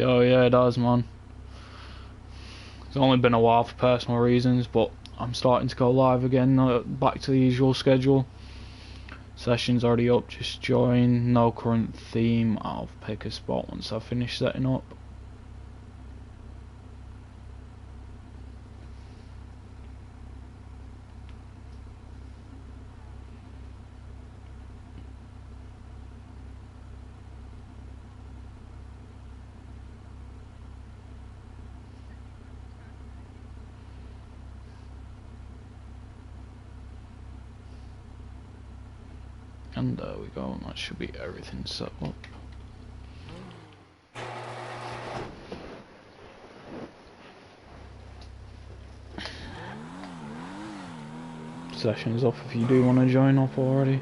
Yo, yeah, it does, man. It's only been a while for personal reasons, but I'm starting to go live again, back to the usual schedule. Session's already up, just join. No current theme. I'll pick a spot once I finish setting up. And there we go, that should be everything set up. Session's off if you do want to join up already.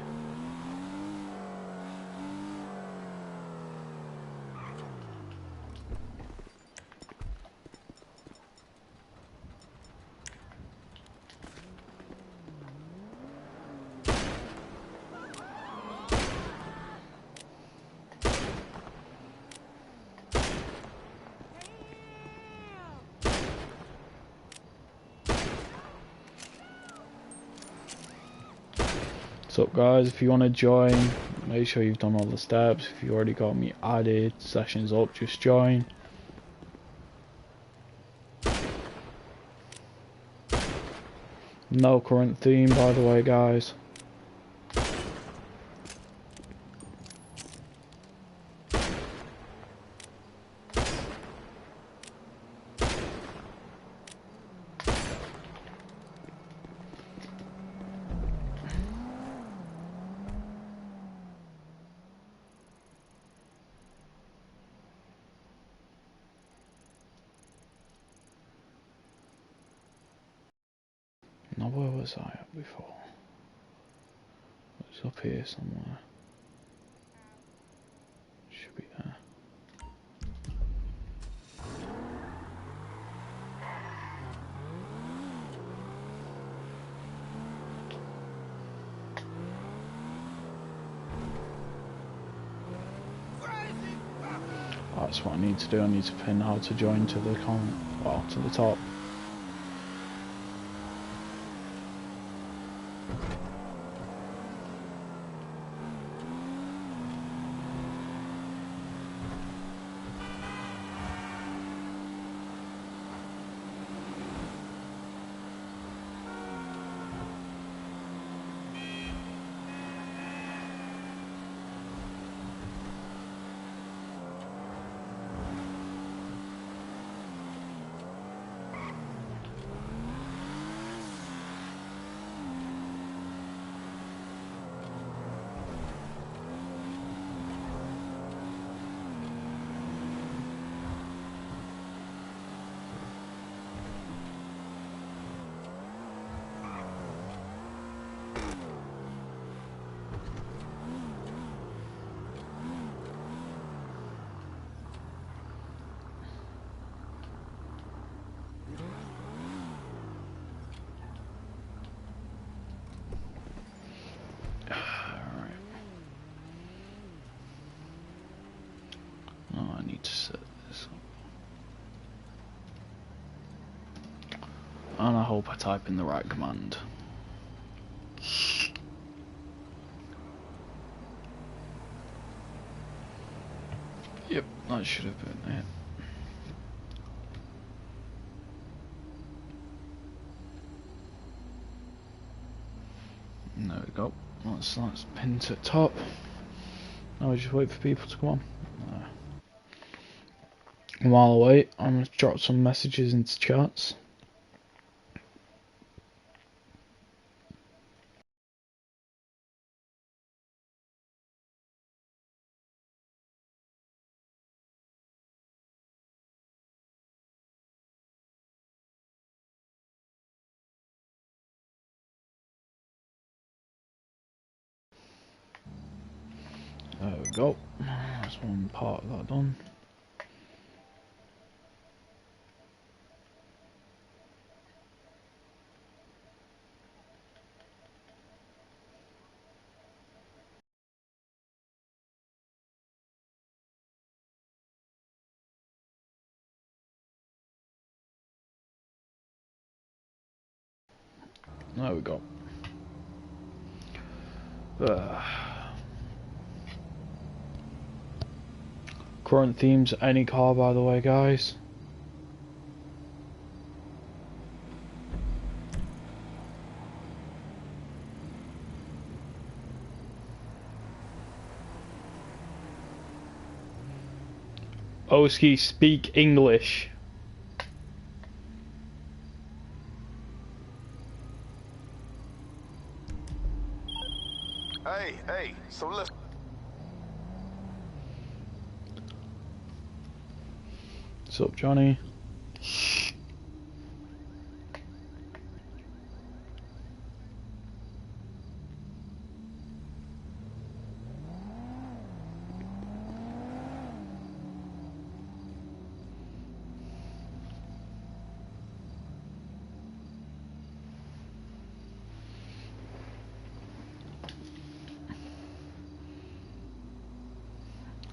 What's up, guys? If you want to join, make sure you've done all the steps. If you already got me added, session's up, just join. No current theme, by the way, guys. Now, where was I at before? It was up here somewhere. Should be there. That's what I need to do. I need to pin how to join to the to the top. Oh, I need to set this up. And I hope I type in the right command. Yep, that should have been it. There we go. That's pinned to the top. Now we just wait for people to come on. While I wait, I'm going to drop some messages into chats. There we go. That's one part of that done. There we go. Current themes, any car, by the way, guys. Oski, speak English. Hey, so listen. What's up, Johnny?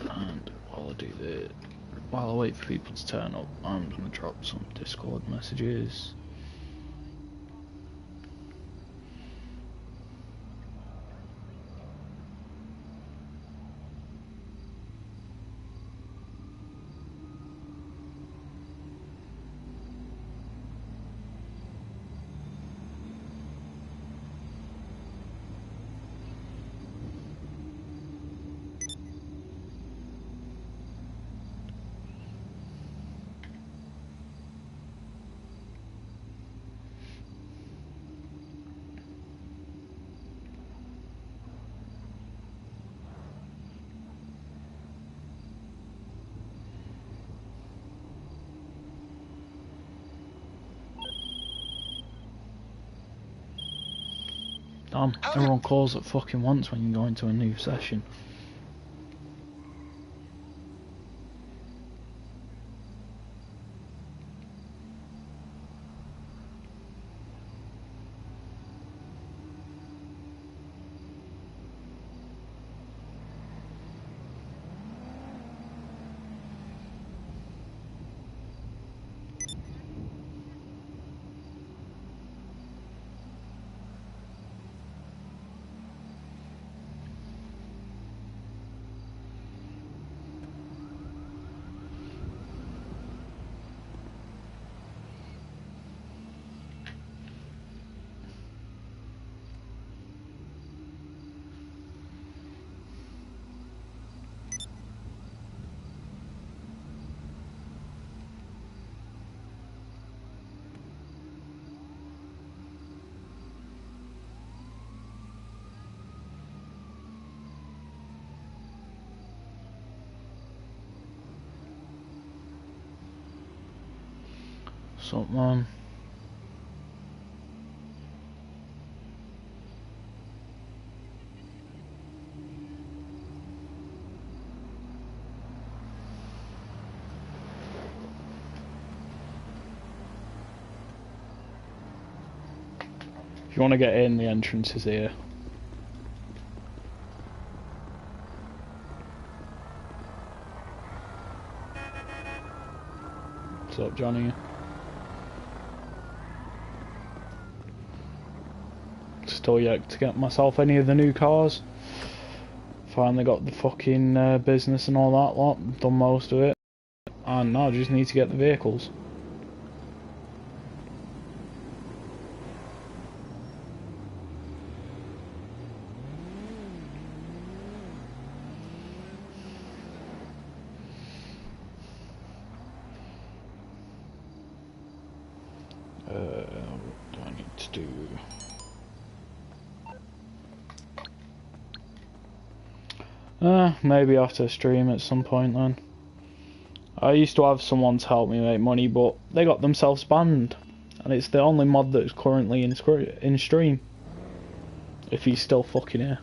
And while I wait for people to turn up, I'm gonna drop some Discord messages. Everyone calls at fucking once when you go into a new session. What's up, man? If you want to get in, the entrance is here. What's up, Johnny? Still yet to get myself any of the new cars. Finally got the fucking business and all that lot. Done most of it. And now I just need to get the vehicles. What do I need to do? Maybe after stream at some point then. I used to have someone to help me make money, but they got themselves banned. And it's the only mod that's currently in stream. If he's still fucking here.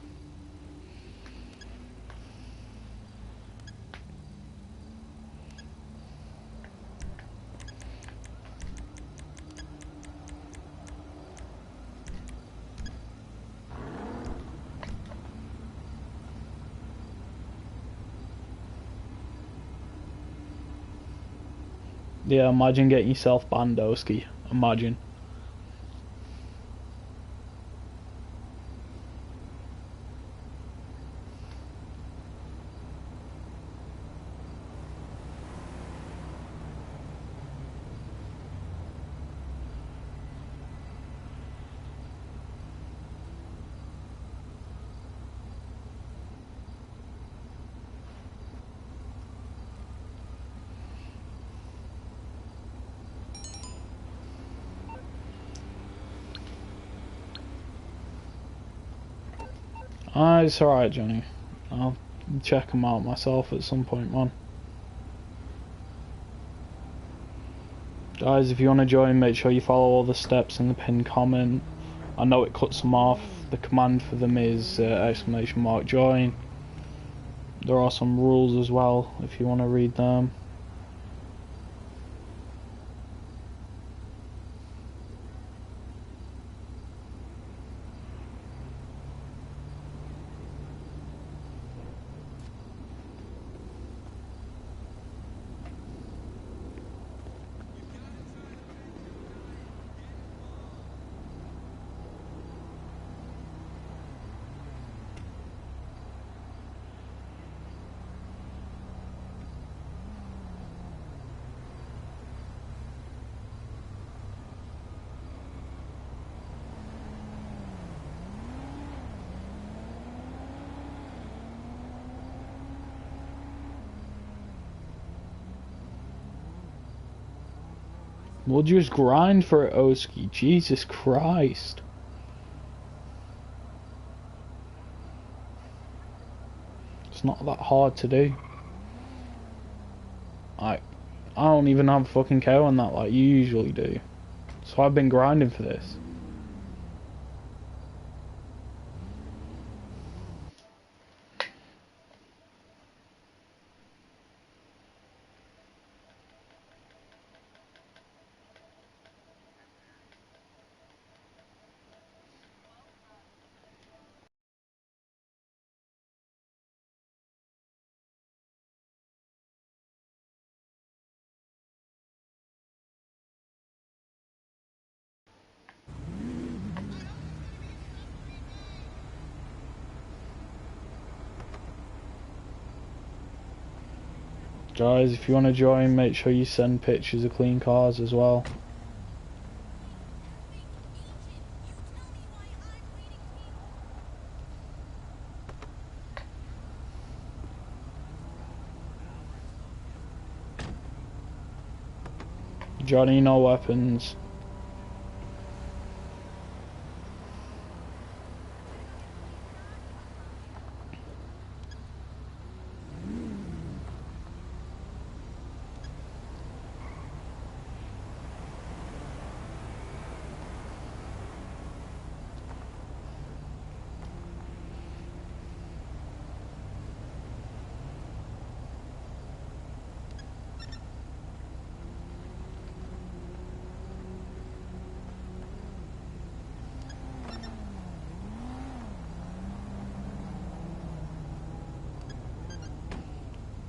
Yeah, imagine getting yourself banned, Oski. Imagine. It's alright, Johnny. I'll check them out myself at some point, man. Guys, if you want to join, make sure you follow all the steps in the pinned comment. I know it cuts them off. The command for them is !join. There are some rules as well, if you want to read them. We'll just grind for it, Oski. Jesus Christ. It's not that hard to do. I don't even have a fucking KO on that like you usually do. So I've been grinding for this. Guys, if you want to join, make sure you send pictures of clean cars as well. Johnny, no weapons.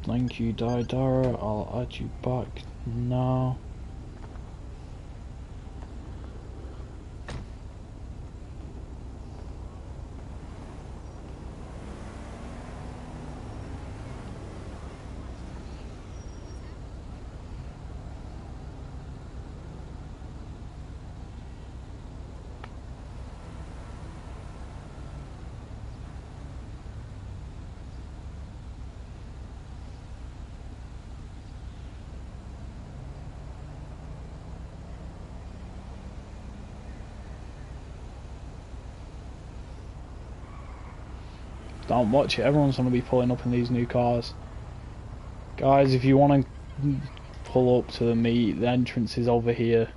Thank you, Daidara. I'll add you back now. Don't watch it, everyone's going to be pulling up in these new cars. Guys, if you want to pull up to the meet, the entrance is over here.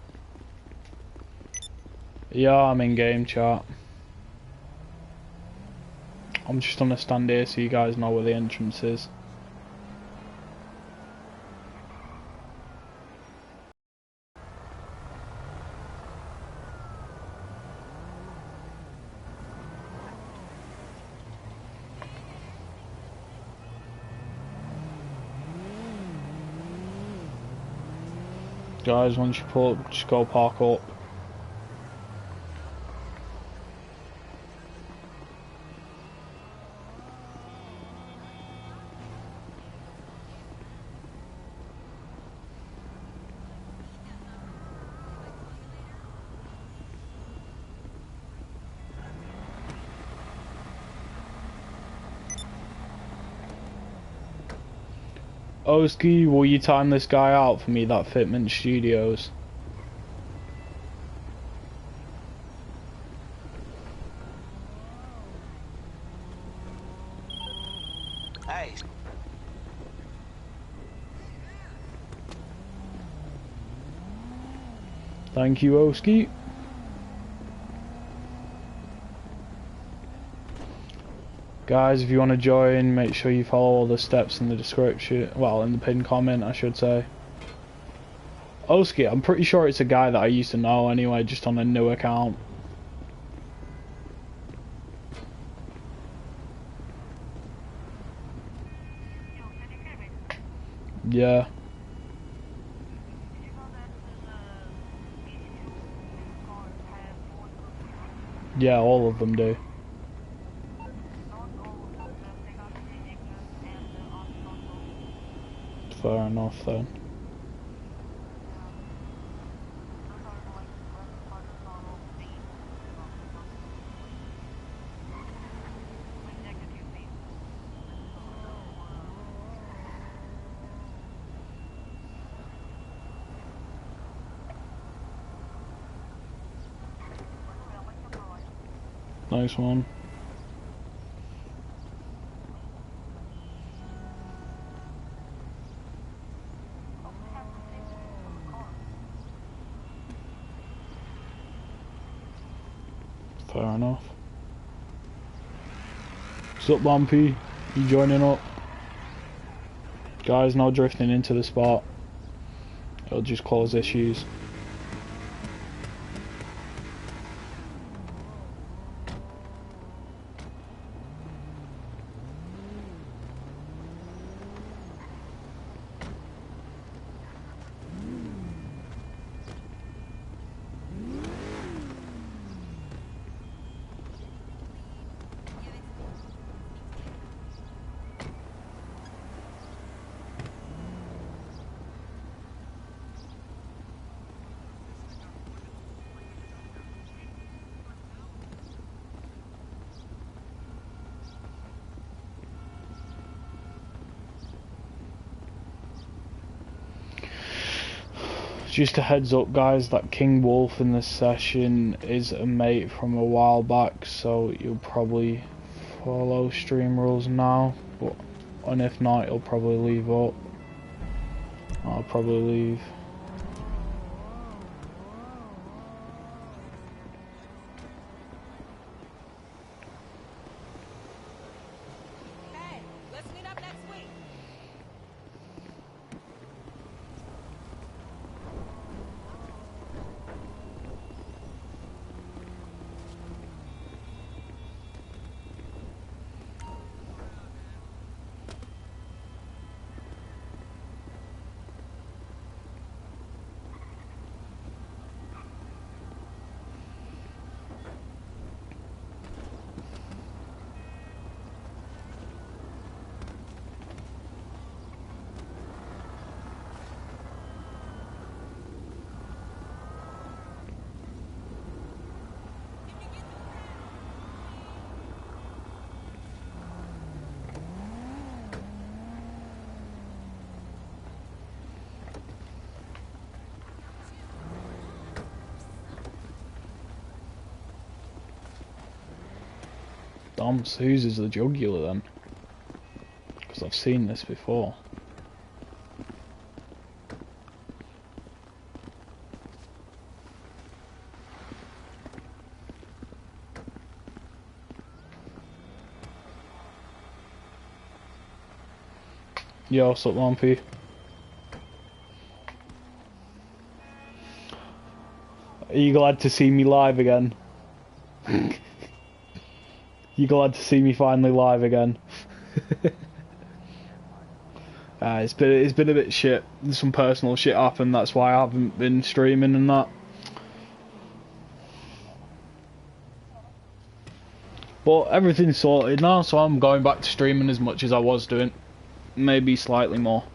Yeah, I'm in game chat. I'm just going to stand here so you guys know where the entrance is. Guys, once you pull up, just go park up. Oski, will you time this guy out for me, that Fitment Studios? Hey. Thank you, Oski. Guys, if you want to join, make sure you follow all the steps in the description. Well, in the pinned comment, I should say. Oski, I'm pretty sure it's a guy that I used to know anyway, just on a new account. Yeah. Yeah, all of them do. Fair enough then. Nice one. Fair enough. What's up, Bumpy? You joining up? Guys, no drifting into the spot. It'll just cause issues. Just a heads up, guys, that King Wolf in this session is a mate from a while back, so you'll probably follow stream rules now, and if not, he'll probably leave up. I'll probably leave. Hey, let's meet up next week. Damn, whose is the jugular then? Because I've seen this before. Yo, what's up, Lumpy? Are you glad to see me live again? You glad to see me finally live again? It's been a bit shit. Some personal shit happened. That's why I haven't been streaming and that. But everything's sorted now, so I'm going back to streaming as much as I was doing. Maybe slightly more.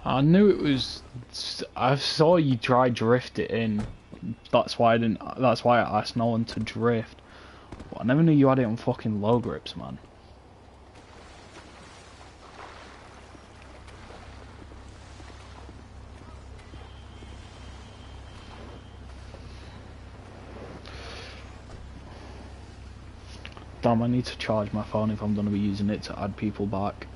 I knew it was. I saw you try drift it in. That's why I didn't. That's why I asked no one to drift. But I never knew you had it on fucking low grips, man. Damn, I need to charge my phone if I'm going to be using it to add people back.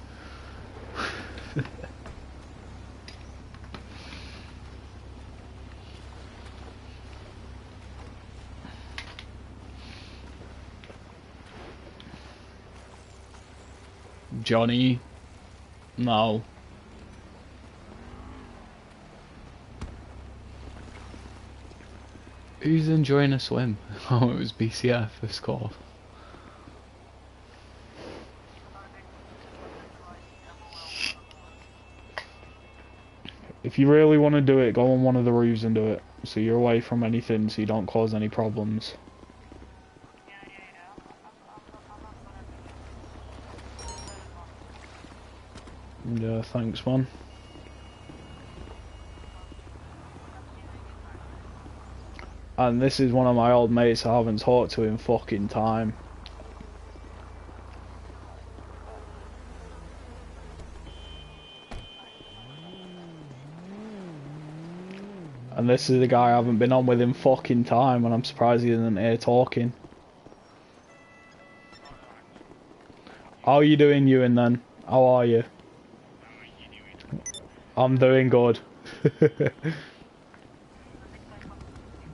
Johnny? No. Who's enjoying a swim? Oh, it was BCF, of course. If you really want to do it, go on one of the roofs and do it. So you're away from anything, so you don't cause any problems. Yeah, thanks, man. And this is one of my old mates I haven't talked to in fucking time. And this is the guy I haven't been on with in fucking time, and I'm surprised he isn't here talking. How are you doing, Ewan, then? How are you? I'm doing good.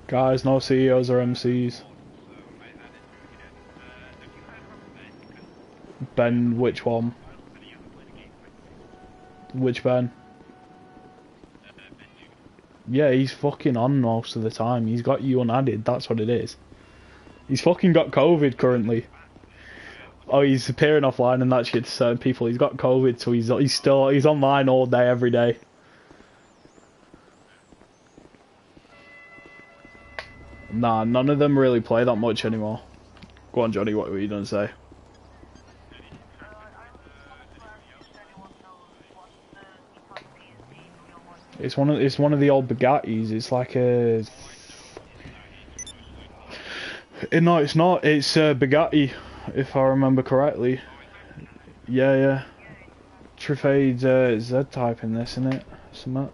Guys, no CEOs or MCs. Ben, which one? Which Ben? Yeah, he's fucking on most of the time. He's got you unadded, that's what it is. He's fucking got COVID currently. Oh, he's appearing offline and that shit to certain people. He's got COVID, so he's online all day, every day. Nah, none of them really play that much anymore. Go on, Johnny, what were you gonna say? It's one of the old Bugattis. It's like a. No, it's not. It's a Bugatti, if I remember correctly. Yeah. Trifade Z type in this, isn't it? Something.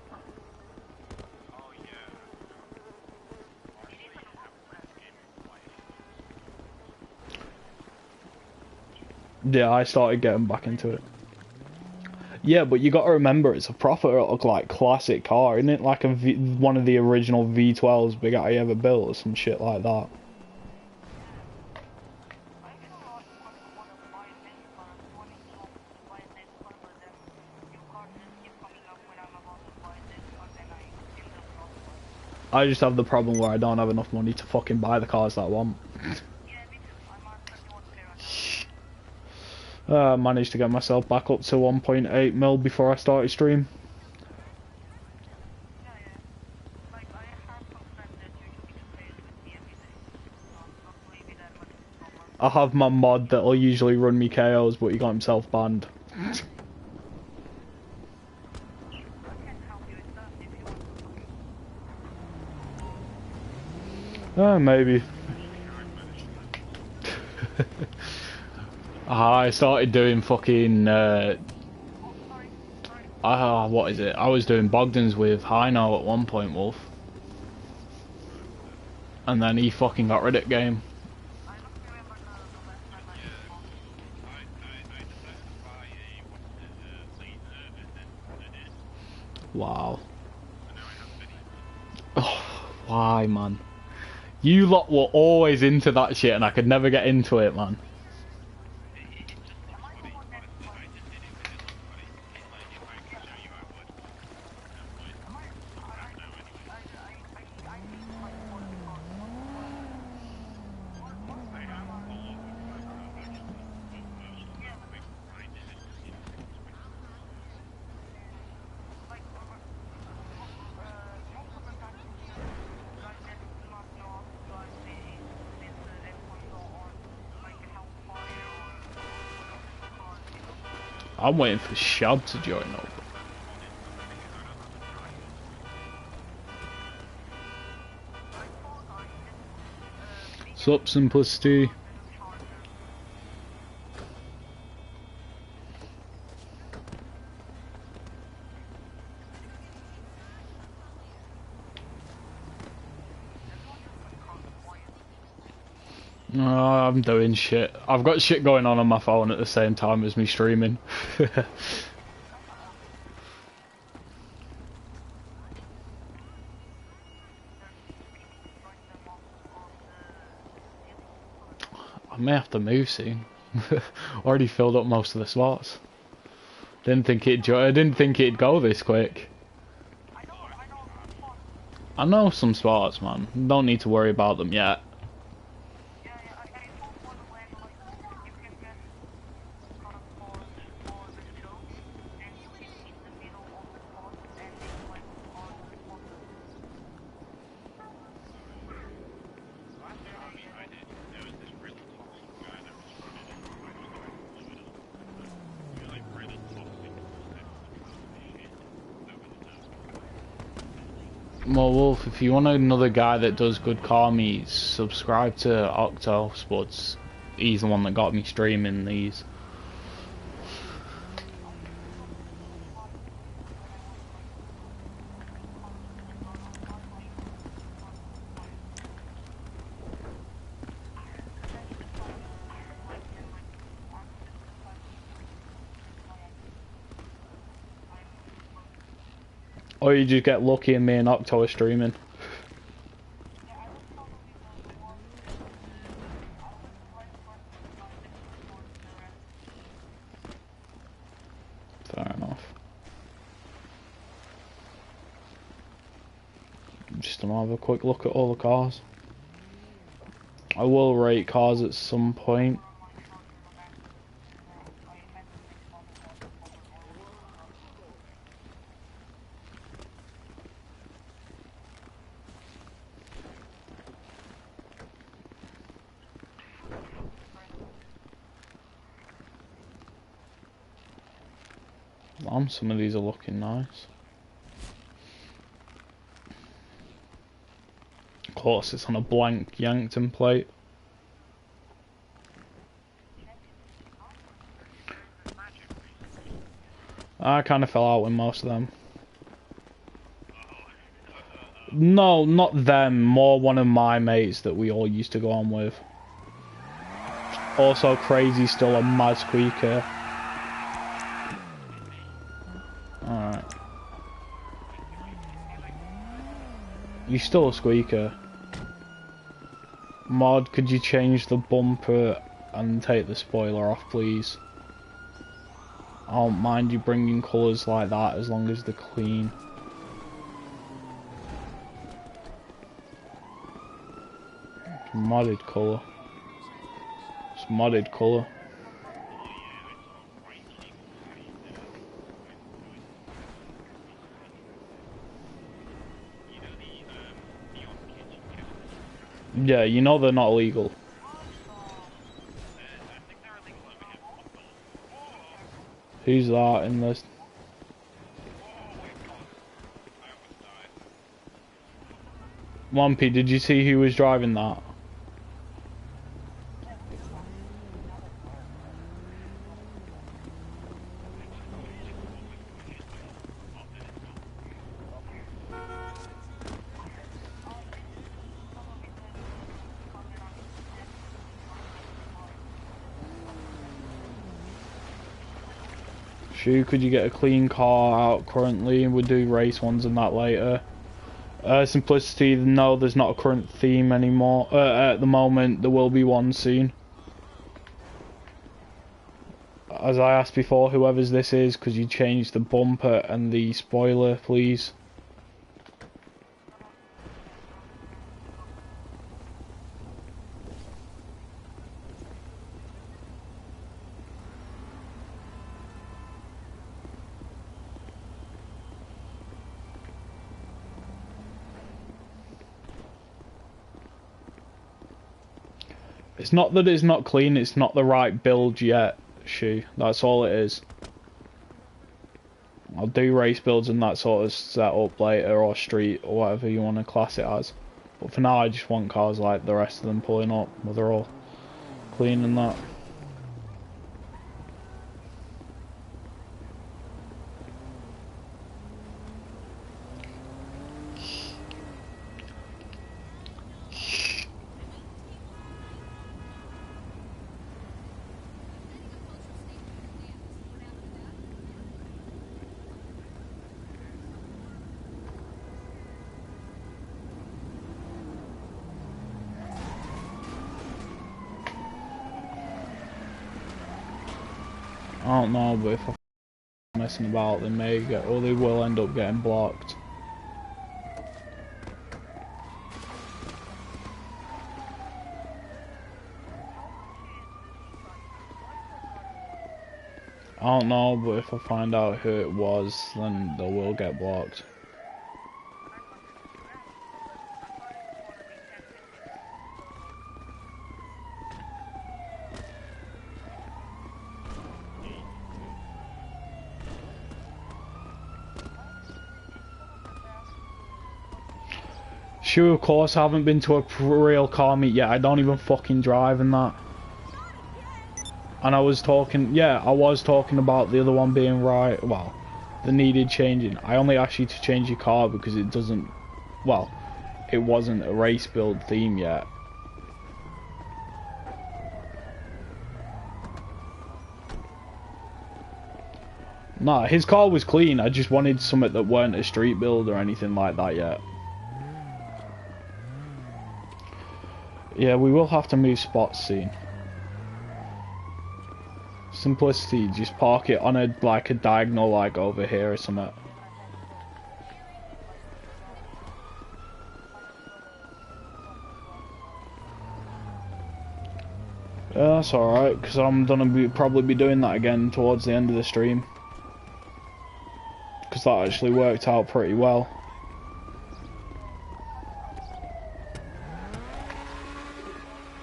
Yeah, I started getting back into it. Yeah, but you got to remember, it's a proper like classic car, isn't it? Like one of the original V12s Bugatti ever built, or some shit like that. I just have the problem where I don't have enough money to fucking buy the cars that I want. I managed to get myself back up to 1.8 mil before I started stream. I have my mod that'll usually run me KOs, but he got himself banned. Maybe. I started doing fucking what is it? I was doing Bogdans with Hino at one point, Wolf. And then he fucking got rid of the game. Wow. Oh, why, man? You lot were always into that shit and I could never get into it, man. I'm waiting for Shab to join up. Sup, Simplicity? No, I'm doing shit. I've got shit going on my phone at the same time as me streaming. I may have to move soon. Already filled up most of the slots. I didn't think it'd go this quick. I know some spots, man. Don't need to worry about them yet. Well, Wolf, if you want another guy that does good car meets, subscribe to Octo Spuds. He's the one that got me streaming these. Or you just get lucky and me and Octo are streaming. Fair enough. Just gonna have a quick look at all the cars. I will rate cars at some point. Some of these are looking nice. Of course, it's on a blank Yankton plate. I kind of fell out with most of them. No, not them. More one of my mates that we all used to go on with. Also, Crazy's still a mad squeaker. Alright. You're still a squeaker. Mod, could you change the bumper and take the spoiler off, please? I don't mind you bringing colours like that as long as they're clean. Modded colour. It's modded colour. Yeah, you know they're not illegal. Who's that in this? Lumpy, did you see who was driving that? Shu, could you get a clean car out currently, and we'll do race ones and that later. Simplicity, no, there's not a current theme anymore. At the moment, there will be one soon. As I asked before, whoever's this is, could you change the bumper and the spoiler, please? It's not that it's not clean, it's not the right build yet, Shu. That's all it is. I'll do race builds and that sort of setup later, or street, or whatever you want to class it as. But for now, I just want cars like the rest of them pulling up, where they're all clean and that. I don't know, but if I'm messing about, they may get, or they will end up getting blocked. I don't know, but if I find out who it was, then they will get blocked. Sure, of course, I haven't been to a real car meet yet. I don't even fucking drive in that. And I was talking, yeah, I was talking about the other one being right, well, the needed changing. I only asked you to change your car because it doesn't, well, it wasn't a race build theme yet. Nah, his car was clean. I just wanted something that weren't a street build or anything like that yet. Yeah, we will have to move spots soon. Simplicity, just park it on a like a diagonal like over here or something. Yeah, that's alright, because I'm gonna probably be doing that again towards the end of the stream. Because that actually worked out pretty well.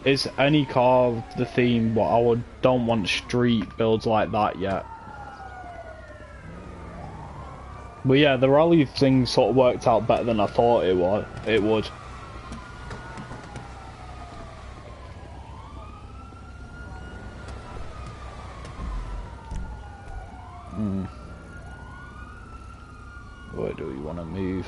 It's any car the theme, but don't want street builds like that yet. But yeah, the rally thing sort of worked out better than I thought it would. Where do we want to move?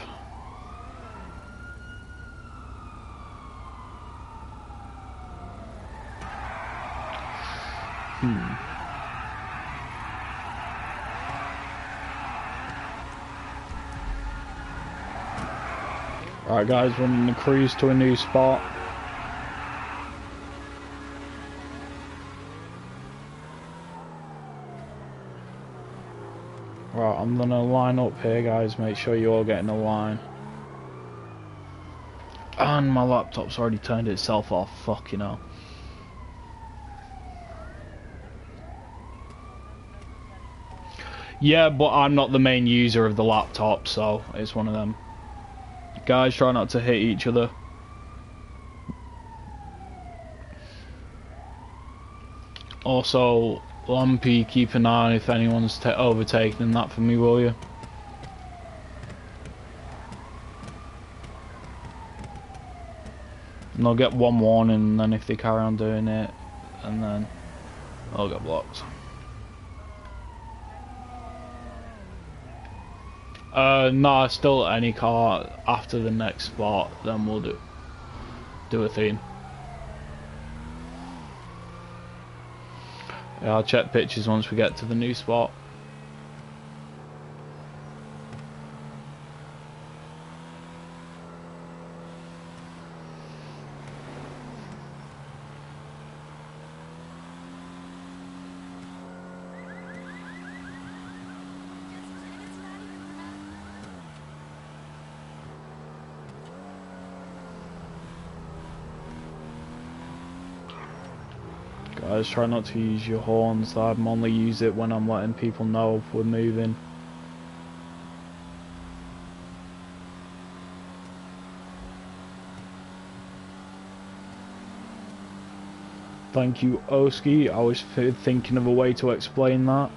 Alright guys, we're on the cruise to a new spot. Right, I'm gonna line up here guys, make sure you all get in a line. And my laptop's already turned itself off, fucking hell. Yeah, but I'm not the main user of the laptop, so it's one of them. Guys, try not to hit each other. Also, Lumpy, keep an eye on if anyone's overtaking that for me, will you? And they'll get one warning, and then if they carry on doing it, and then they'll get blocked. Nah, still any car after the next spot, then we'll do a theme. Yeah, I'll check pictures once we get to the new spot. Guys, try not to use your horns. I'm only use it when I'm letting people know if we're moving. Thank you, Oski. I was thinking of a way to explain that.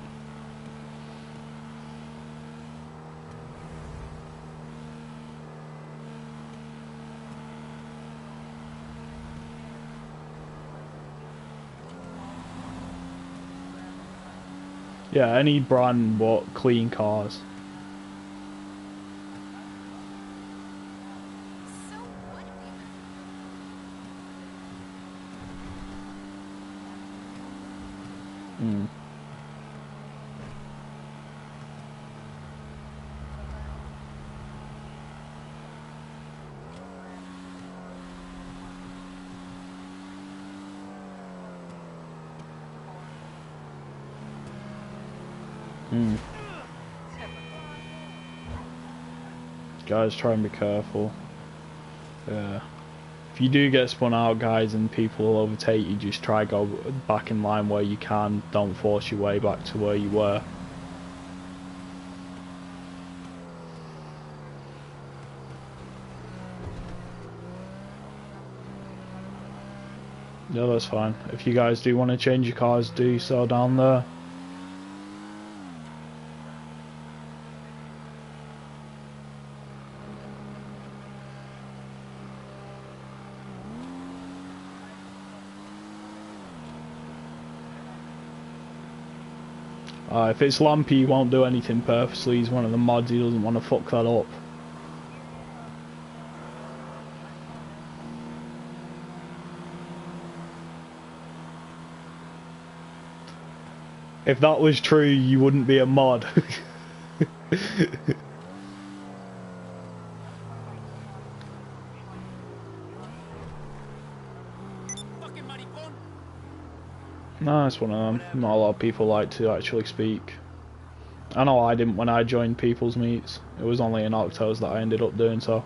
Yeah, any brand but clean cars. So what if you Mm. Mm. Guys, try and be careful. Yeah. If you do get spun out, guys, and people will overtake you, just try go back in line where you can. Don't force your way back to where you were. Yeah, that's fine. If you guys do want to change your cars, do so down there. If it's Lampy, he won't do anything purposely. He's one of the mods. He doesn't want to fuck that up. If that was true, you wouldn't be a mod. fucking maricón? No, it's one of them. Not a lot of people like to actually speak. I know I didn't when I joined people's meets. It was only in Octos that I ended up doing so.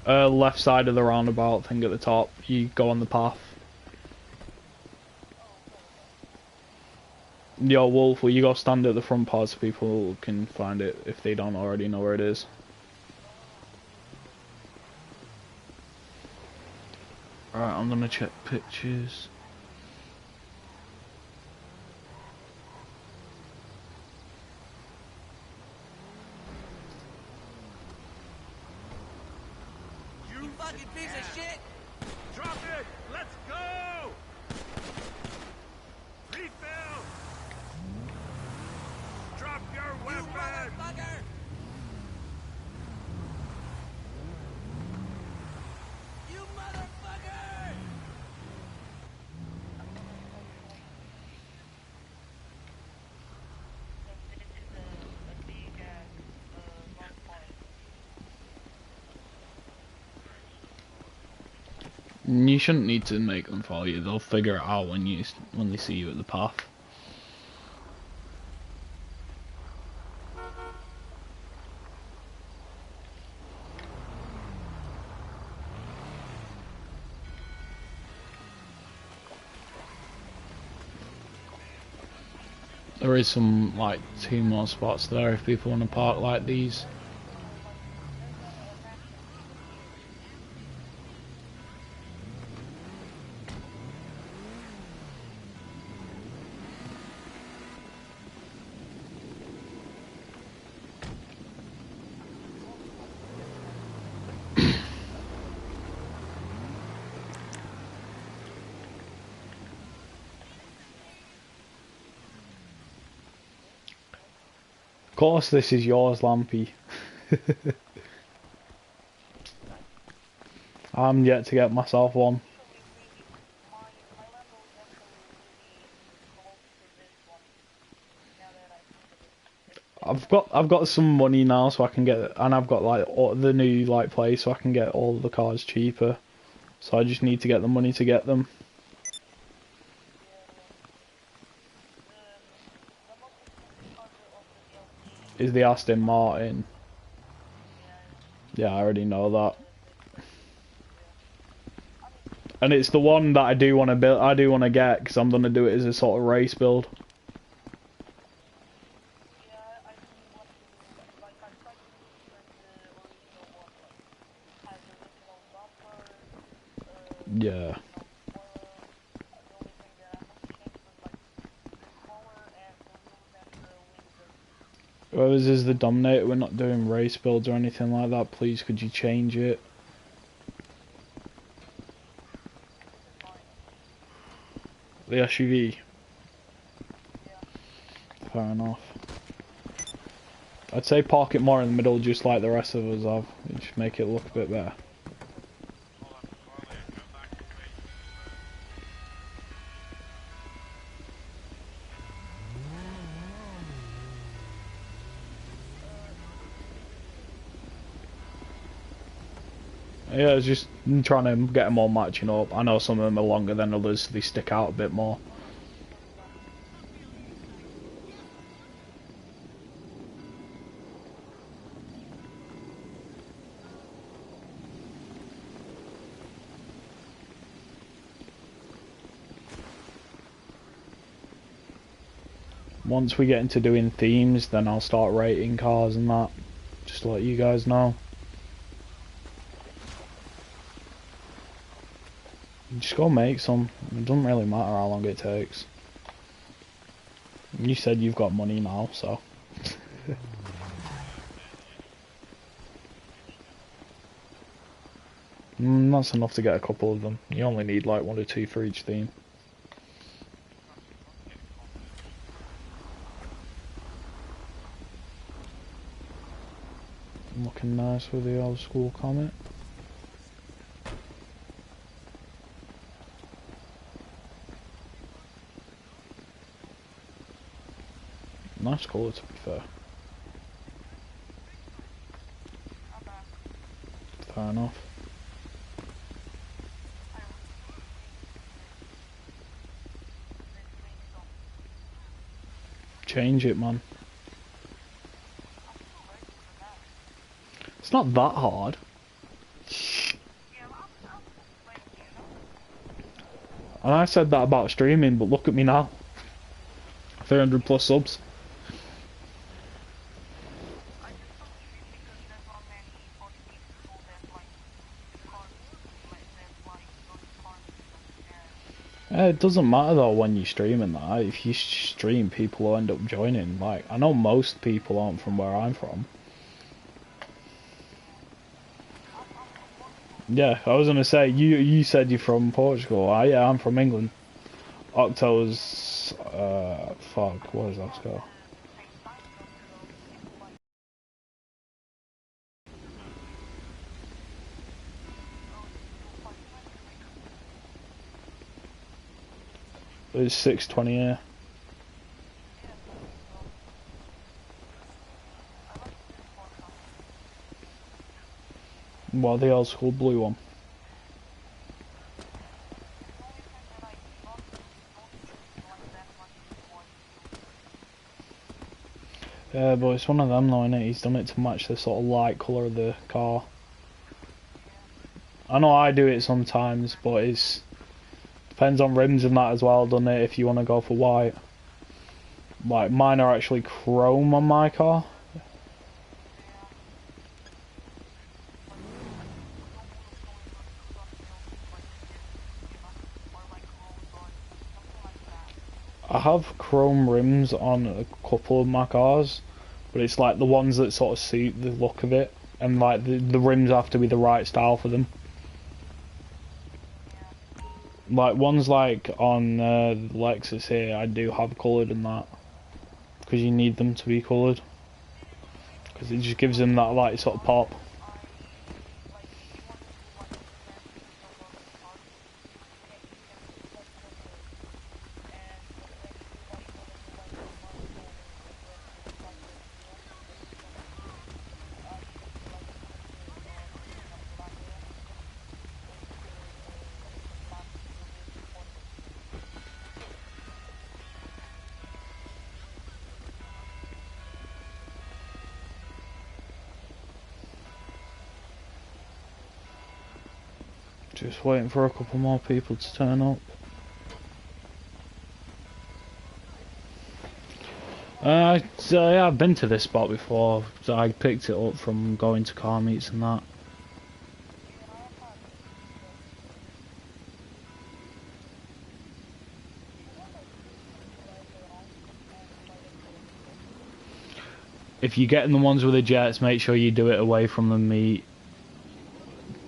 Left side of the roundabout thing at the top. You go on the path. Yo, Wolf, will you go stand at the front part so people can find it if they don't already know where it is? Alright, I'm gonna check pictures. You fucking piece of shit! Drop it! Let's go! Refill! Drop your You weapon! motherfucker! You motherfucker! You shouldn't need to make them follow you. They'll figure it out when they see you at the path. There is some like 2 more spots there if people want to park like these. Of course this is yours, Lampy. I'm yet to get myself one. I've got some money now so I can get, and I've got like all the new like place so I can get all the cars cheaper. So I just need to get the money to get them. Is the Aston Martin. Yeah, I already know that. And it's the one that I do want to build. I do want to get because I'm gonna do it as a sort of race build. Yeah. Whoever's is the Dominator, we're not doing race builds or anything like that. Please, could you change it? The SUV. Fair enough. I'd say park it more in the middle, just like the rest of us have. It just make it look a bit better. Yeah, it's just trying to get them all matching up. I know some of them are longer than others, so they stick out a bit more. Once we get into doing themes, then I'll start rating cars and that. Just to let you guys know. Just go make some. It doesn't really matter how long it takes. You said you've got money now, so. That's enough to get a couple of them. You only need like 1 or 2 for each theme. Looking nice with the old school Comet. Nice colour, to be fair. Fair enough. Change it, man. It's not that hard. And I said that about streaming, but look at me now. 300 plus subs. It doesn't matter though when you stream and that. If you stream, people will end up joining. Like, I know most people aren't from where I'm from. Yeah, I was gonna say, you said you're from Portugal. Yeah, I'm from England. Octo's, fuck, what is Oscar? It's 6:20 here. Well, the old school blue one. Yeah, but it's one of them though, innit? He's done it to match the sort of light colour of the car. I know I do it sometimes, but it's depends on rims and that as well, doesn't it? If you want to go for white. Like, mine are actually chrome on my car. I have chrome rims on a couple of my cars, but it's like the ones that sort of suit the look of it, and like the rims have to be the right style for them. Like ones like on Lexus here, I do have coloured and that, because you need them to be coloured, because it just gives them that like sort of pop. Just waiting for a couple more people to turn up. So yeah, I've been to this spot before. So I picked it up from going to car meets and that. If you're getting the ones with the jets, make sure you do it away from the meat.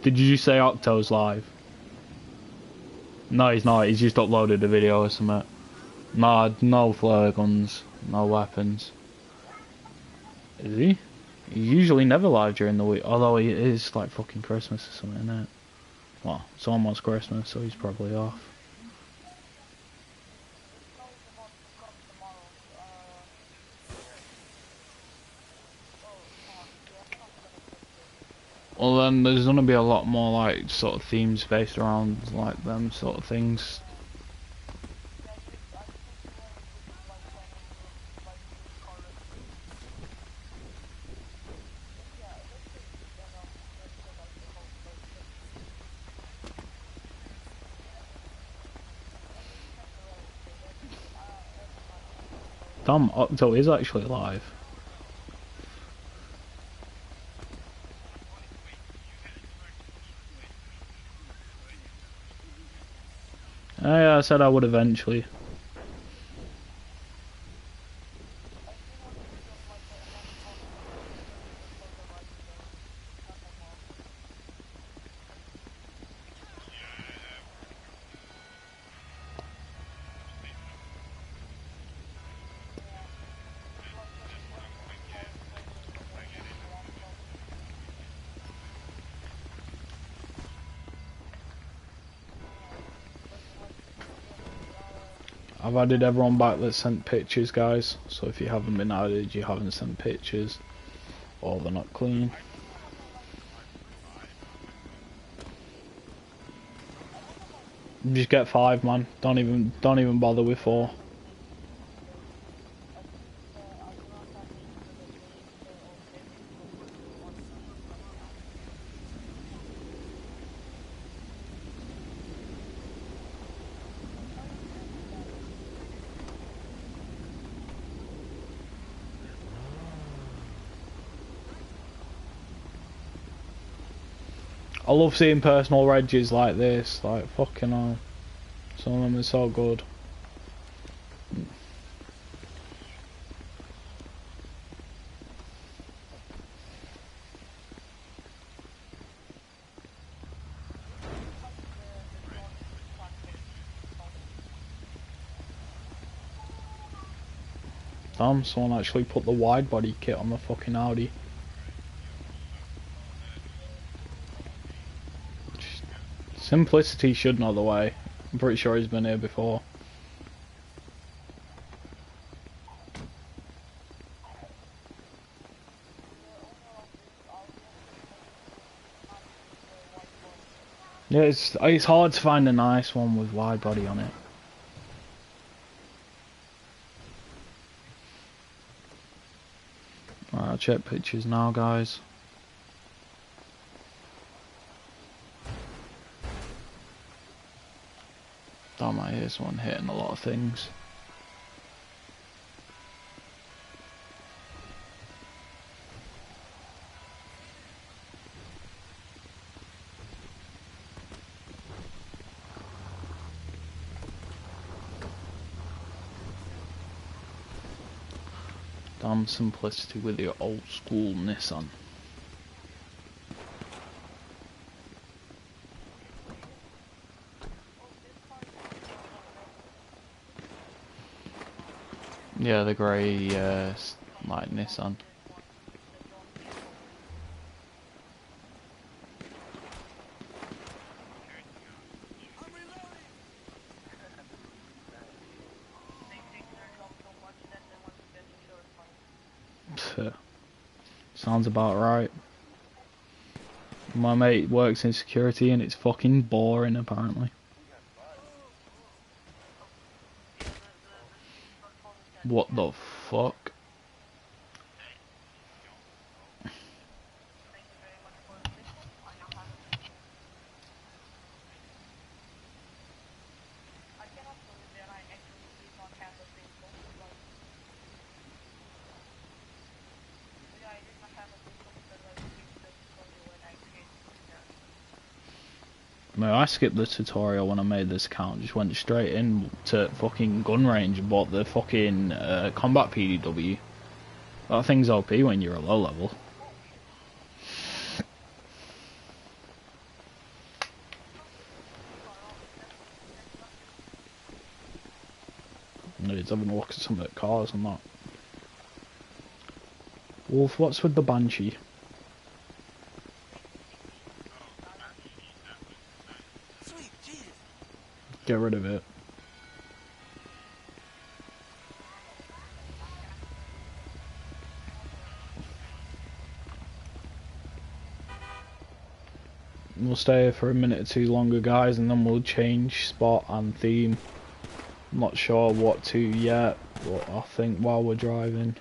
Did you say Octo's live? No, he's not. He's just uploaded a video or something. Nah, no flare guns, no weapons. Is he? He's usually never live during the week, although it is like fucking Christmas or something, isn't it? Well, it's almost Christmas, so he's probably off. Well then, there's gonna be a lot more like sort of themes based around like them sort of things. Damn, Octo is actually live. Oh, yeah, I said I would eventually. I've added everyone back that sent pictures, guys. So if you haven't been added, you haven't sent pictures, or they're not clean. Just get 5, man. Don't even bother with 4. I love seeing personal regs like this, like fucking hell. Some of them are so good. Damn, someone actually put the wide body kit on the fucking Audi. Simplicity should know the way. I'm pretty sure he's been here before. Yeah, it's hard to find a nice one with wide body on it. Alright, I'll check pictures now, guys. Damn, I hear someone hitting a lot of things. Damn simplicity with your old school Nissan. Yeah, the grey, like Nissan. Sounds about right. My mate works in security and it's fucking boring apparently. What the fuck? me, I skipped the tutorial when I made this account, just went straight in to fucking gun range and bought the fucking combat PDW. That thing's OP when you're a low level. He's having a look at some of the cars and that. Wolf, what's with the Banshee? Sweet Jesus. Get rid of it. We'll stay here for a minute or two longer, guys, and then we'll change spot and theme. I'm not sure what to yet, but I think while we're driving.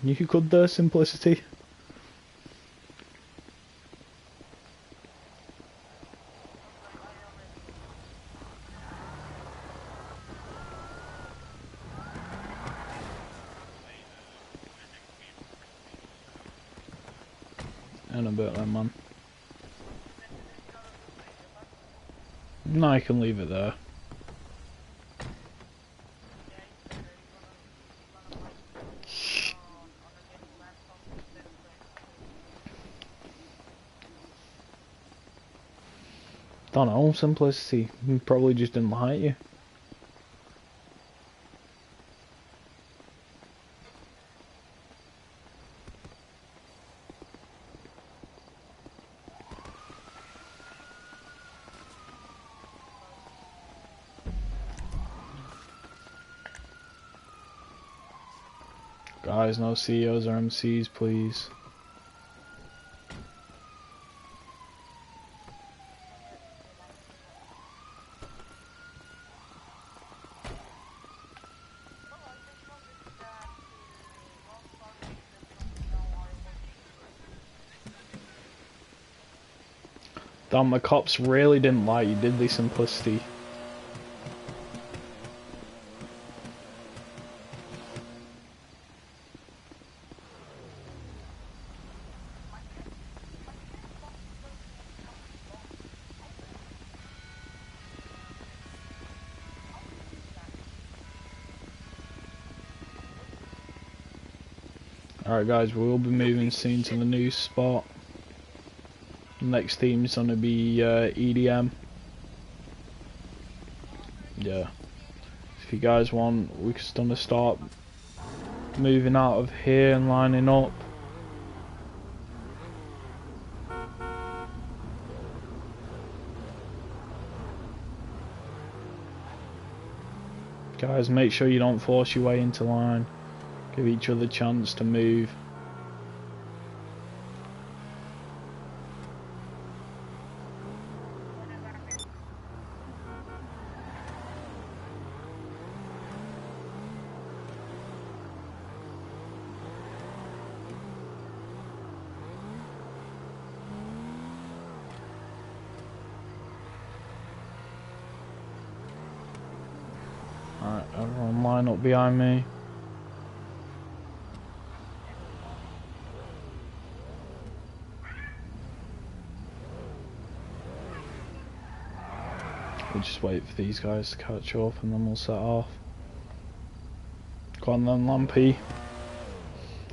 You could there, Simplicity. In a bit then, man. No, I can leave it there. Don't know, Simplicity. He probably just didn't like you. Guys, no CEOs or MCs, please. Damn, the cops really didn't like you, did they, Simplicity? Alright guys, we will be moving soon to the new spot. Next theme is going to be EDM. Yeah. If you guys want, we're just going to start moving out of here and lining up. Guys, make sure you don't force your way into line. Give each other a chance to move. Alright, everyone line up behind me. We'll just wait for these guys to catch up and then we'll set off. Go on then, Lampy.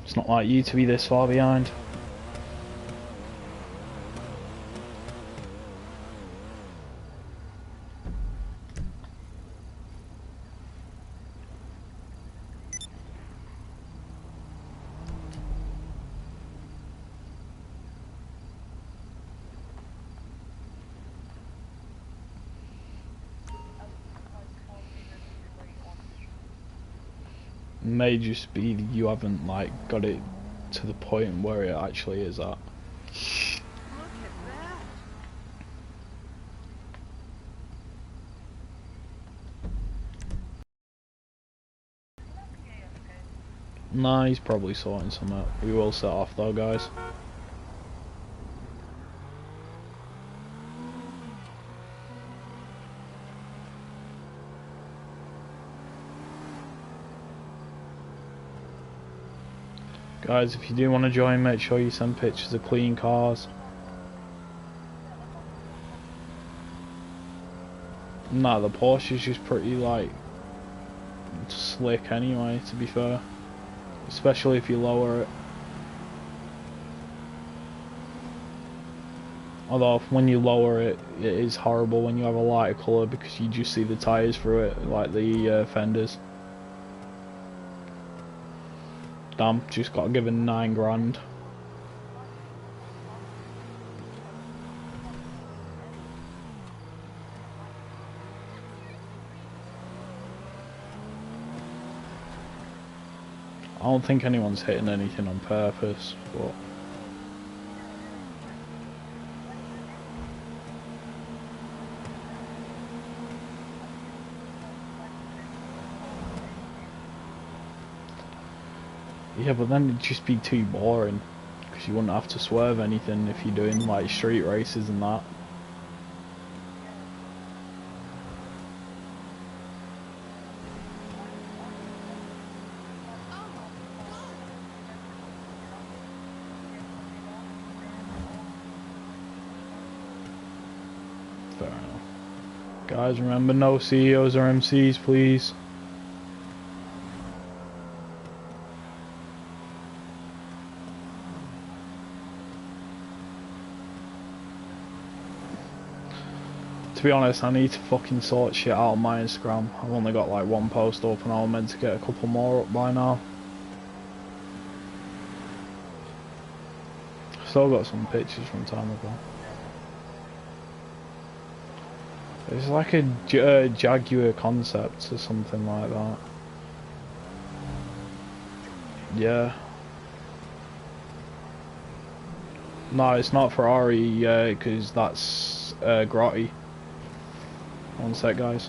It's not like you to be this far behind. May just be you haven't like got it to the point where it actually is at. Look at that. Nah, he's probably sorting some out. We will set off though, guys. Guys, if you do want to join, make sure you send pictures of clean cars. Nah, the Porsche is just pretty, like, slick anyway, to be fair. Especially if you lower it. Although, when you lower it, it is horrible when you have a lighter colour because you just see the tyres through it, like the fenders. Damn, just got given 9 grand. I don't think anyone's hitting anything on purpose, but... Yeah, but then it'd just be too boring, because you wouldn't have to swerve anything if you're doing, like, street races and that. Fair enough. Guys, remember, no CEOs or MCs, please. To be honest, I need to fucking sort shit out on my Instagram. I've only got like 1 post up and I'm meant to get a couple more up by now. Still got some pictures from time ago. It's like a Jaguar concept or something like that. Yeah. No, it's not Ferrari, because that's Grotti. One sec, guys.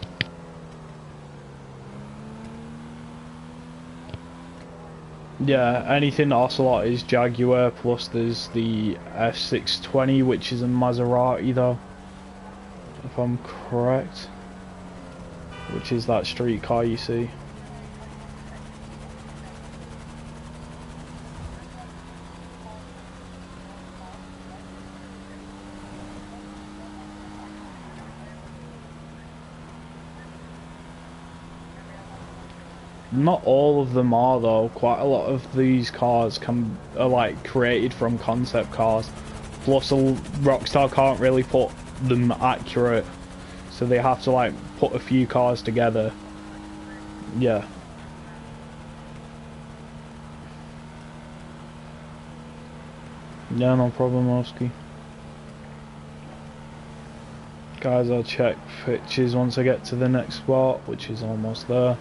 Yeah, anything Ocelot is Jaguar, plus there's the F620, which is a Maserati though, if I'm correct, which is that street car you see. Not all of them are though. Quite a lot of these cars are like created from concept cars. Plus, Rockstar can't really put them accurate, so they have to like put a few cars together. Yeah. Yeah, no problem, Oski. Guys, I'll check pictures once I get to the next spot, which is almost there.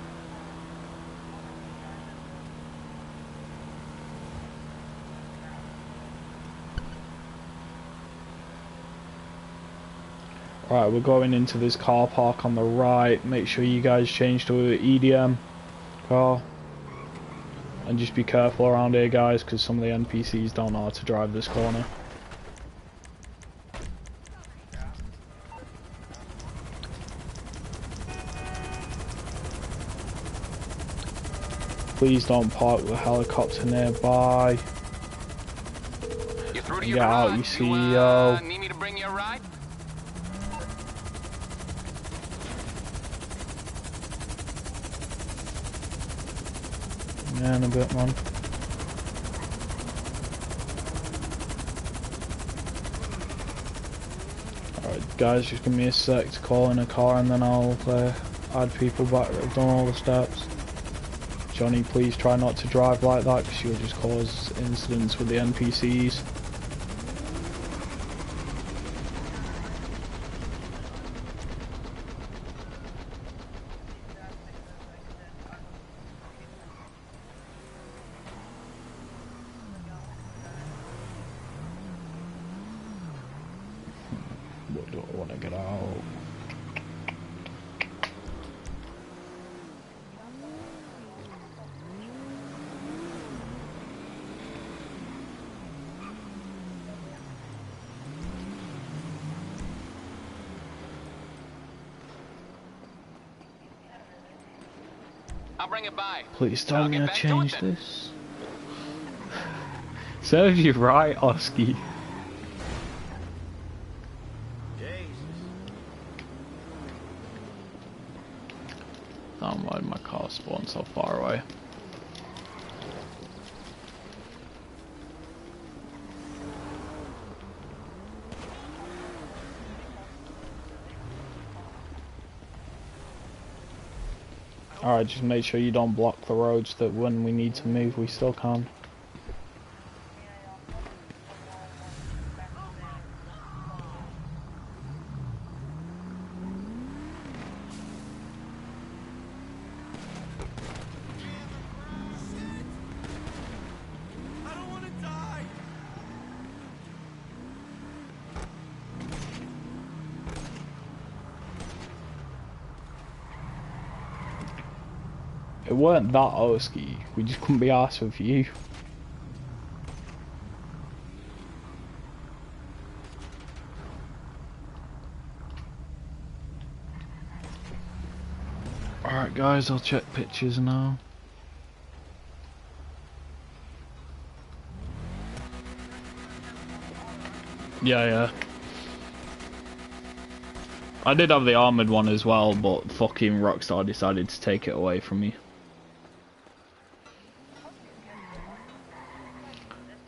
Right, we're going into this car park on the right. Make sure you guys change to an EDM car. And just be careful around here, guys, because some of the NPCs don't know how to drive this corner. Please don't park with a helicopter nearby. Get out, you CEO. Need me to bring you a ride? Yeah, in a bit, man. Alright, guys, just give me a sec to call in a car and then I'll add people back that have done all the steps. Johnny, please try not to drive like that because you'll just cause incidents with the NPCs. What do I want to get out? I'll bring it by. Please tell me I changed this. Serves you right, Oski. I don't know why my car spawned so far away. Alright, just make sure you don't block the roads that when we need to move we still can. I don't want to die. It weren't that Oski, we just couldn't be arsed with you. Alright guys, I'll check pictures now. Yeah. I did have the armoured one as well, but fucking Rockstar decided to take it away from me.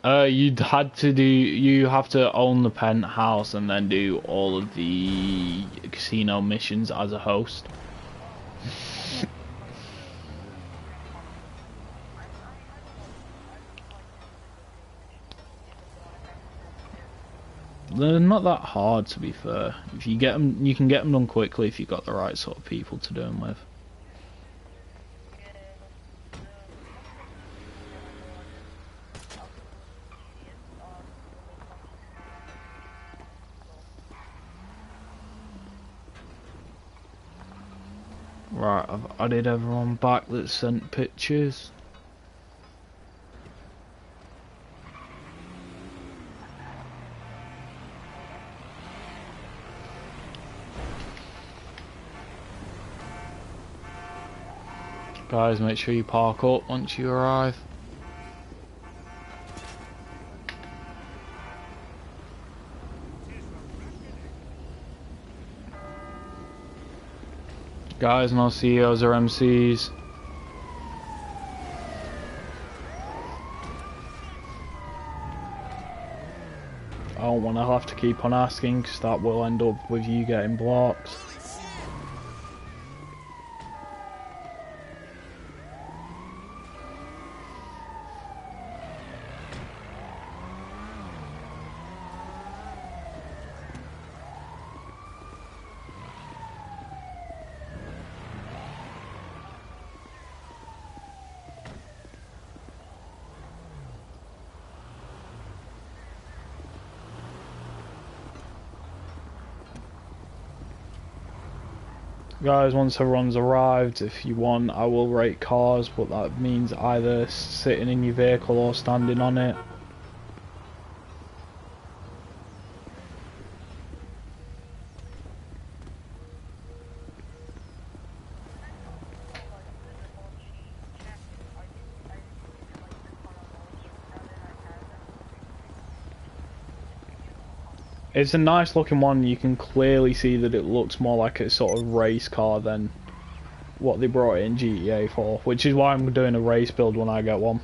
You have to own the penthouse and then do all of the casino missions as a host. They're not that hard, to be fair. If you get them, you can get them done quickly if you've got the right sort of people to do them with. Right, I've added everyone back that sent pictures. Guys, make sure you park up once you arrive. Guys, no CEOs or MCs. I don't want to have to keep on asking, because that will end up with you getting blocked. Guys, once everyone's arrived, if you want, I will rate cars, but that means either sitting in your vehicle or standing on it. It's a nice looking one. You can clearly see that it looks more like a sort of race car than what they brought it in GTA for, which is why I'm doing a race build when I get one.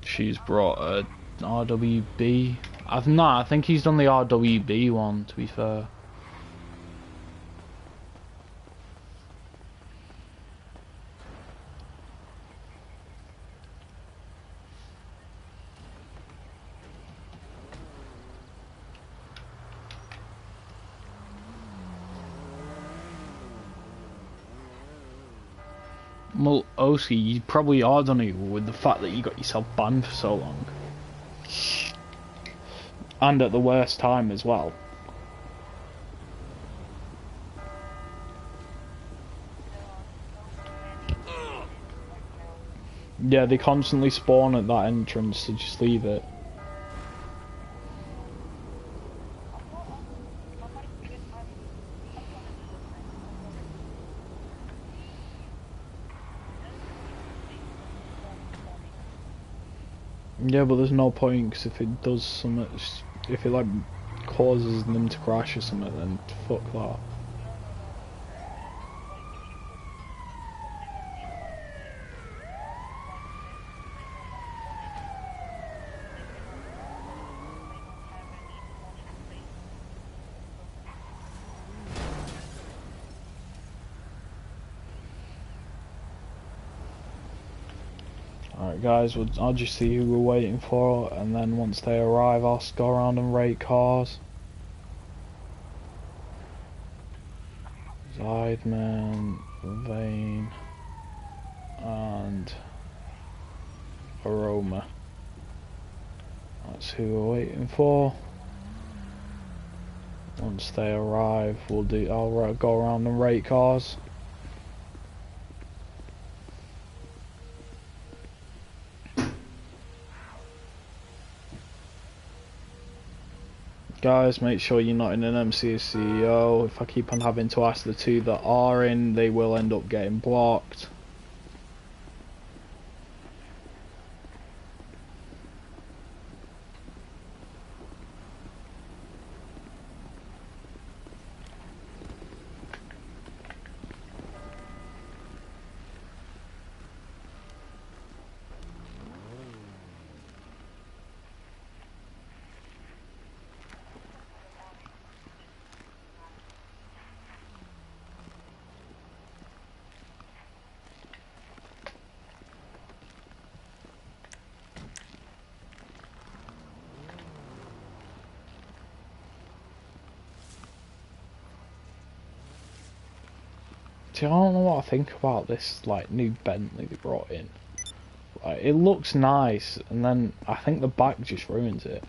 She's brought a RWB. I think he's done the RWB one, to be fair. Well, Oski, you probably are done it with the fact that you got yourself banned for so long. And at the worst time as well. Yeah, they constantly spawn at that entrance, so just leave it. Yeah, but there's no point, because if it does something, if it like causes them to crash or something, then fuck that. Alright guys, I'll just see who we're waiting for, and then once they arrive I'll go around and rate cars. Zeidman, Vane, and Aroma. That's who we're waiting for. Once they arrive, I'll go around and rate cars. Guys, make sure you're not in an MC as CEO. If I keep on having to ask the two that are in, they will end up getting blocked. See, I don't know what I think about this like new Bentley they brought in. Like, it looks nice, and then I think the back just ruins it.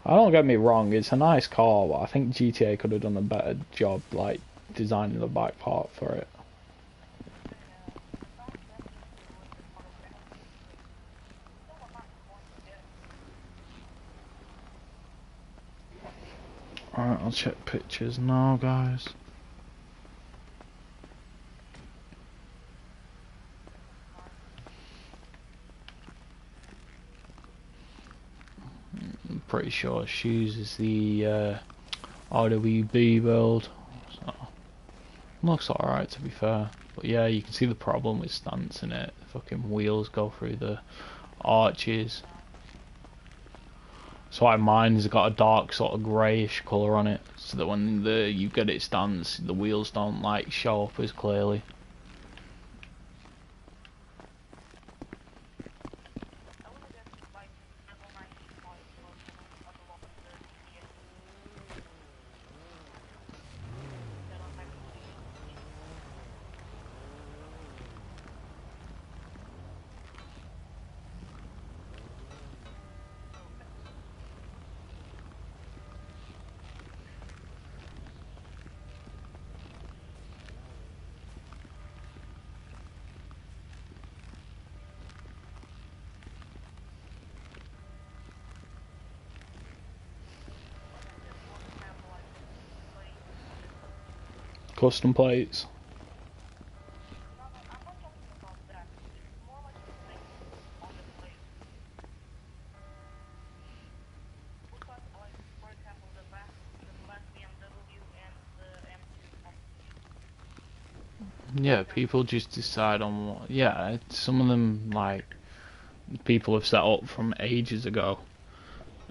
Don't get me wrong, it's a nice car, but I think GTA could have done a better job like designing the back part for it. Alright, I'll check pictures now, guys. I'm pretty sure shoes is the RWB build. So, looks alright to be fair. But yeah, you can see the problem with stance in it. The fucking wheels go through the arches. That's why mine's got a dark sort of greyish colour on it, so that when you get it stance, the wheels don't like show up as clearly. Custom plates. Yeah, people just decide on what. Yeah, some of them, like, people have set up from ages ago,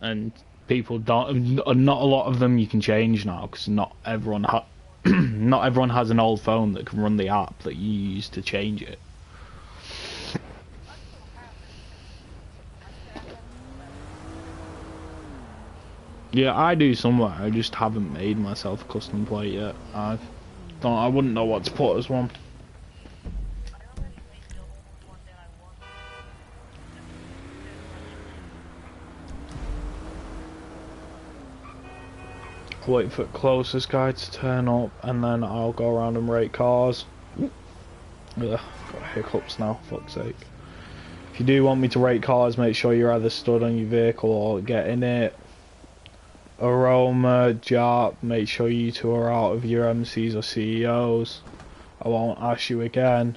and people don't. Not a lot of them you can change now, because not everyone not everyone has an old phone that can run the app that you use to change it. Yeah, I do somewhere. I just haven't made myself a custom plate yet. I wouldn't know what to put as one. Wait for the closest guy to turn up, and then I'll go around and rate cars. Ugh, got hiccups now, fuck's sake. If you do want me to rate cars, make sure you're either stood on your vehicle or get in it. Aroma, Jap, make sure you two are out of your MCs or CEOs. I won't ask you again.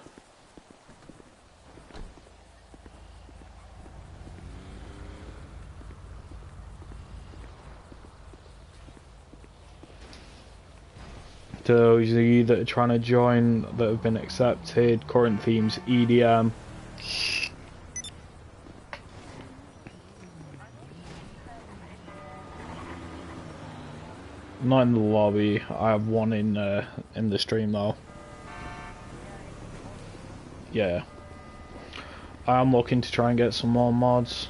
Those of you that are trying to join that have been accepted, current themes EDM. Not in the lobby. I have one in the stream though. Yeah. I am looking to try and get some more mods.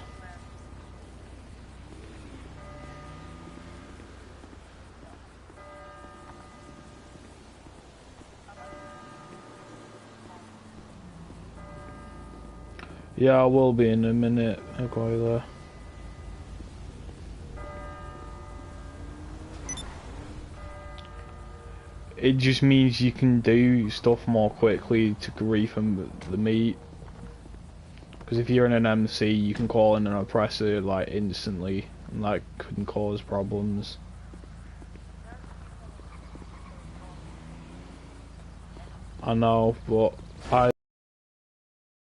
Yeah, I will be in a minute. I'll go there. It just means you can do stuff more quickly to refund the meat. Because if you're in an MC, you can call in an oppressor like instantly, and that couldn't cause problems. I know, but I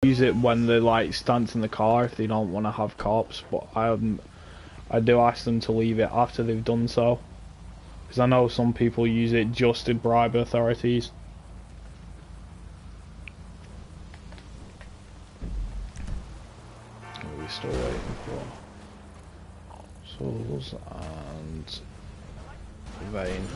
use it when they like stand in the car if they don't want to have cops. But I do ask them to leave it after they've done so. Because I know some people use it just to bribe authorities. We're still waiting for Souls and Vane.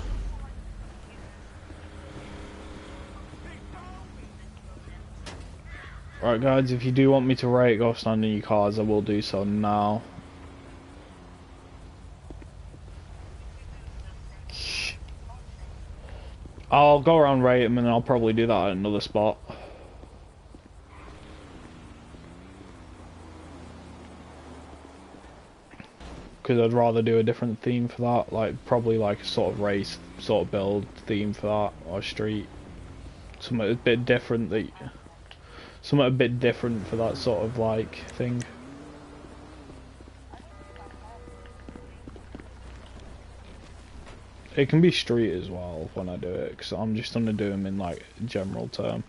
Right guys, if you do want me to rate go stand in your cars, I will do so now. I'll go around rate them and I'll probably do that at another spot. Because I'd rather do a different theme for that, like probably like a sort of race, sort of build theme for that, or street. Something a bit different something a bit different for that sort of like thing. It can be street as well when I do it, because I'm just going to do them in like general term.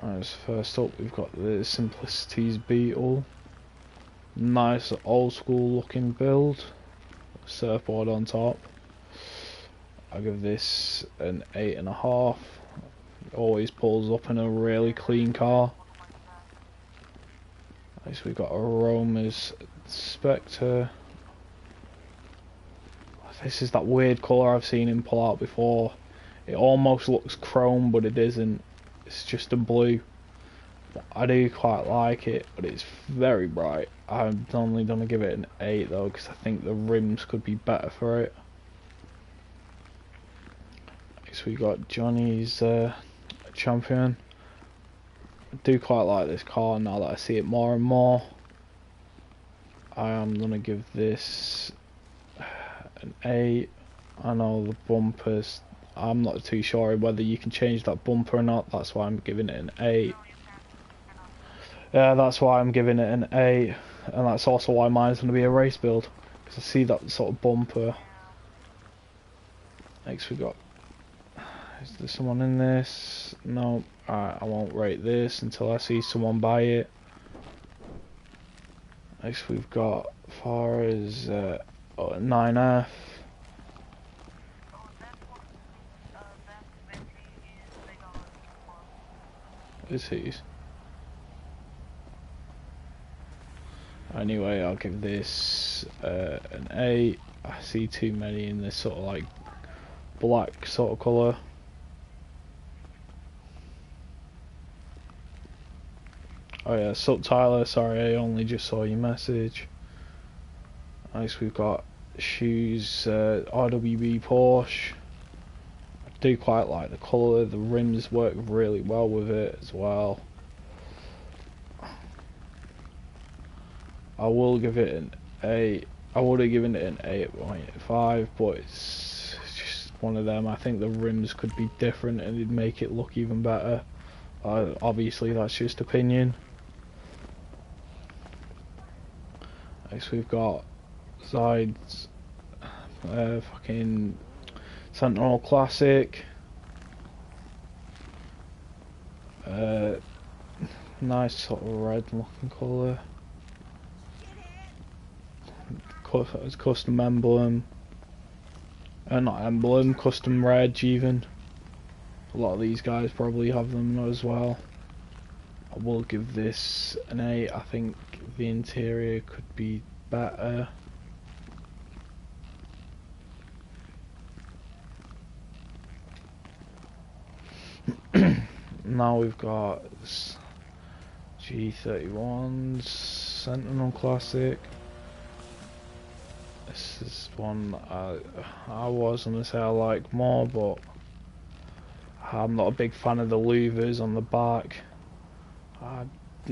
Alright, so first up we've got the Simplicity's Beetle. Nice old school looking build. Surfboard on top. I'll give this an 8.5. Always pulls up in a really clean car. Next we've got Aroma's Spectre. This is that weird colour I've seen him pull out before. It almost looks chrome, but it isn't. It's just a blue. I do quite like it, but it's very bright. I'm only going to give it an 8 though, because I think the rims could be better for it. Next we got Johnny's Champion. I do quite like this car now that I see it more and more. I am going to give this an 8. I know the bumpers, I'm not too sure whether you can change that bumper or not, that's why I'm giving it an 8. Yeah, that's why I'm giving it an 8, and that's also why mine's going to be a race build, because I see that sort of bumper. Next we got, is there someone in this? No. Alright, I won't rate this until I see someone buy it. Next we've got, as far as 9F. Is his. Anyway, I'll give this an 8. I see too many in this sort of like black sort of colour. Oh yeah, Sup Tyler, sorry I only just saw your message. Nice, we've got shoes, RWB Porsche. I do quite like the colour, the rims work really well with it as well. I will give it an 8. I would have given it an 8.5, but it's just one of them. I think the rims could be different and it'd make it look even better. Obviously that's just opinion. Next we've got sides, fucking Sentinel Classic. Nice sort of red looking colour. Custom emblem. Not emblem, custom reg even. A lot of these guys probably have them as well. I will give this an 8. I think the interior could be better. Now we've got G31's Sentinel Classic. This is one I was gonna say I like more, but I'm not a big fan of the louvers on the back.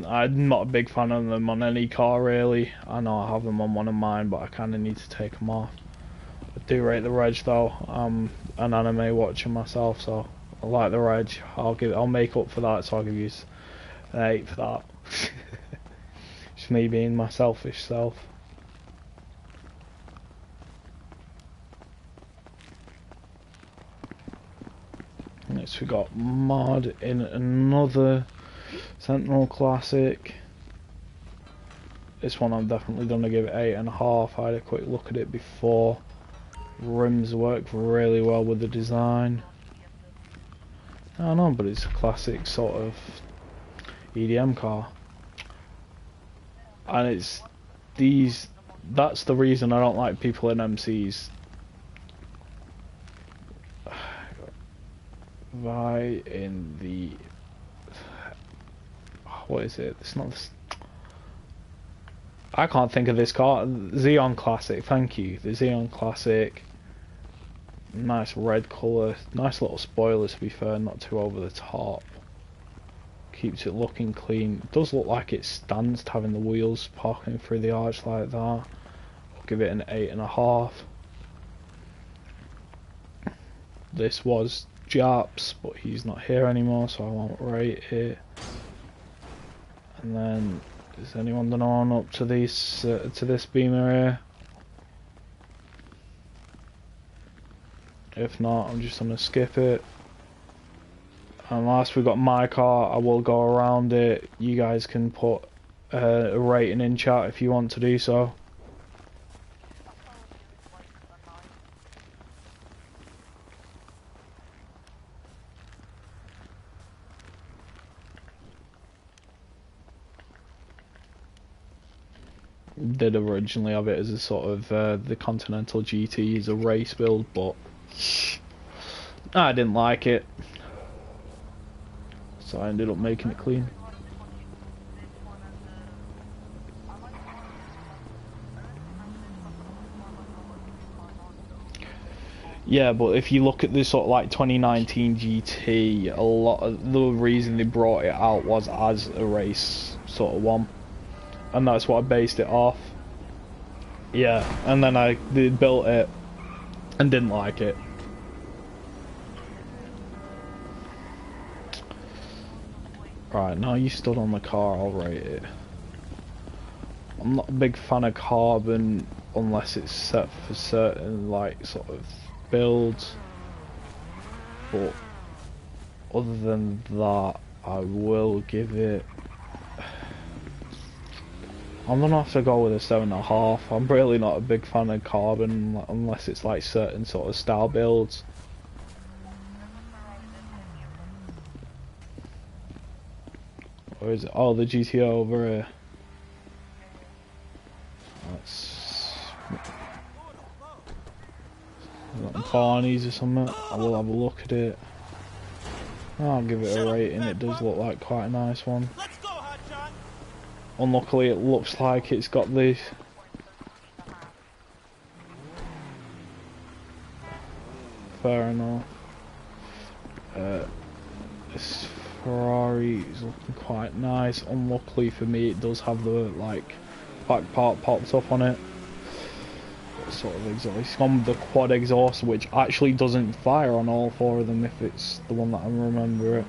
I'm not a big fan of them on any car really. I know I have them on one of mine, but I kind of need to take them off. I do rate the reg though. I'm an anime watcher myself, so I like the reg. I'll make up for that, so I'll give you an 8 for that. Just me being my selfish self. Next we got mod in another Sentinel Classic. This one I'm definitely gonna give it 8.5. I had a quick look at it before. Rims work really well with the design. I don't know, but it's a classic sort of EDM car. And it's these, that's the reason I don't like people in MCs. Right in the, what is it? It's not this, I can't think of this car. Xeon Classic, thank you. The Xeon Classic. Nice red colour. Nice little spoiler to be fair, not too over the top. Keeps it looking clean. It does look like it stands to having the wheels parking through the arch like that. I'll give it an 8.5. This was Japs, but he's not here anymore, so I won't rate it. And then, is anyone done on up to these to this Beamer here? If not, I'm just gonna skip it. And last we've got my car. I will go around it. You guys can put a rating in chat if you want to do so. Did originally have it as a sort of the Continental GT as a race build, but I didn't like it, so I ended up making it clean. Yeah, but if you look at this sort of like 2019 GT, a lot of the reason they brought it out was as a race sort of one. And that's what I based it off. Yeah, and then I built it and didn't like it. Right, now you stood on the car, I'll rate it. I'm not a big fan of carbon unless it's set for certain like sort of builds. But other than that, I will give it, I'm gonna have to go with a 7.5. I'm really not a big fan of carbon unless it's like certain sort of style builds. Or is it? Oh, the GTO over here. That's Barney's or something. I will have a look at it. I'll give it a rating. It does look like quite a nice one. Unluckily, it looks like it's got this. Fair enough. This Ferrari is looking quite nice. Unluckily for me, it does have the like back part popped up on it. What sort of exhaust? It's gone with the quad exhaust, which actually doesn't fire on all four of them if it's the one that I remember it.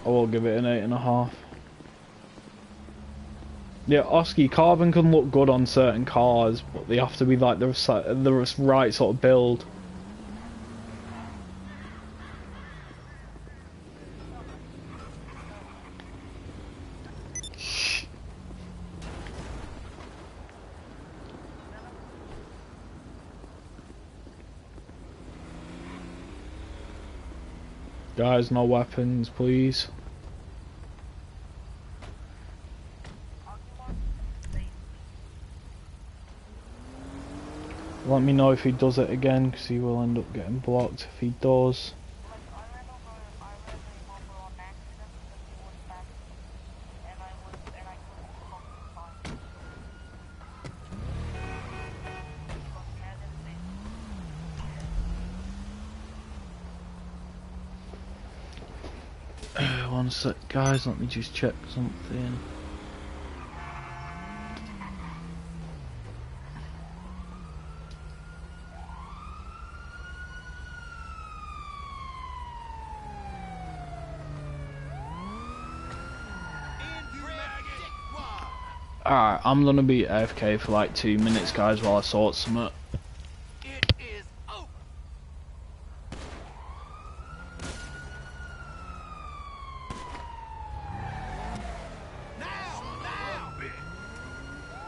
will give it an 8.5. Yeah, Oski, carbon can look good on certain cars, but they have to be like the right sort of build. Guys, no weapons, please. Let me know if he does it again, because he will end up getting blocked if he does. One sec, guys, let me just check something. Alright, I'm gonna be AFK for like 2 minutes, guys, while I sort something. It is over. Now!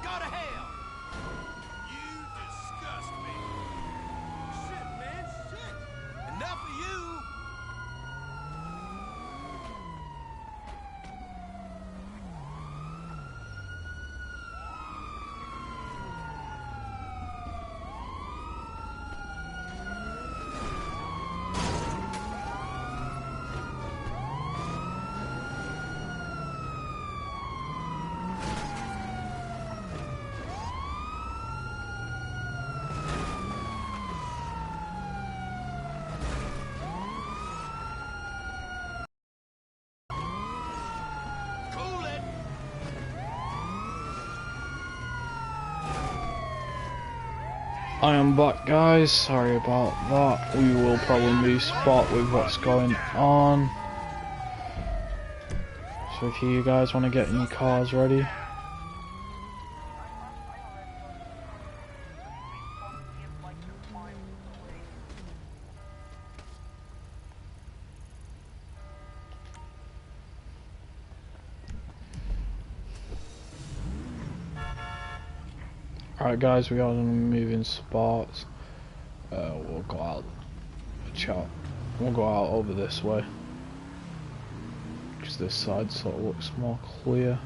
Go to hell! You disgust me. Shit, man, shit. Enough of you. Cool it. I am back, guys, sorry about that. We will probably move spot with what's going on. So if you guys want to get in your cars ready. Alright guys, we are moving spots. We'll go out. We'll go out over this way. Because this side sort of looks more clear.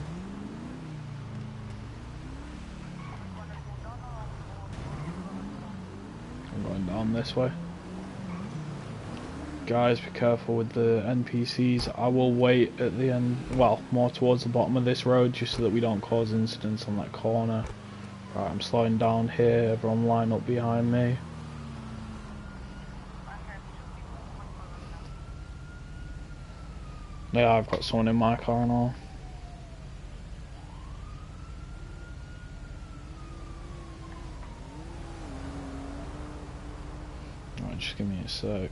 I'm going down this way. Guys, be careful with the NPCs. I will wait at the end, well, more towards the bottom of this road, just so that we don't cause incidents on that corner. Right, I'm slowing down here, everyone line up behind me. Yeah, I've got someone in my car and all. Right, just give me a sec.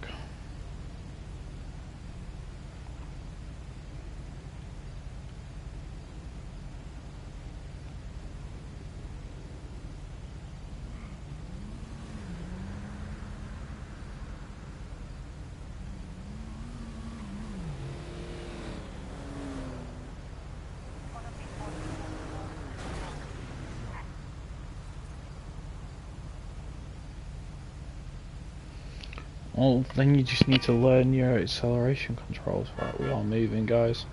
Well, then you just need to learn your acceleration controls. Right, we are moving, guys.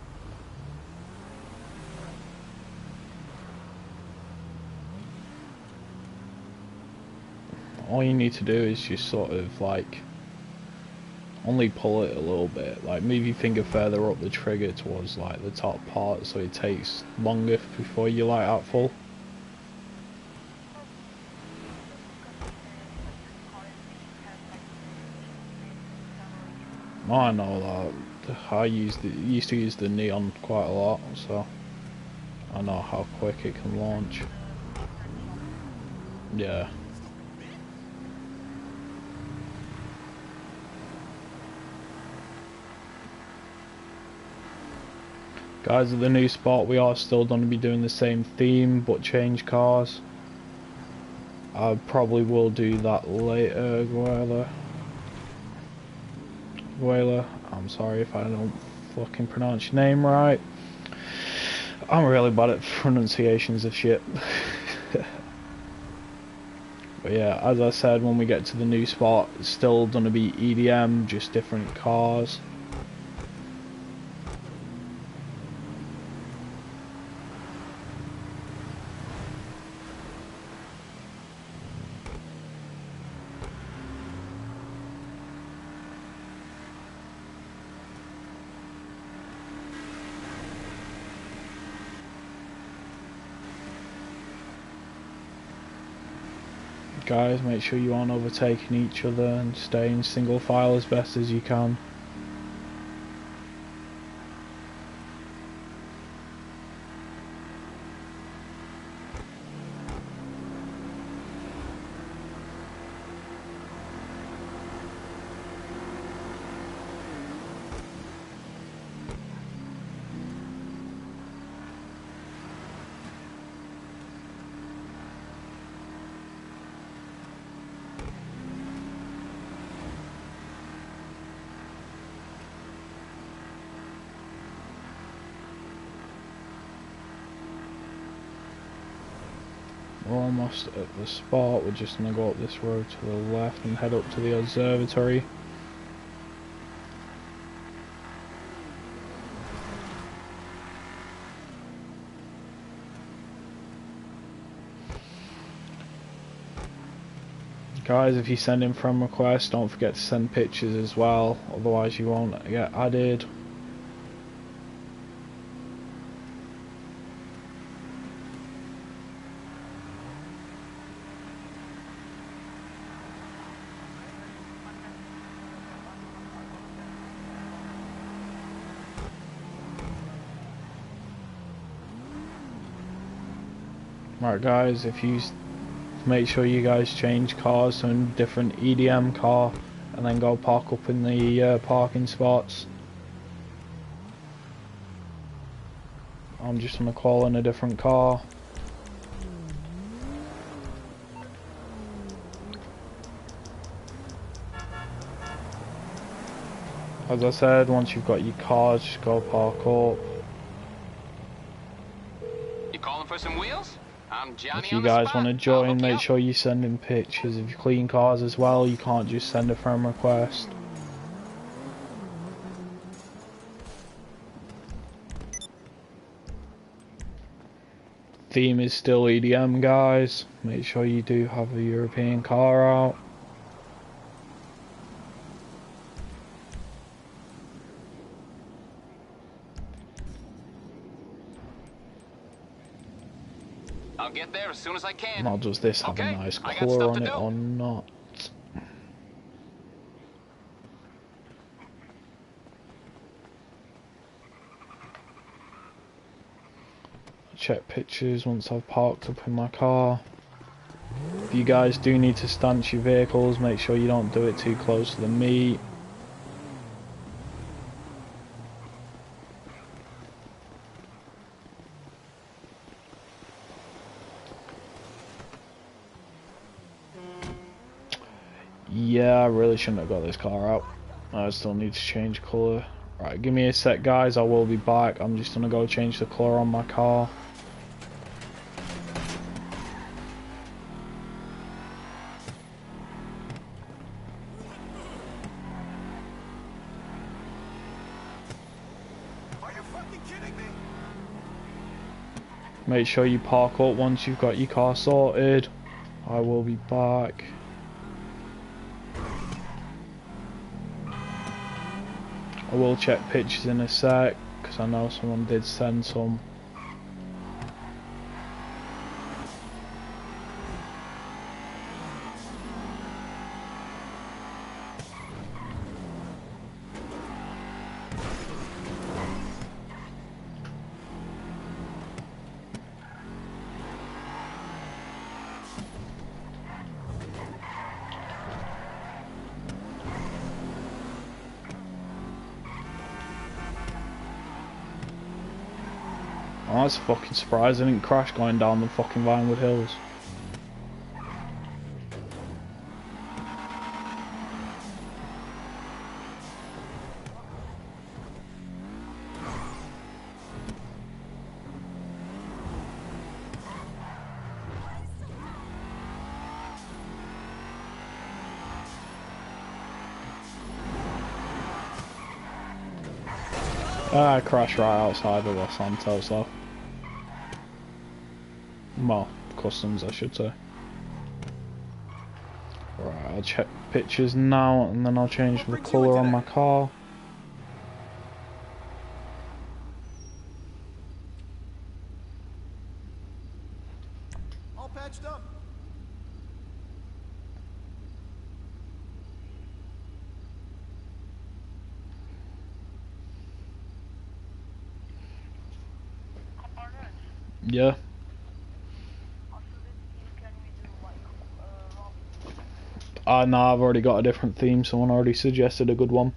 All you need to do is just sort of like only pull it a little bit, like move your finger further up the trigger towards like the top part, so it takes longer before you light out full. I know that. I used to use the neon quite a lot, so I know how quick it can launch. Yeah. Guys, at the new spot we are still going to be doing the same theme but change cars. I probably will do that later, Guela. I'm sorry if I don't fucking pronounce your name right. I'm really bad at pronunciations of shit. But yeah, as I said, when we get to the new spot, it's still going to be EDM, just different cars. Guys, make sure you aren't overtaking each other and stay in single file as best as you can. We're almost at the spot. We're just going to go up this road to the left and head up to the observatory. Guys, if you send in friend requests, don't forget to send pictures as well, otherwise you won't get added. Right guys, if you make sure you guys change cars to a different EDM car and then go park up in the parking spots. I'm just gonna call in a different car. As I said, once you've got your cars, just go park up. You calling for some wheels? I'm Johnny. If you guys want to join, make sure you send in pictures. If you clean cars as well, you can't just send a friend request. Theme is still EDM, guys. Make sure you do have a European car out. I'll get there as soon as I can. Now, does this have Okay, a nice I got colour stuff on to it do. or not? Check pictures once I've parked up in my car. If you guys do need to stance your vehicles, make sure you don't do it too close to the meat. Yeah, I really shouldn't have got this car out. I still need to change colour. Right, give me a sec guys, I will be back. I'm just gonna go change the colour on my car. Are you fucking kidding me? Make sure you park up once you've got your car sorted. I will be back. I will check pictures in a sec, because I know someone did send some. Oh, that's fucking surprised I didn't crash going down the fucking Vinewood Hills. I crashed right outside of Los Santos though. Well, customs I should say. Right, I'll check pictures now and then I'll change the colour on my car. All patched up. Yeah. No, I've already got a different theme, someone already suggested a good one.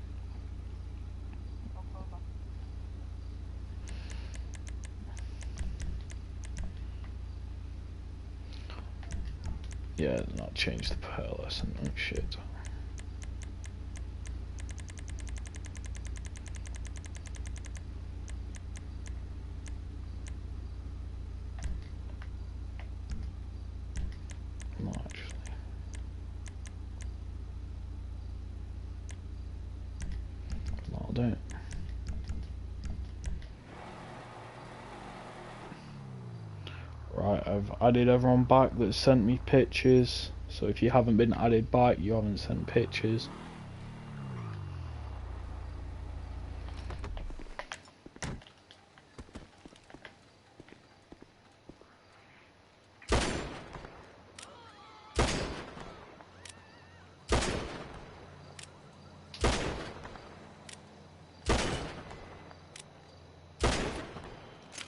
Yeah, not change the palace and no shit. No, actually. No, I don't. Right, I've added everyone back that sent me pictures. So if you haven't been added back, you haven't sent pictures.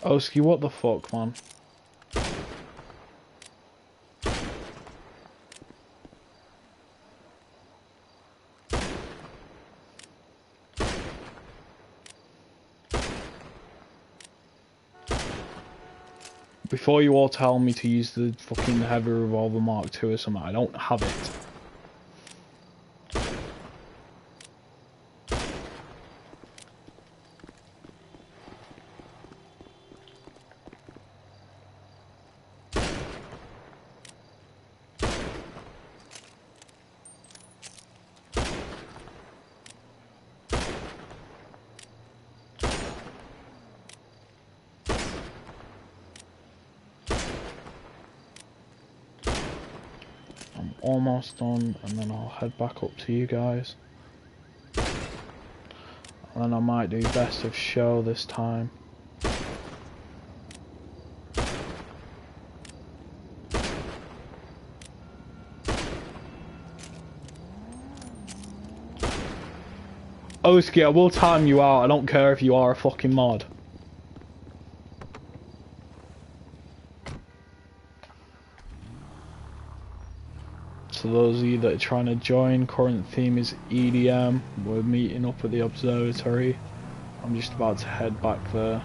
Oski, what the fuck, man? Before you all tell me to use the fucking heavy revolver Mark II or something, I don't have it. Almost done, and then I'll head back up to you guys. And then I might do best of show this time. Oski, I will time you out, I don't care if you are a fucking mod. So those of you that are trying to join, current theme is EDM. We're meeting up at the observatory. I'm just about to head back there.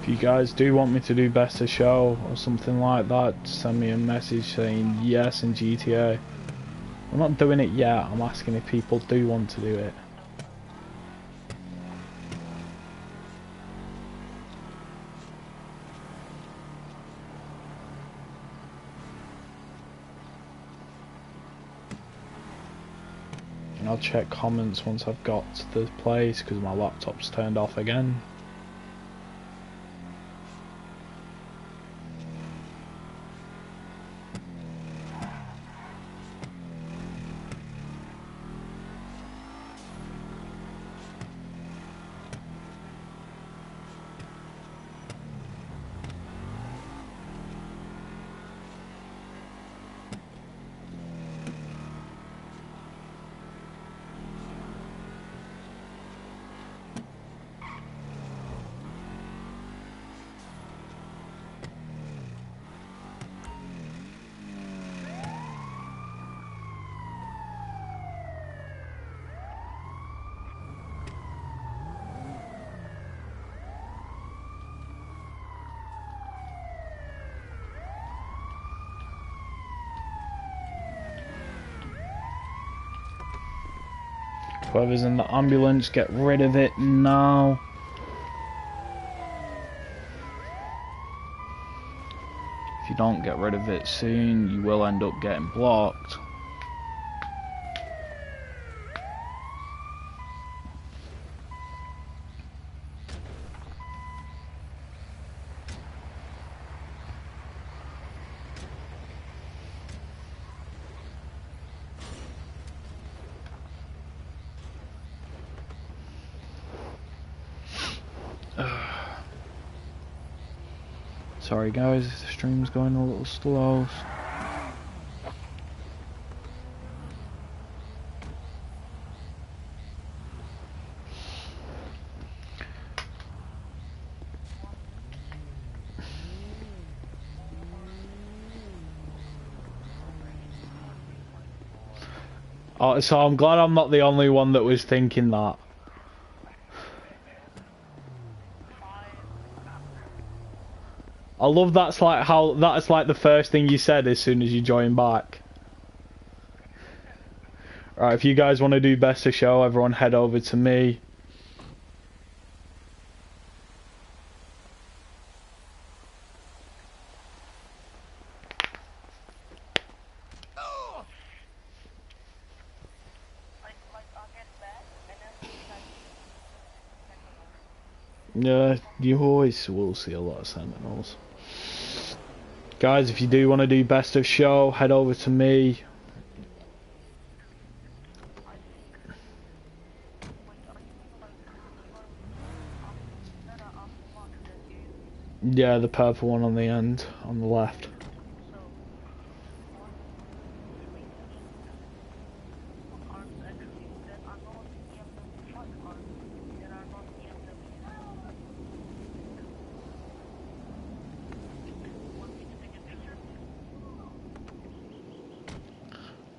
If you guys do want me to do best of show or something like that, send me a message saying yes in GTA. I'm not doing it yet, I'm asking if people do want to do it. I'll check comments once I've got to the place because my laptop's turned off again. Whoever's in the ambulance, get rid of it now. If you don't get rid of it soon, you will end up getting blocked. Sorry guys, the stream's going a little slow. Oh, so I'm glad I'm not the only one that was thinking that. I love that's like how that's like the first thing you said as soon as you join back. Right, if you guys want to do best of show, everyone head over to me. Yeah, you always will see a lot of Sentinels. Guys, if you do want to do best of show, head over to me. Yeah, the purple one on the end, on the left.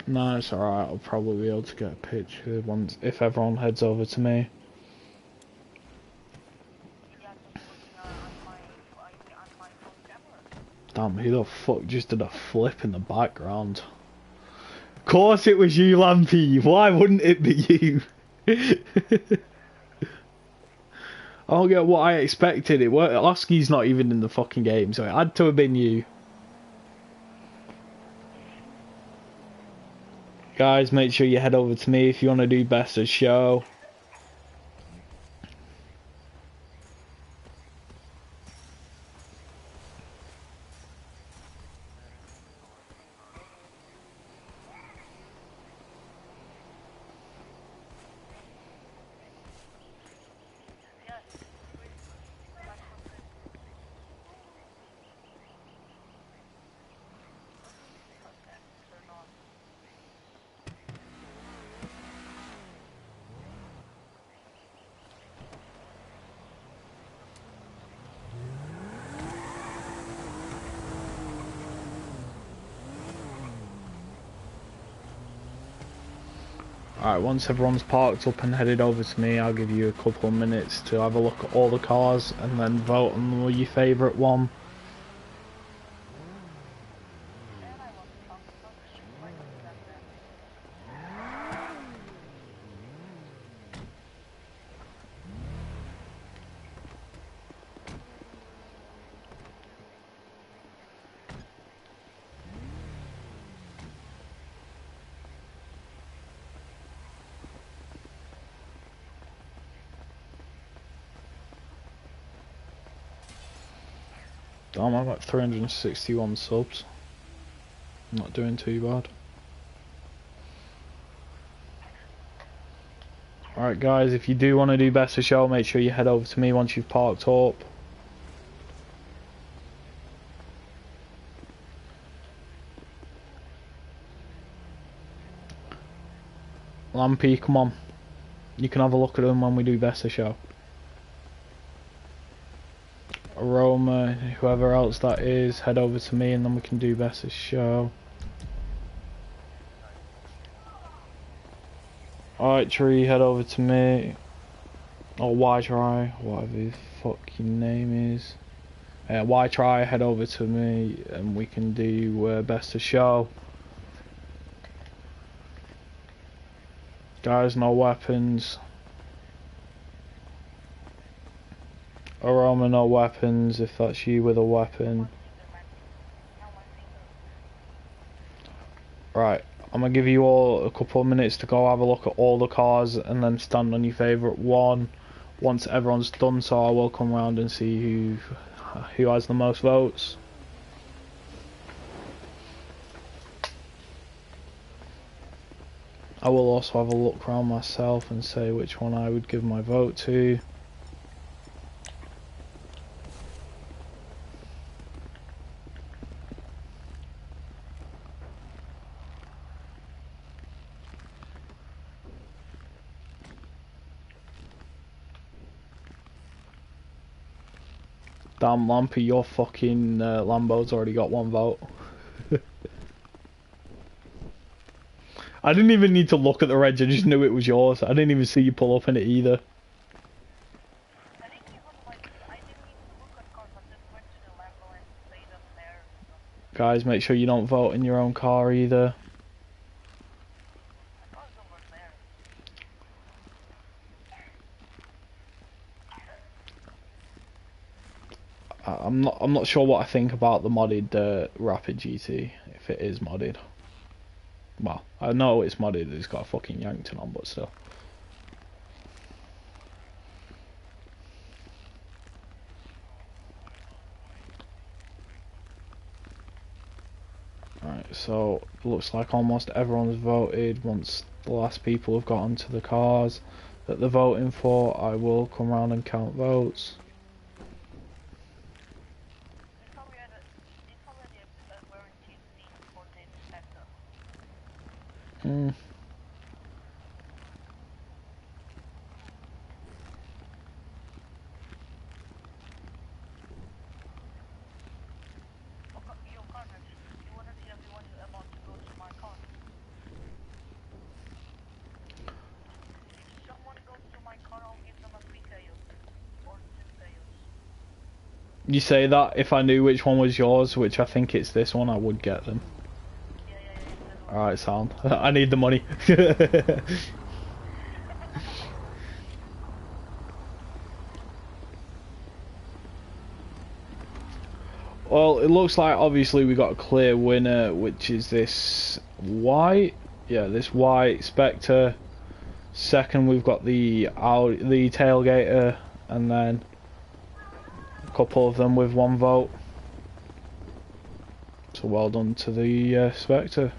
No, it's alright, I'll probably be able to get a picture once if everyone heads over to me. Damn, who the fuck just did a flip in the background? Of course it was you, Lampy. Why wouldn't it be you? I don't get what I expected. It weren't. Oski's not even in the fucking game, so it had to have been you. Guys, make sure you head over to me if you want to do best of show. Alright, once everyone's parked up and headed over to me, I'll give you a couple of minutes to have a look at all the cars and then vote on your favourite one. Damn, I've got 361 subs. Not doing too bad. Alright guys, if you do want to do best of show, make sure you head over to me once you've parked up. Lampy, come on. You can have a look at them when we do best of show. Aroma, whoever else that is, head over to me and then we can do best of show. Alright Tree, head over to me. Or Y-Try, whatever his fucking name is. Y-Try, head over to me and we can do best of show. Guys, no weapons. Aroma, no weapons, if that's you with a weapon. Right, I'm gonna give you all a couple of minutes to go have a look at all the cars and then stand on your favourite one. Once everyone's done so, I will come round and see who has the most votes. I will also have a look around myself and say which one I would give my vote to. Damn Lampy, your fucking Lambo's already got one vote. I didn't even need to look at the reg, I just knew it was yours. I didn't even see you pull up in it either. Guys, make sure you don't vote in your own car either. I'm not sure what I think about the modded Rapid GT, if it is modded. Well, I know it's modded, it's got a fucking Yankton on, but still. Right, so it looks like almost everyone's voted. Once the last people have got onto the cars that they're voting for, I will come around and count votes. You say that if I knew which one was yours, which I think it's this one, I would get them. Alright, sound. I need the money. Well, it looks like obviously we got a clear winner, which is this white. Yeah, this white Spectre. Second, we've got the tailgater, and then a couple of them with one vote. So well done to the Spectre.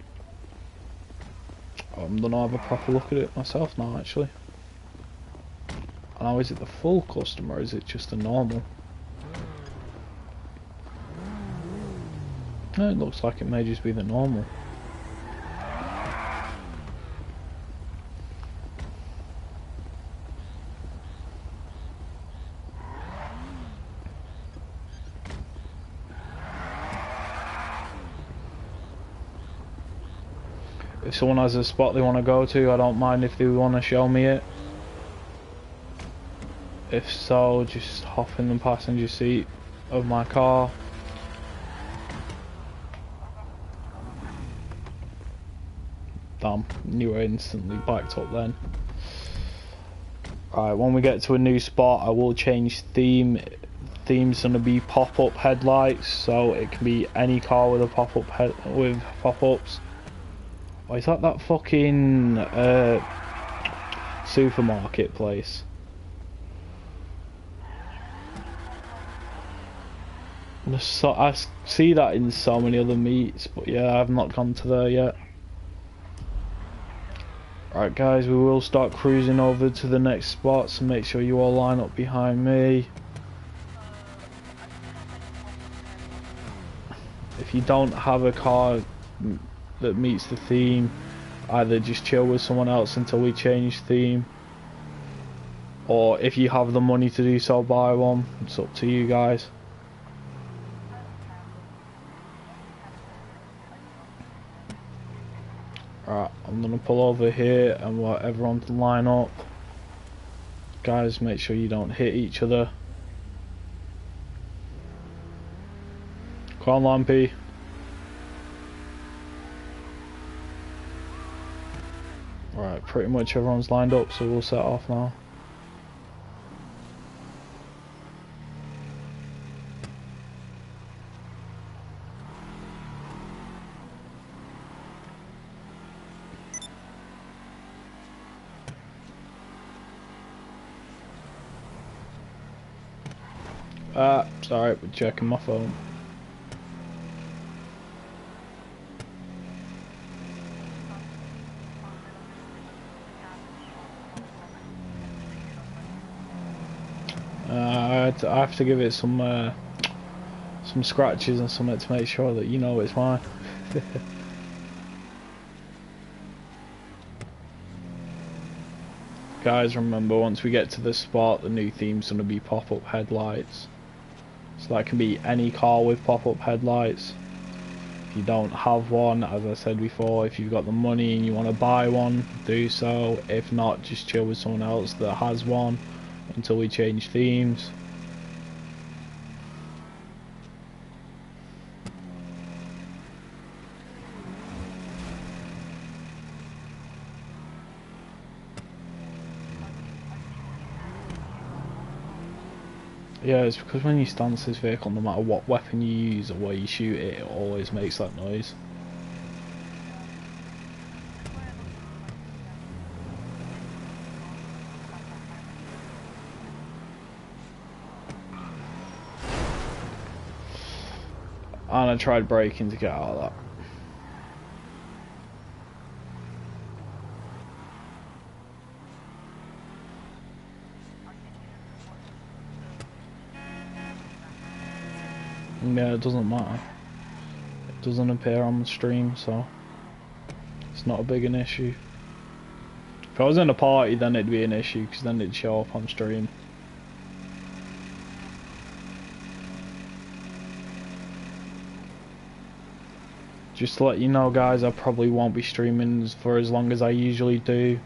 I'm gonna have a proper look at it myself now, actually. Now, is it the full custom or is it just the normal? No, it looks like it may just be the normal. If someone has a spot they want to go to, I don't mind if they want to show me it. If so, just hop in the passenger seat of my car. Damn, knew I instantly backed up then. Right, when we get to a new spot, I will change theme. Theme's gonna be pop-up headlights, so it can be any car with a pop-up with pop-ups. Oh, is that fucking supermarket place? I see that in so many other meets, but yeah, I've not gone to there yet. Right guys, we will start cruising over to the next spot, so make sure you all line up behind me. If you don't have a car that meets the theme, either just chill with someone else until we change theme, or if you have the money to do so, buy one. It's up to you guys. Alright, I'm gonna pull over here and want everyone to line up. Guys, make sure you don't hit each other. Come on, Lampy. Right, pretty much everyone's lined up, so we'll set off now. Sorry, we're checking my phone. I have to give it some scratches and something to make sure that you know it's mine. Guys, remember, once we get to this spot, the new theme's going to be pop-up headlights. So that can be any car with pop-up headlights. If you don't have one, as I said before, if you've got the money and you want to buy one, do so. If not, just chill with someone else that has one until we change themes. Yeah, it's because when you stance this vehicle, no matter what weapon you use or where you shoot it, it always makes that noise. And I tried braking to get out of that. Yeah, it doesn't matter. It doesn't appear on the stream, so it's not a big an issue. If I was in a party, then it'd be an issue, because then it'd show up on stream. Just to let you know, guys, I probably won't be streaming for as long as I usually do.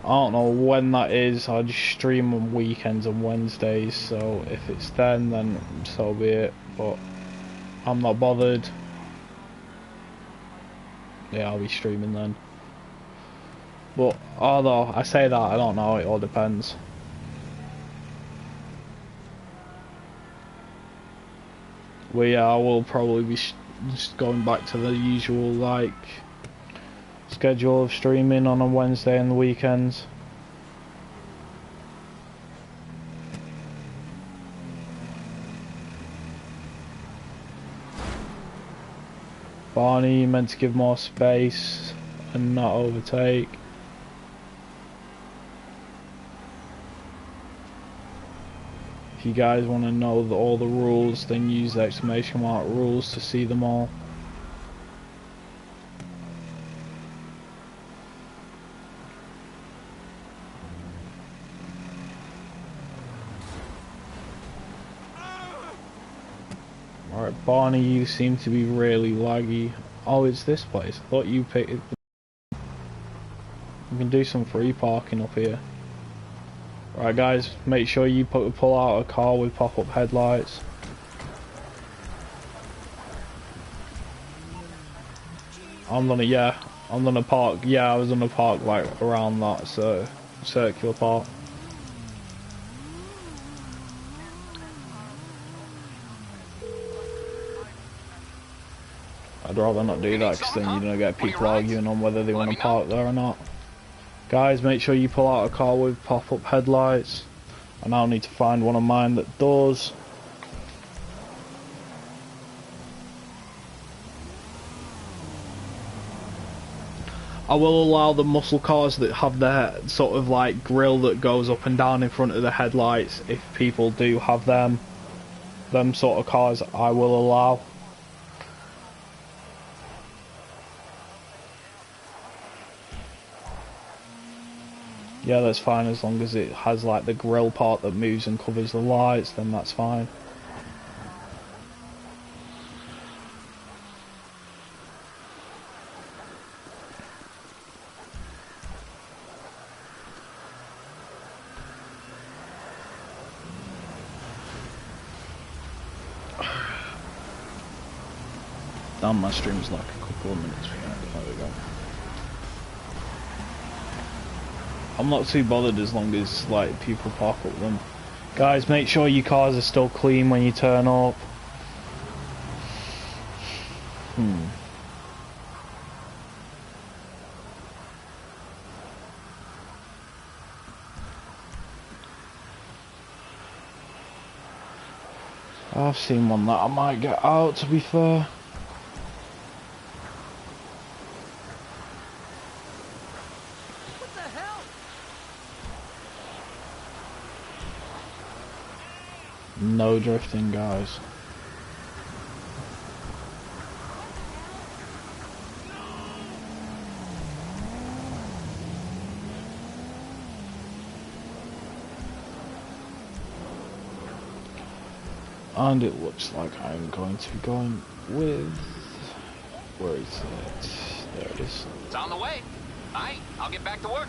I don't know when that is. I just stream on weekends and Wednesdays, so if it's then so be it, but I'm not bothered. Yeah, I'll be streaming then. But although I say that, I don't know, it all depends. Well, yeah, I will probably be just going back to the usual, like, schedule of streaming on a Wednesday and the weekends. Barney, you meant to give more space and not overtake. If you guys want to know all the rules, then use the exclamation mark rules to see them all. Alright, Barney, you seem to be really laggy. Oh, it's this place. I thought you picked it. We can do some free parking up here. Right, guys, make sure you pull out a car with pop-up headlights. I'm gonna park. Yeah, I was gonna park like around that circular part. I'd rather not do that because then you're going to get people arguing on whether they want to park there or not. Guys, make sure you pull out a car with pop-up headlights. I now need to find one of mine that does. I will allow the muscle cars that have their sort of like grille that goes up and down in front of the headlights. If people do have them sort of cars, I will allow. Yeah, that's fine as long as it has like the grille part that moves and covers the lights, then that's fine. Damn, my stream's like a couple of minutes behind. There we go. I'm not too bothered as long as like people park up them. Guys, make sure your cars are still clean when you turn up. I've seen one that I might get out, to be fair. What the hell? No drifting, guys. And it looks like I'm going to be going with... Where is it? There it is. It's on the way. Aight, I'll get back to work.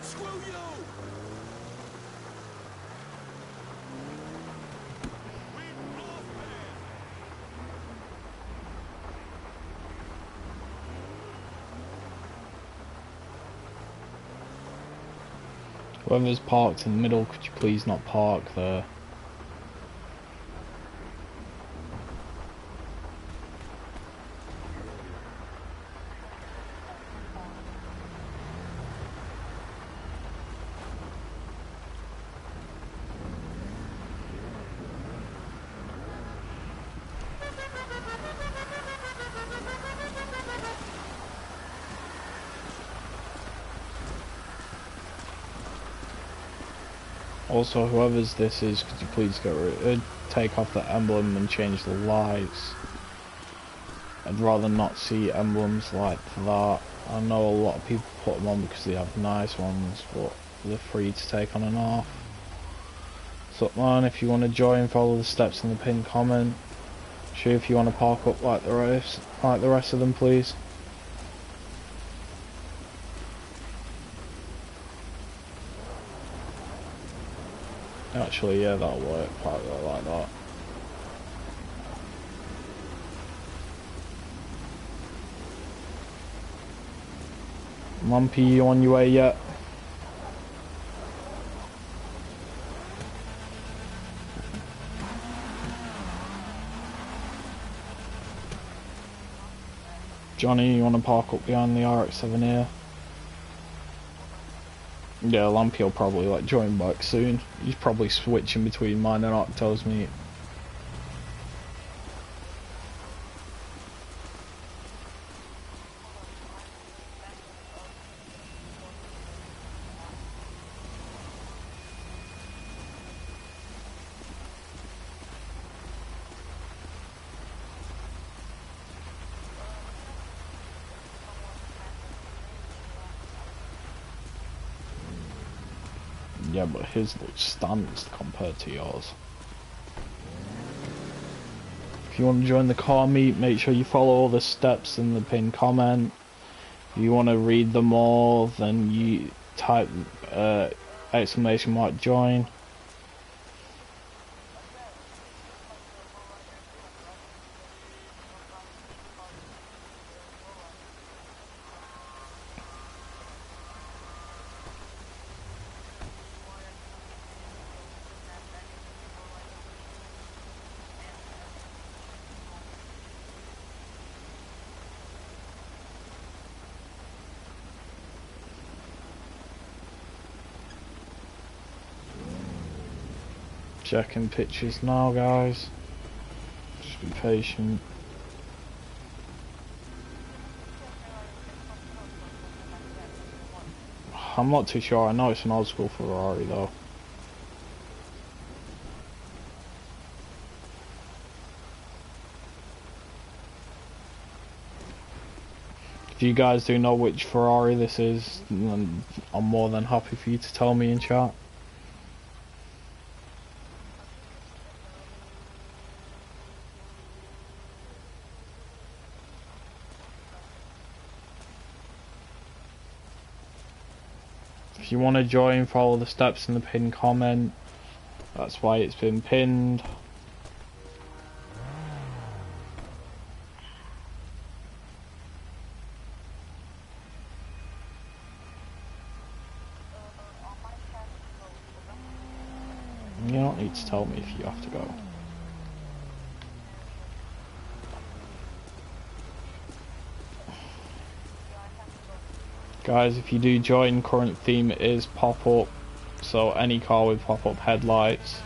Screw you! Whoever's parked in the middle, could you please not park there? Also, whoever's this is, could you please take off the emblem and change the lights? I'd rather not see emblems like that. I know a lot of people put them on because they have nice ones, but they're free to take on and off. So man, if you want to join, follow the steps in the pinned comment. Sure, if you want to park up like the rest of them, please. Actually, yeah, that'll work quite well like that. Lumpy, you on your way yet? Johnny, you want to park up behind the RX-7 here? Yeah, Lumpy will probably like join back soon. He's probably switching between mine and Octo's meet. Yeah, but his looks stanced compared to yours. If you want to join the car meet, make sure you follow all the steps in the pinned comment. If you want to read them all, then you type exclamation mark join. Checking pictures now, guys. Just be patient. I'm not too sure. I know it's an old school Ferrari though. If you guys do know which Ferrari this is, then I'm more than happy for you to tell me in chat. If you want to join, follow the steps in the pinned comment. That's why it's been pinned. You don't need to tell me if you have to go. Guys, if you do join, current theme is pop-up, so any car with pop-up headlights.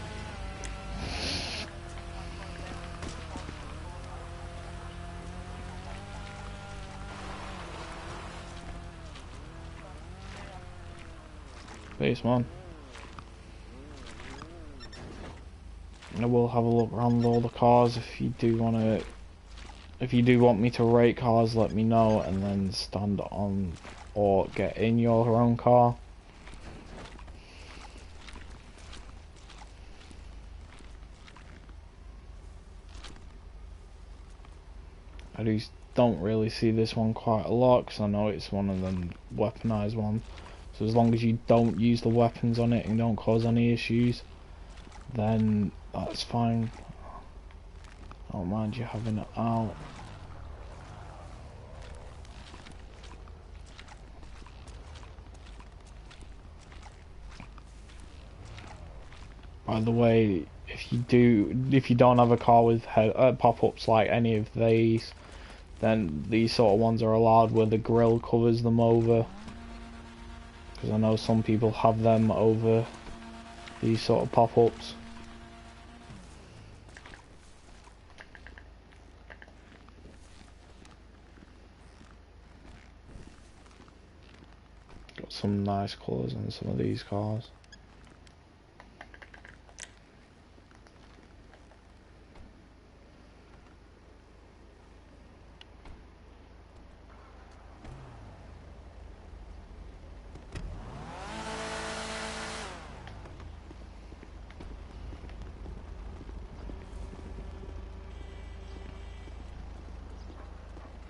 Peace, man. I will have a look around all the cars if you do want to. If you do want me to rate cars, let me know, and then stand on or get in your own car. I don't really see this one quite a lot because I know it's one of them weaponized ones. So as long as you don't use the weapons on it and don't cause any issues, then that's fine. I don't mind you having it out. By the way, if you don't have a car with pop-ups like any of these, then these sort of ones are allowed where the grille covers them over. Because I know some people have them over these sort of pop-ups. Got some nice colours on some of these cars.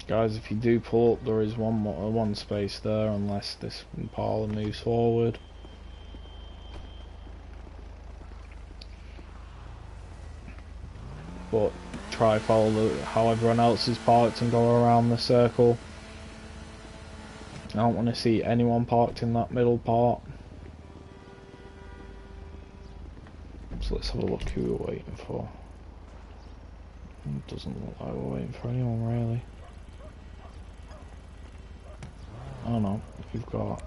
Guys, if you do pull up, there is one space there, unless this Impala moves forward. But try follow how everyone else is parked and go around the circle. I don't want to see anyone parked in that middle part. So let's have a look who we're waiting for. It doesn't look like we're waiting for anyone really. Oh no, we've got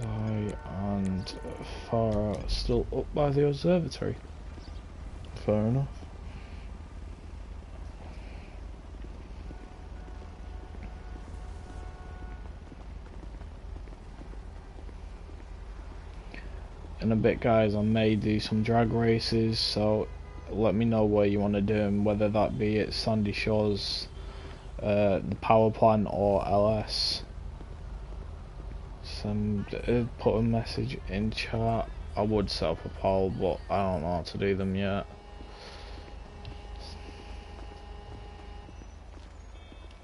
Zai and Farah still up by the observatory. Fair enough. In a bit, guys, I may do some drag races, so let me know where you want to do them, whether that be at Sandy Shores, the power plant, or LS. Send, put a message in chat. I would set up a poll, but I don't know how to do them yet.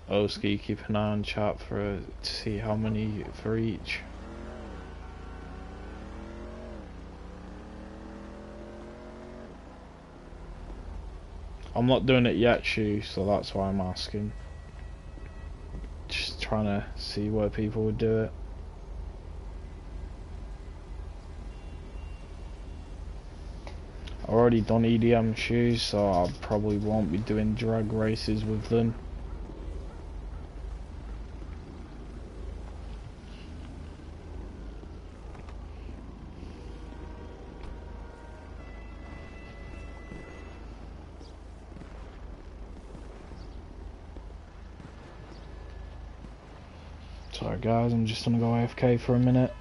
Oski, keep an eye on chat to see how many for each. I'm not doing it yet, Shu, so that's why I'm asking. Just trying to see where people would do it. I've already done EDM shoes, so I probably won't be doing drag races with them. Sorry guys, I'm just gonna go AFK for a minute.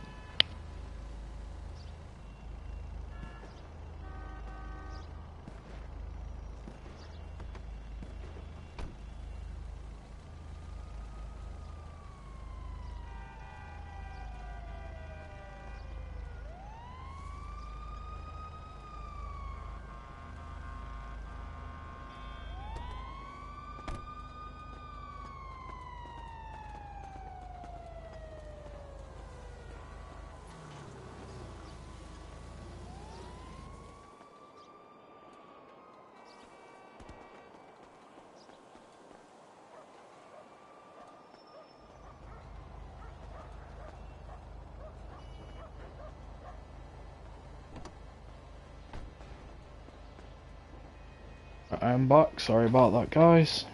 I'm back, sorry about that guys.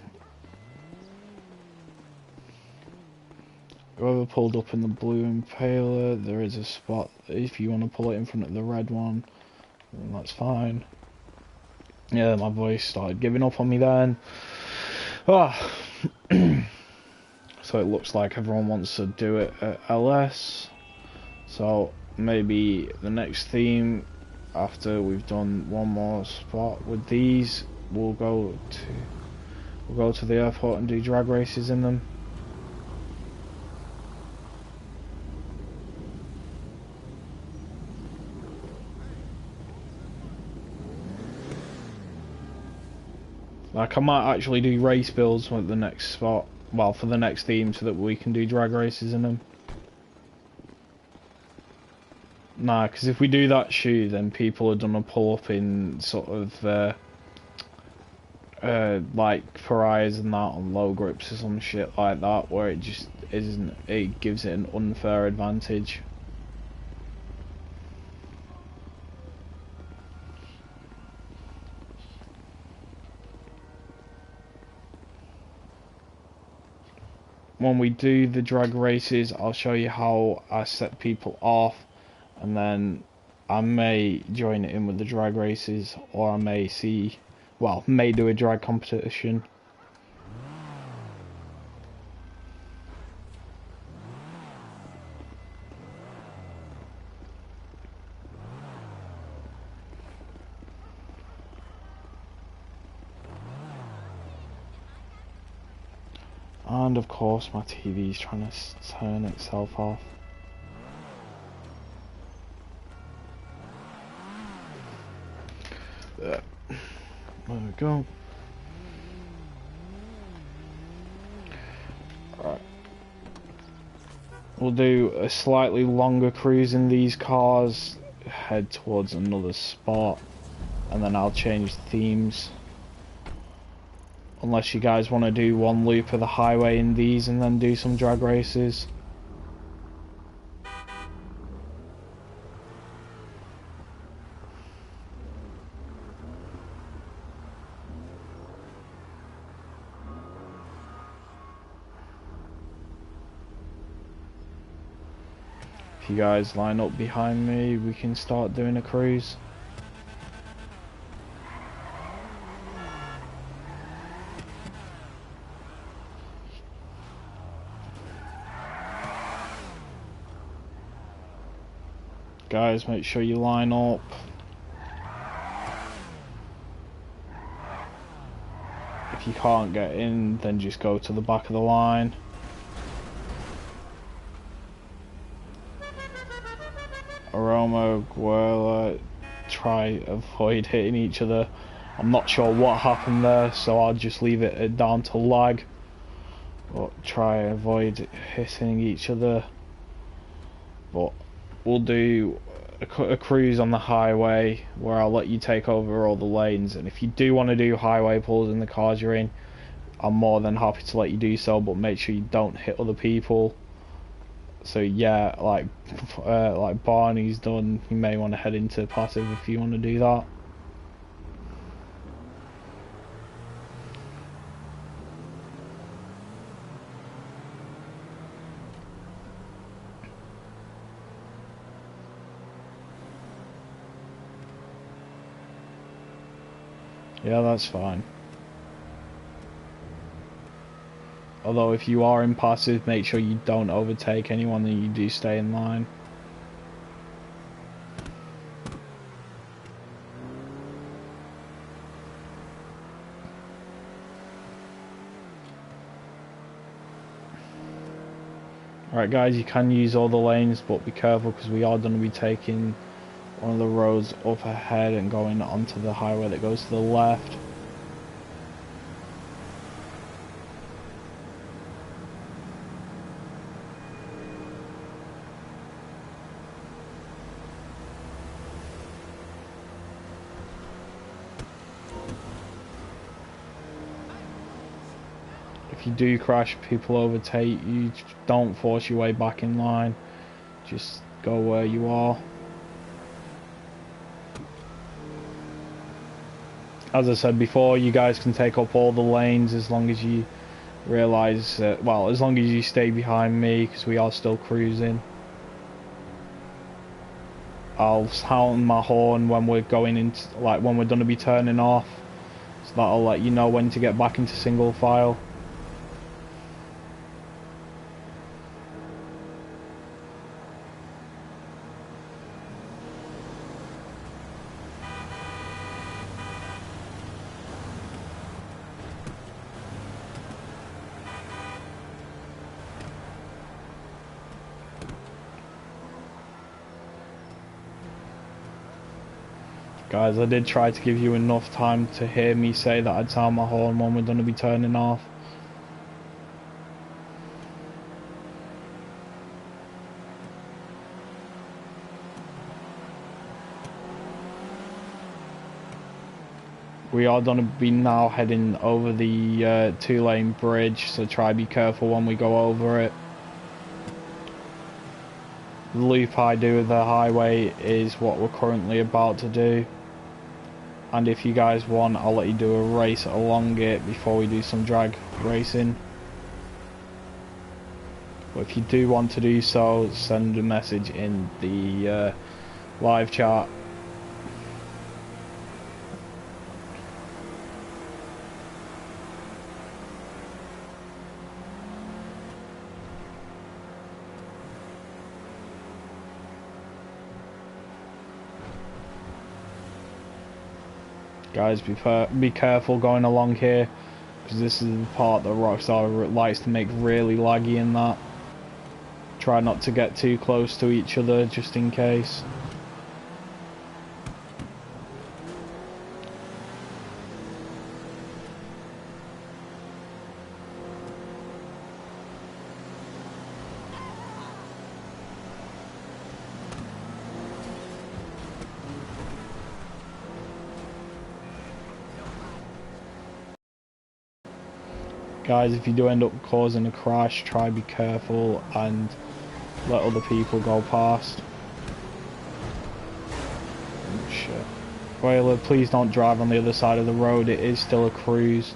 Whoever pulled up in the blue Impaler, there is a spot if you want to pull it in front of the red one, then that's fine. Yeah, my voice started giving up on me then. Ah. So it looks like everyone wants to do it at LS. So maybe the next theme, after we've done one more spot with these, we'll go to the airport and do drag races in them. Like I might actually do race builds with the next spot, well for the next theme, so that we can do drag races in them. Nah, because if we do that shoe, then people are gonna pull up in sort of like pariahs and that on low grips or some shit like that, where it just isn't, it gives it an unfair advantage. When we do the drag races, I'll show you how I set people off, and then I may join it in with the drag races, or I may may do a drag competition. And of course my TV's trying to turn itself off. There we go. Alright. We'll do a slightly longer cruise in these cars, head towards another spot, and then I'll change themes. Unless you guys want to do one loop of the highway in these and then do some drag races. If you guys line up behind me, we can start doing a cruise. Guys, make sure you line up. If you can't get in, then just go to the back of the line. Aroma, Guerla, try avoid hitting each other. I'm not sure what happened there, so I'll just leave it down to lag. But try avoid hitting each other. But we'll do a cruise on the highway where I'll let you take over all the lanes, and if you do want to do highway pulls in the cars you're in, I'm more than happy to let you do so, but make sure you don't hit other people. So yeah, like Barney's done, you may want to head into passive if you want to do that. Yeah, that's fine. Although if you are in passive, make sure you don't overtake anyone and you do stay in line. Alright guys, you can use all the lanes, but be careful because we are going to be taking one of the roads up ahead and going onto the highway that goes to the left. If you do crash, people overtake you, don't force your way back in line, just go where you are. As I said before, you guys can take up all the lanes as long as you realise, well, as long as you stay behind me, because we are still cruising. I'll sound my horn when we're going into, like, when we're going to be turning off, so that'll let you know when to get back into single file. Guys, I did try to give you enough time to hear me say that I'd sound my horn when we're going to be turning off. We are going to be now heading over the two-lane bridge, so try be careful when we go over it. The loop I do with the highway is what we're currently about to do. And if you guys want, I'll let you do a race along it before we do some drag racing. But if you do want to do so, send a message in the live chat. Guys, be careful going along here, because this is the part that Rockstar likes to make really laggy in that. Try not to get too close to each other, just in case. Guys, if you do end up causing a crash, try be careful and let other people go past. Oh shit. Whaler, please don't drive on the other side of the road, it is still a cruise.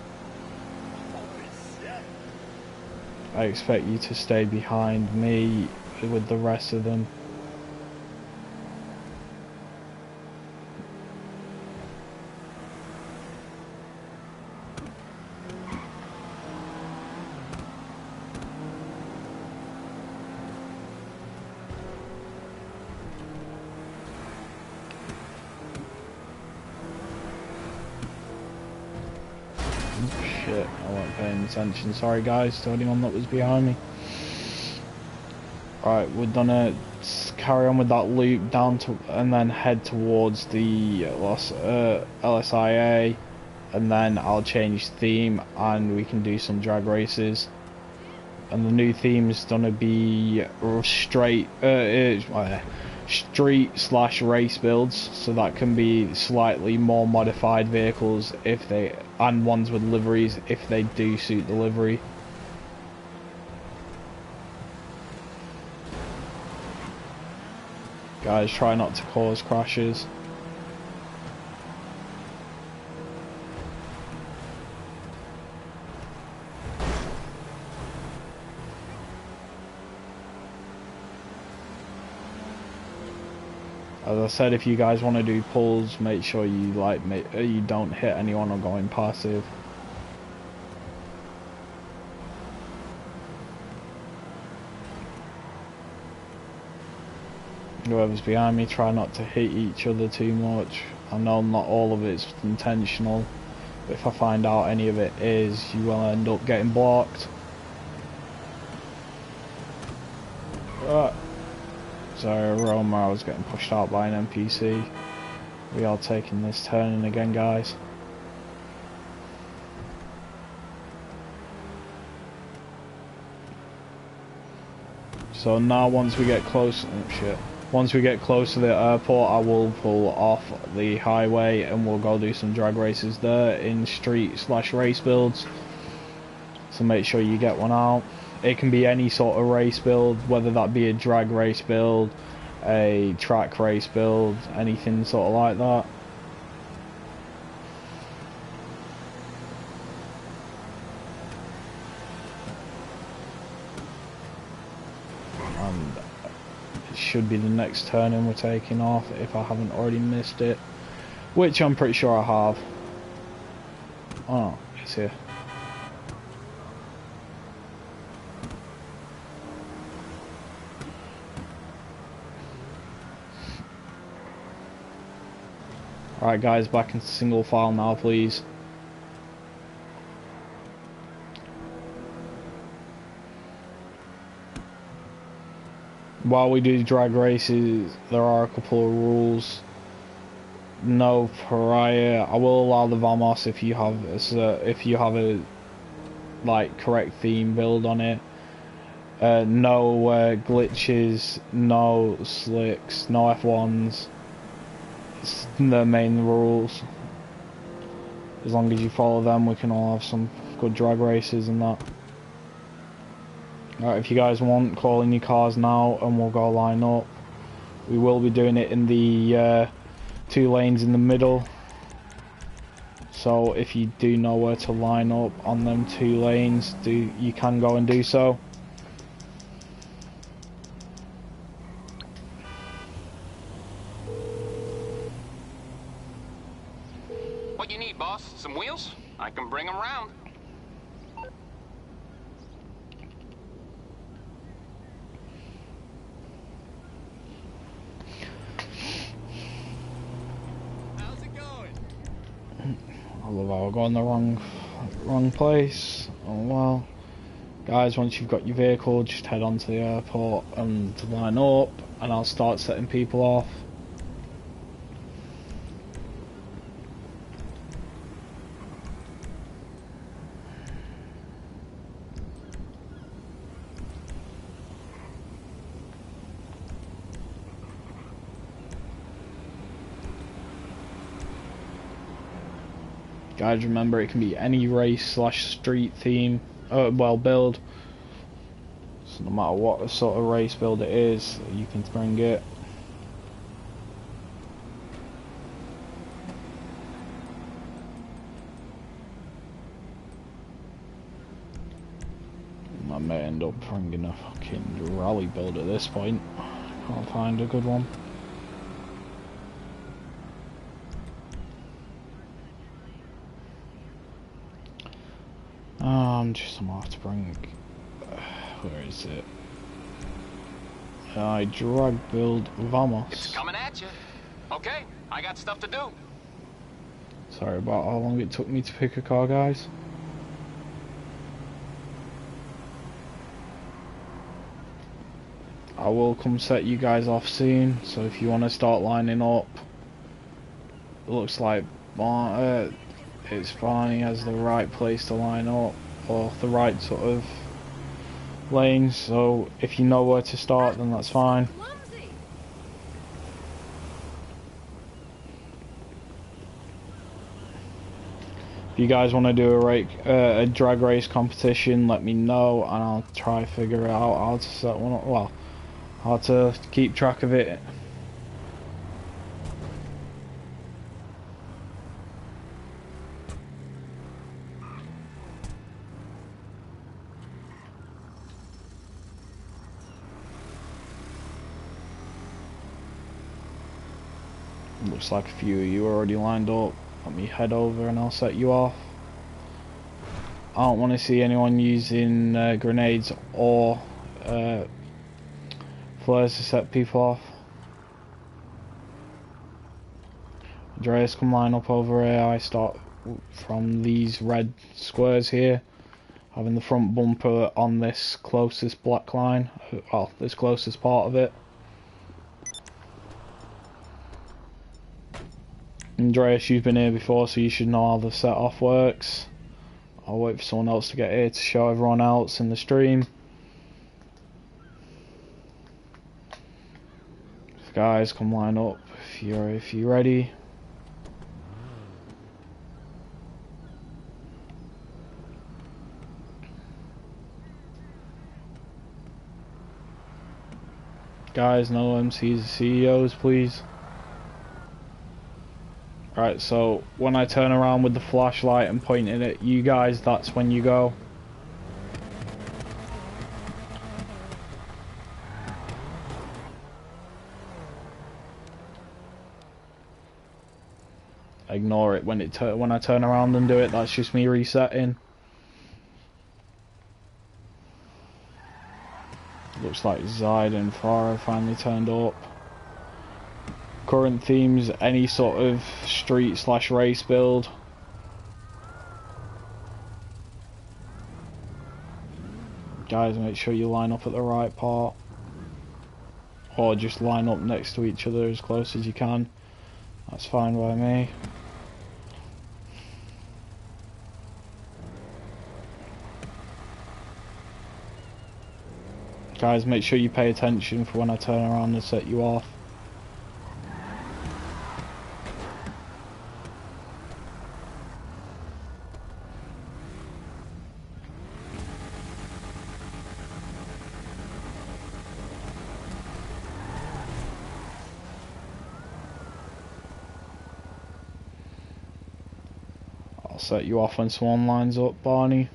I expect you to stay behind me with the rest of them. Shit, I wasn't paying attention. Sorry guys to anyone that was behind me. Right, we're gonna let's carry on with that loop down to, and then head towards the LSIA, and then I'll change theme and we can do some drag races. And the new theme is gonna be street slash race builds, so that can be slightly more modified vehicles if they, and ones with liveries if they do suit the livery. Guys, try not to cause crashes. As I said, if you guys want to do pulls, make sure you you don't hit anyone or go in passive. Whoever's behind me, try not to hit each other too much. I know not all of it's intentional, but if I find out any of it is, you will end up getting blocked. Right. Sorry, Roma, I was getting pushed out by an NPC. We are taking this turning again, guys. So now once we get close, oh shit. Once we get close to the airport, I will pull off the highway and we'll go do some drag races there in street slash race builds. So make sure you get one out. It can be any sort of race build, whether that be a drag race build, a track race build, anything sort of like that. And it should be the next turning we're taking off, if I haven't already missed it, which I'm pretty sure I have. Oh, it's here. Alright guys, back into single file now, please. While we do drag races, there are a couple of rules. No pariah. I will allow the Vamos if you have a like correct theme build on it. No glitches, no slicks, no F1s. It's the main rules. As long as you follow them, we can all have some good drag races and that. Alright, if you guys want, call in your cars now and we'll go line up. We will be doing it in the 2 lanes in the middle. So if you do know where to line up on them 2 lanes, you can go and do so. What you need, boss? Some wheels? I can bring them round. How's it going? I love how we're going the wrong place. Oh well. Guys, once you've got your vehicle, just head on to the airport and line up, and I'll start setting people off. Guys, remember it can be any race slash street theme, build. So no matter what sort of race build it is, you can bring it. I may end up bringing a fucking rally build at this point. Can't find a good one. I'm gonna have to bring. Where is it? I drag build Vamos. It's coming at you. Okay, I got stuff to do. Sorry about how long it took me to pick a car, guys. I will come set you guys off soon, so if you want to start lining up, it looks like it's Barney has the right place to line up, or the right sort of lanes, so if you know where to start then that's fine. Clumsy. If you guys want to do a drag race competition, let me know and I'll try to figure out how to set one up, well, how to keep track of it. Looks like a few of you are already lined up. Let me head over and I'll set you off. I don't want to see anyone using grenades or flares to set people off. Andreas, come line up over here. I start from these red squares here, having the front bumper on this closest black line, well, this closest part of it. Andreas, you've been here before, so you should know how the set off works. I'll wait for someone else to get here to show everyone else in the stream. Guys, come line up if you're ready. Guys, no MCs or CEOs, please. Right, so when I turn around with the flashlight and pointing at you guys, that's when you go. Ignore it when I turn around and do it. That's just me resetting. Looks like Zyd and Farah finally turned up. Current themes, any sort of street/race build. Guys, make sure you line up at the right part. Or just line up next to each other as close as you can. That's fine by me. Guys, make sure you pay attention for when I turn around and set you off. I'll set you off when someone lines up, Barney.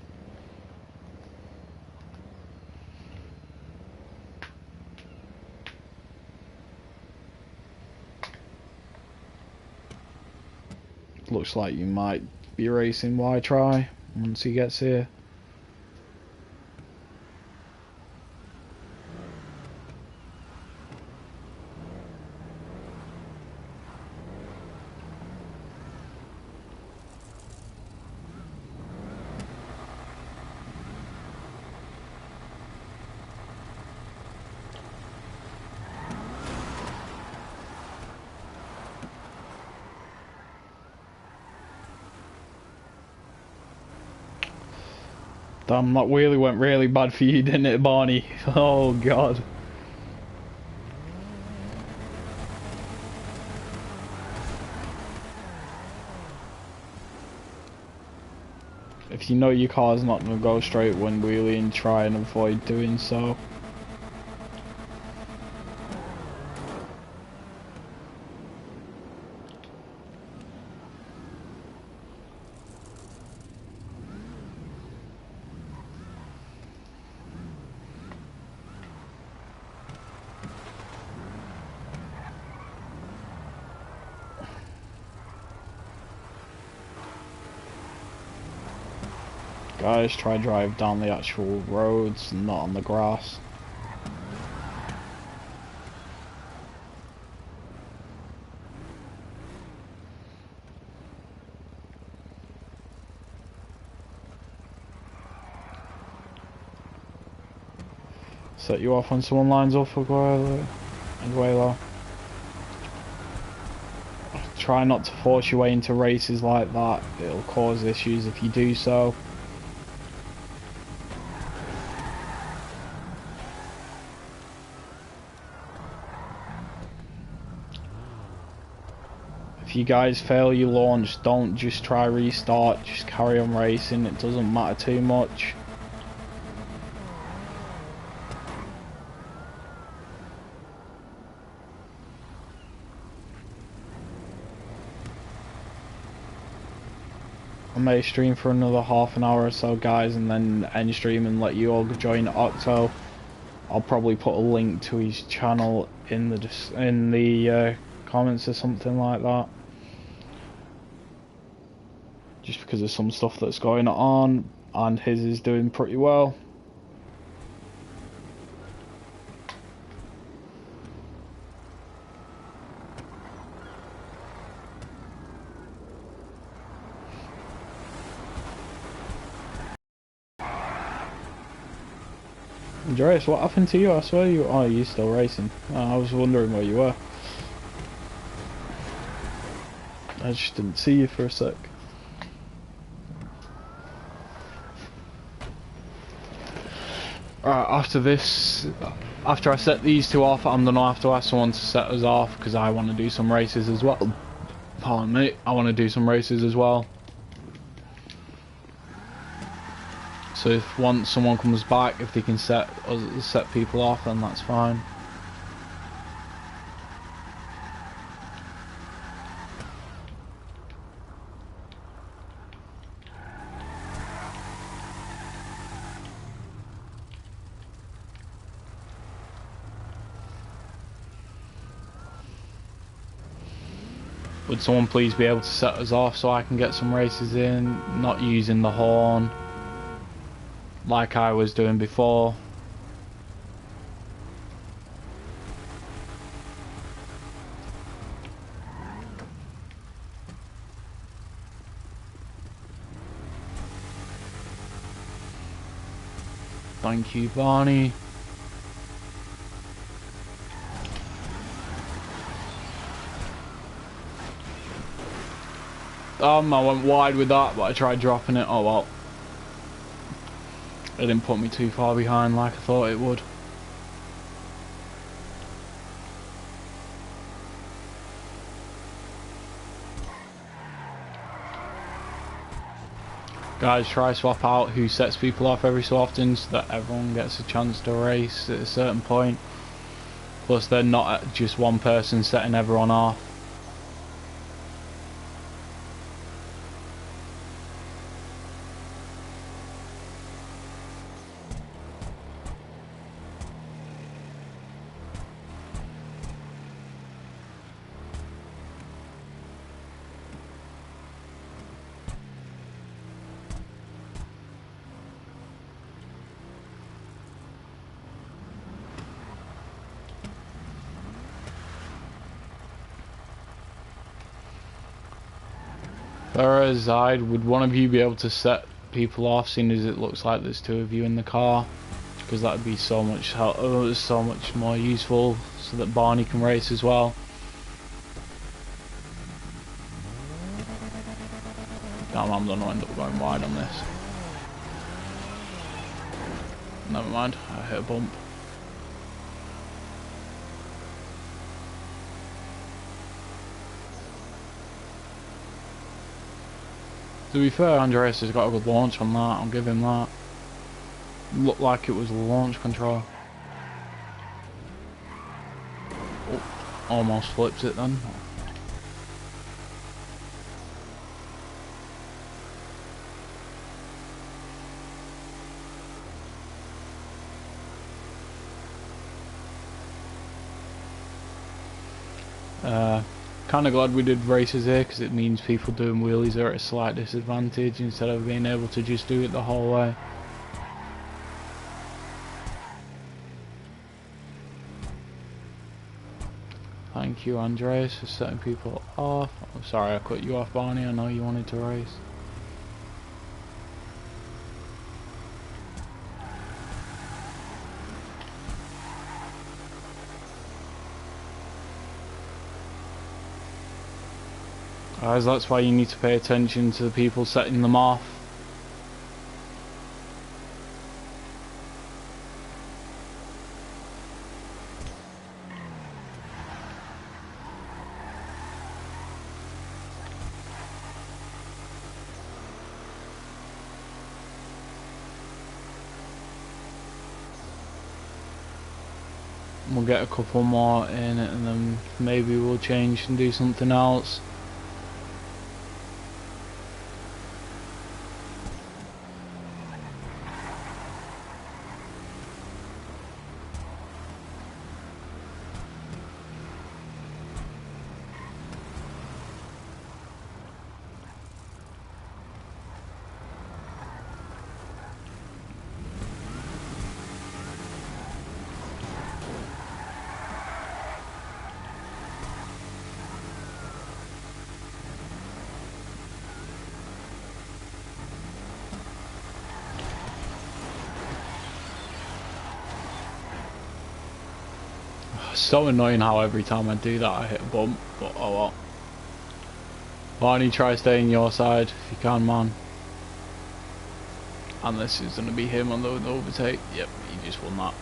Looks like you might be racing Y-Try once he gets here. Damn, that wheelie went really bad for you, didn't it, Barney? Oh, God. If you know your car's not going to go straight when wheeling, try and avoid doing so. Guys, try drive down the actual roads, not on the grass. Set you off when someone lines up for Aguero. Try not to force your way into races like that. It'll cause issues if you do so. If you guys fail your launch, don't just try restart, just carry on racing. It doesn't matter too much. I may stream for another half an hour or so, guys, and then end stream and let you all join Octo. I'll probably put a link to his channel in the comments or something like that. Just because of some stuff that's going on, and his is doing pretty well. Andreas, what happened to you? I swear you're still racing. Oh, I was wondering where you were. I just didn't see you for a sec. Alright, after I set these two off, I'm gonna have to ask someone to set us off because I want to do some races as well. Pardon me, I want to do some races as well. So if once someone comes back, if they can set people off, then that's fine. Would someone please be able to set us off so I can get some races in, not using the horn like I was doing before. Thank you, Barney. I went wide with that, but I tried dropping it. Oh well. It didn't put me too far behind like I thought it would. Guys, try swap out who sets people off every so often so that everyone gets a chance to race at a certain point. Plus they're not just one person setting everyone off. Whereas would one of you be able to set people off, seeing as it looks like there's two of you in the car? Because that would be so much so much more useful, so that Barney can race as well. Damn, I'm gonna end up going wide on this. Never mind, I hit a bump. To be fair, Andreas has got a good launch on that, I'll give him that. Looked like it was a launch control. Oh, almost flips it then. Kind of glad we did races here because it means people doing wheelies are at a slight disadvantage instead of being able to just do it the whole way. Thank you, Andreas, for setting people off. I'm sorry I cut you off, Barney. I know you wanted to race. Guys, that's why you need to pay attention to the people setting them off. We'll get a couple more in it and then maybe we'll change and do something else. So annoying how every time I do that I hit a bump, but oh well. Barney, try staying your side if you can, man. And this is going to be him on the overtake. Yep, he just won that.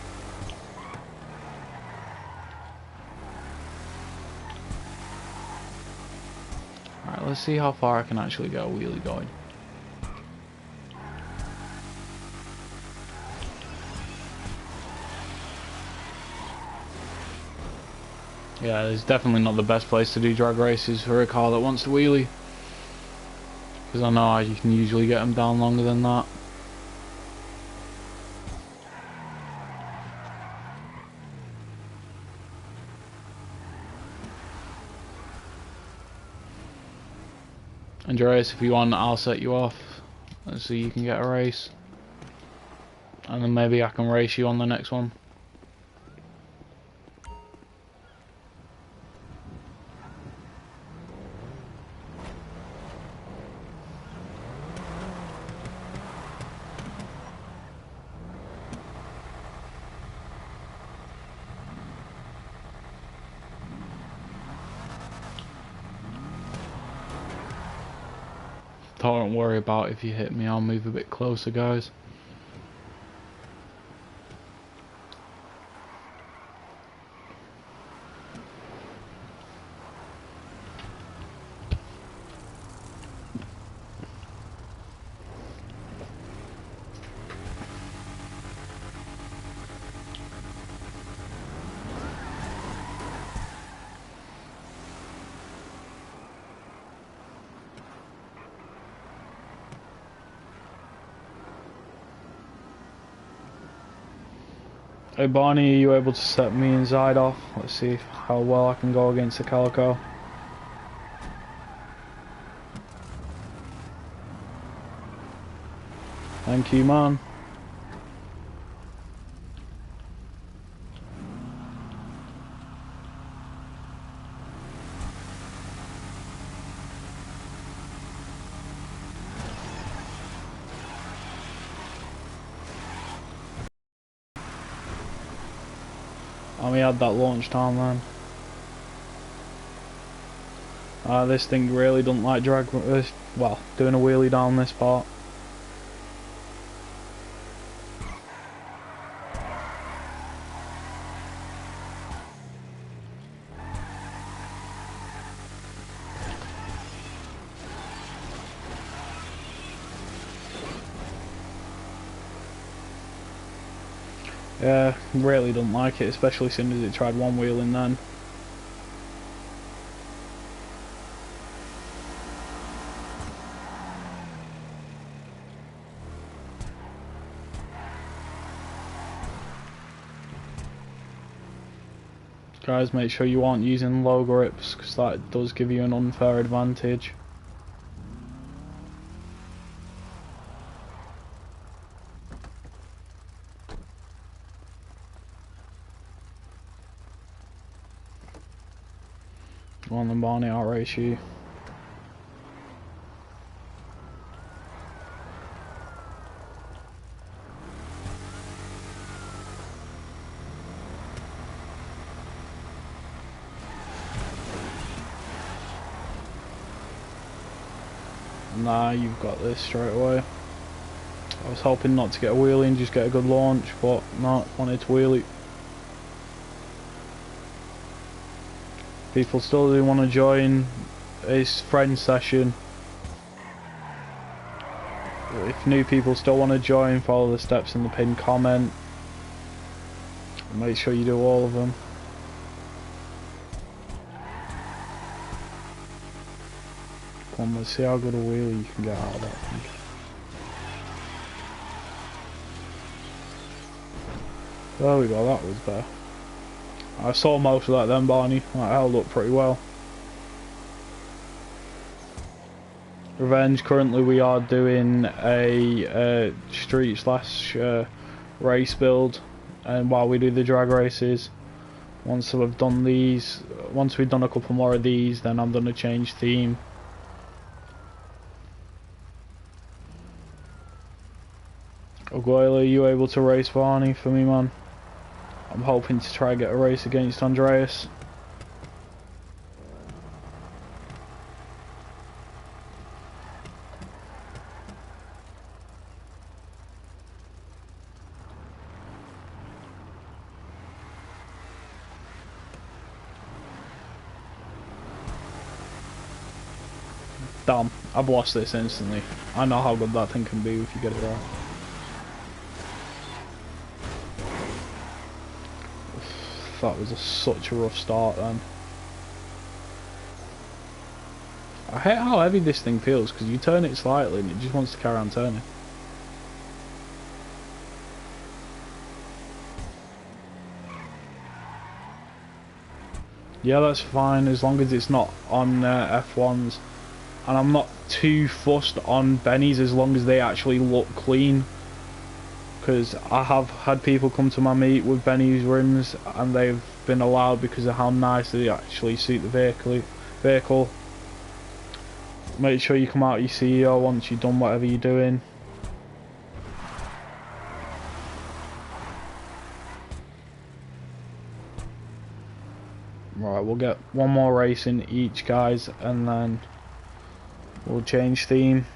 Alright, let's see how far I can actually get a wheelie going. Yeah, it's definitely not the best place to do drag races for a car that wants to wheelie. Because I know you can usually get them down longer than that. Andreas, if you want, I'll set you off so you can get a race. And then maybe I can race you on the next one. Don't worry about if you hit me, I'll move a bit closer, guys. Hey Barney, are you able to set me and Zide off? Let's see how well I can go against the Calico. Thank you, man. And we had that launch time, man. This thing really doesn't like drag, well, doing a wheelie down this part. Yeah, really don't like it, especially as soon as it tried one wheeling then. Guys, make sure you aren't using low grips, because that does give you an unfair advantage. Go on then, Barney, I'll race you. Nah, you've got this straight away. I was hoping not to get a wheelie and just get a good launch, but no, wanted to wheelie. People still do want to join his friend session. If new people still want to join, follow the steps in the pinned comment. Make sure you do all of them. Come on, let's see how good a wheelie you can get out of that thing. There we go, that was better. I saw most of that then, Barney. That held up pretty well. Revenge, currently we are doing a street slash race build, and while we do the drag races, once we've done these, once we've done a couple more of these, then I'm gonna change theme. Aguila, are you able to race Barney for me, man? I'm hoping to try and get a race against Andreas. Damn, I've lost this instantly. I know how good that thing can be if you get it right. That was such a rough start then. I hate how heavy this thing feels, because you turn it slightly and it just wants to carry on turning. Yeah, that's fine as long as it's not on F1s, and I'm not too fussed on Bennies as long as they actually look clean, because I have had people come to my meet with Bennies rims and they've been allowed because of how nice they actually suit the vehicle. Make sure you come out your CEO once you've done whatever you're doing. Right, we'll get one more race in each, guys, and then we'll change theme.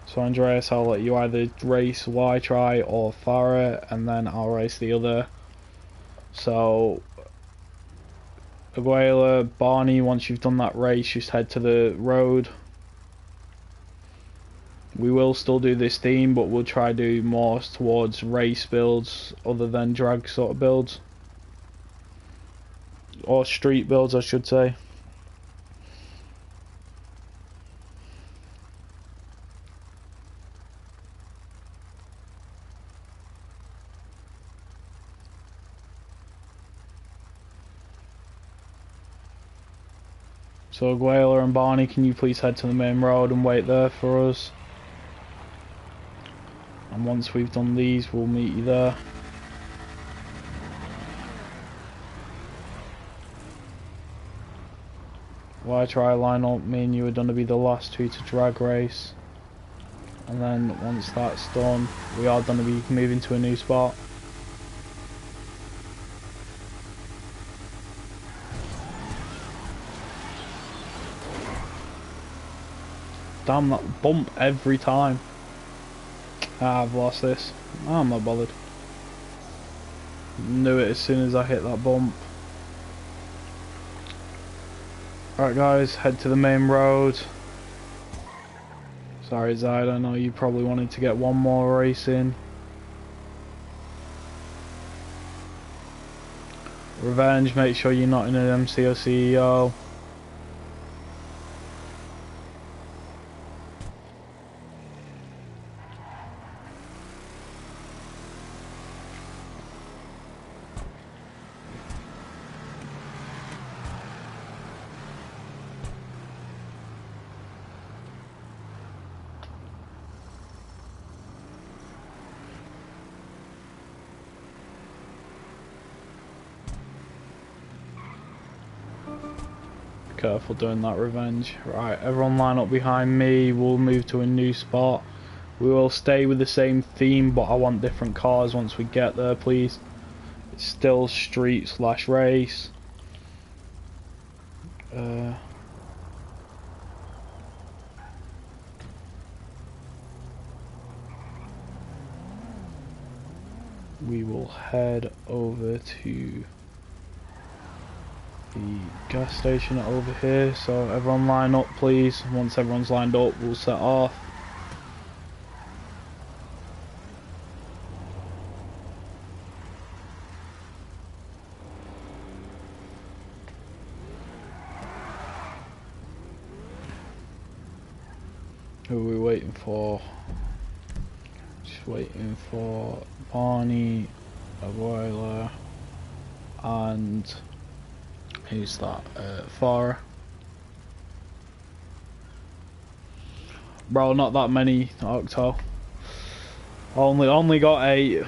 So Andreas, I'll let you either race Y-Try or Farah, and then I'll race the other. So Aguila, Barney, once you've done that race, just head to the road. We will still do this theme, but we'll try to do more towards race builds other than drag sort of builds. Or street builds, I should say. So Aguila and Barney, can you please head to the main road and wait there for us? And once we've done these, we'll meet you there. Why try line up? Me and you are going to be the last two to drag race. And then once that's done, we are going to be moving to a new spot. Damn, that bump every time. Ah, I've lost this. I'm not bothered. Knew it as soon as I hit that bump. Alright guys, head to the main road. Sorry Zaid, I know you probably wanted to get one more race in. Revenge, make sure you're not in an MC or CEO. Careful doing that, Revenge. Right, everyone line up behind me. We'll move to a new spot. We will stay with the same theme, but I want different cars once we get there, please. It's still street slash race. we will head over to the gas station over here. So everyone line up please. Once everyone's lined up, we'll set off. Who are we waiting for? Just waiting for Barney, Abuela, and who's that? Farah. Bro, not that many, Octo. Only got 8.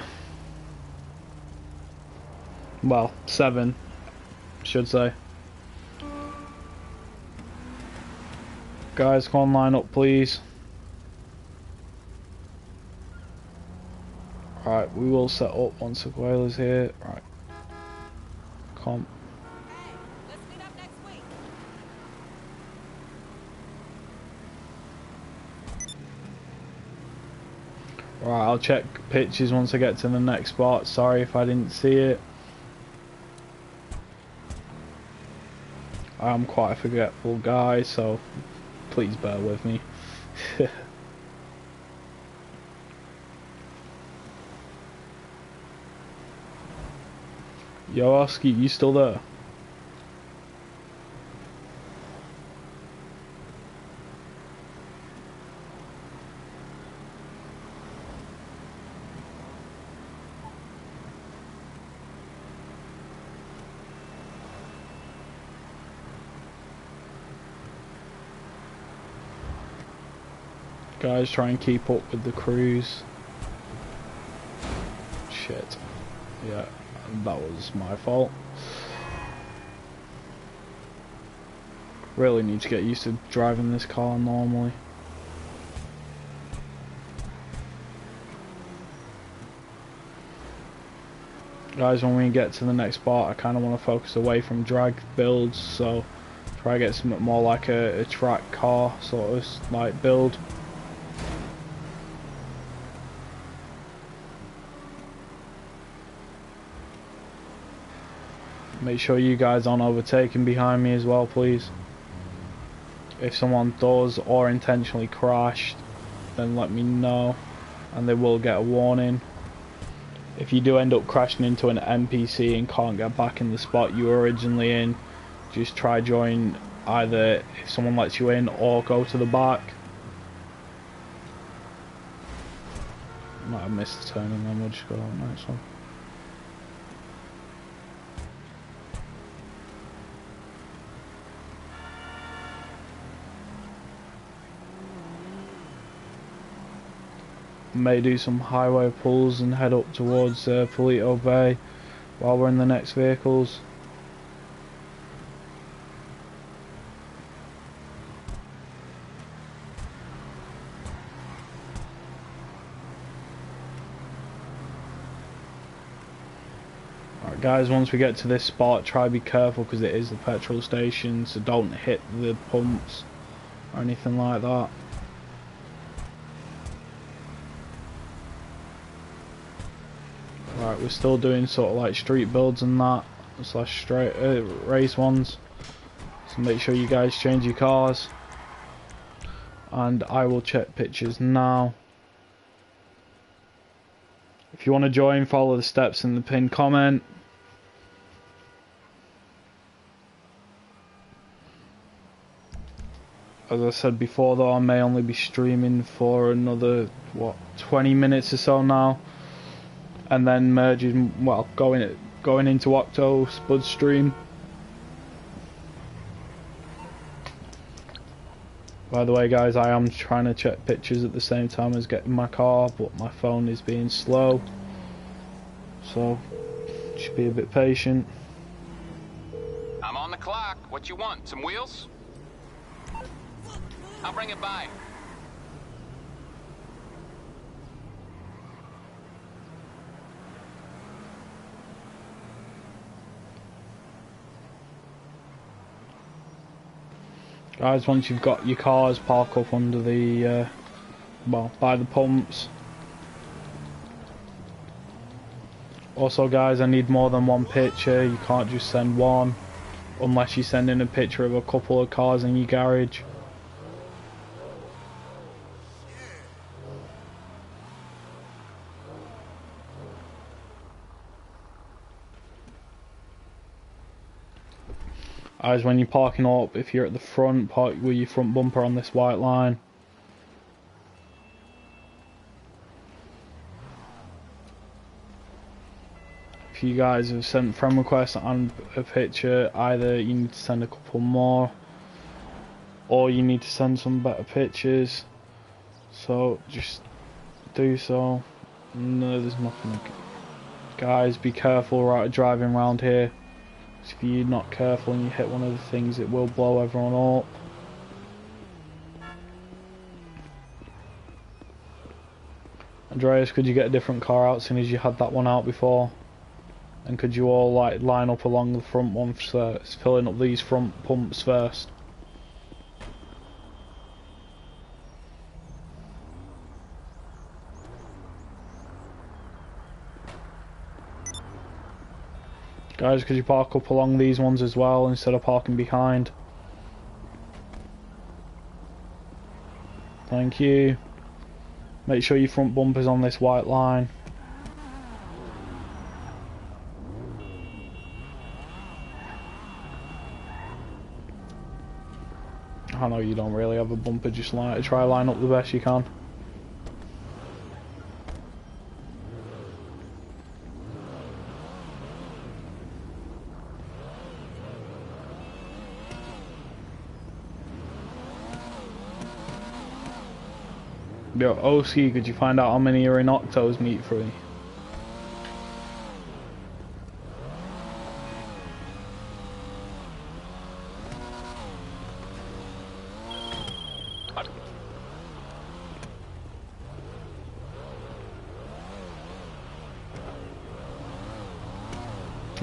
Well, 7, should say. Guys, come on, line up, please. Right, we will set up once Aguila's here. Right. Come. Hey, let's meet up next week. Right, I'll check pictures once I get to the next spot. Sorry if I didn't see it. I'm quite a forgetful guy, so please bear with me. Yo, Oski, you still there? Guys, try and keep up with the cruise. Shit. Yeah, that was my fault. Really need to get used to driving this car normally. Guys, when we get to the next spot, I kind of want to focus away from drag builds, so try to get something more like a track car sort of like build. Make sure you guys aren't overtaking behind me as well, please. If someone does or intentionally crashed, then let me know and they will get a warning. If you do end up crashing into an NPC and can't get back in the spot you were originally in, just try join either if someone lets you in or go to the back. Might have missed the turn and then we'll just go on the next one. May do some highway pulls and head up towards Polito Bay while we're in the next vehicles. Alright guys, once we get to this spot, try to be careful because it is the petrol station, so don't hit the pumps or anything like that. Right, we're still doing sort of like street builds and that, slash straight race ones. So make sure you guys change your cars. And I will check pictures now. If you want to join, follow the steps in the pinned comment. As I said before though, I may only be streaming for another, what, 20 minutes or so now. And then merging, well, going into Octo Spud stream. By the way guys, I am trying to check pictures at the same time as getting my car, but my phone is being slow. So, should be a bit patient. I'm on the clock. What you want? Some wheels? I'll bring it by. Guys, once you've got your cars, park up under the, well, by the pumps. Also guys, I need more than one picture. You can't just send one unless you send in a picture of a couple of cars in your garage. Guys, when you're parking up, if you're at the front, park with your front bumper on this white line. If you guys have sent friend requests and a picture, either you need to send a couple more or you need to send some better pictures, so just do so. No, there's nothing. Guys, be careful driving around here. If you're not careful and you hit one of the things, it will blow everyone up. Andreas, could you get a different car out as soon as you had that one out before? And could you all like line up along the front one first, filling up these front pumps first? Guys, could you park up along these ones as well instead of parking behind? Thank you. Make sure your front bumper's on this white line. I know you don't really have a bumper, just try line up the best you can. Yo, OC, could you find out how many are in Octo's meat free?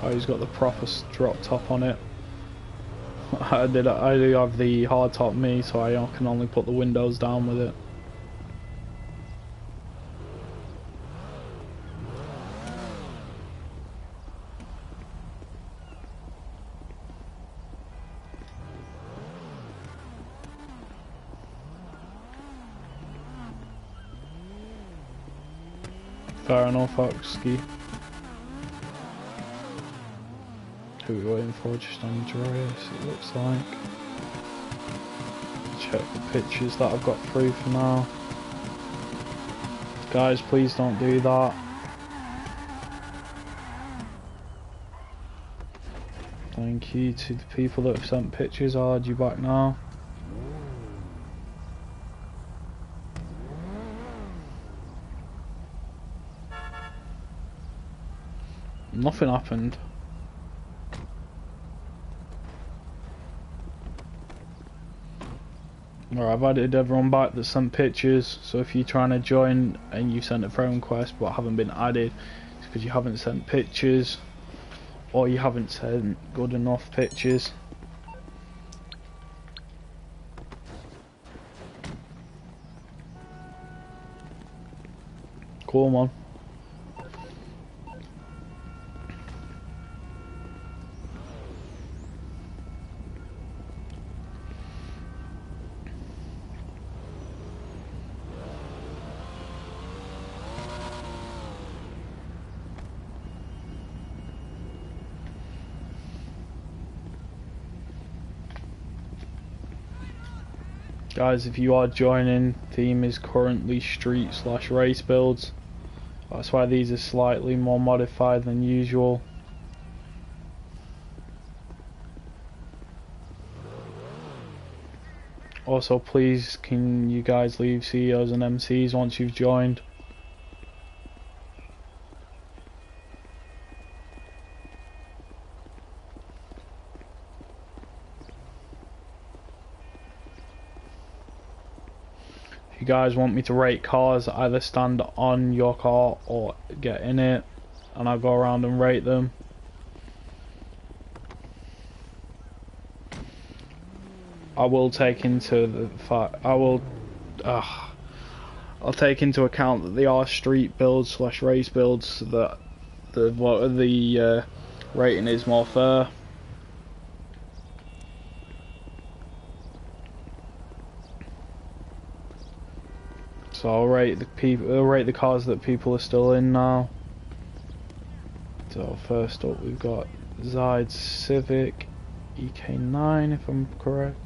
Oh, he's got the proper drop top on it. I do have the hard top me, so I can only put the windows down with it. Fair enough, Oxky. Who are we waiting for? Just Andreas, it looks like. Check the pictures that I've got through for now. Guys, please don't do that. Thank you to the people that have sent pictures. I'll add you back now. Nothing happened. Alright, I've added everyone back that sent pictures, so if you're trying to join and you sent a friend request but haven't been added, it's because you haven't sent pictures or you haven't sent good enough pictures. Cool, man. Guys, if you are joining, theme is currently street/race builds. That's why these are slightly more modified than usual. Also, please, can you guys leave CEOs and MCs once you've joined? If you guys want me to rate cars, either stand on your car or get in it and I'll go around and rate them. I will take into the fact I'll take into account that they are street builds/race builds, so that the rating is more fair. So I'll rate the cars that people are still in now. So first up we've got Zyde Civic EK9, if I'm correct.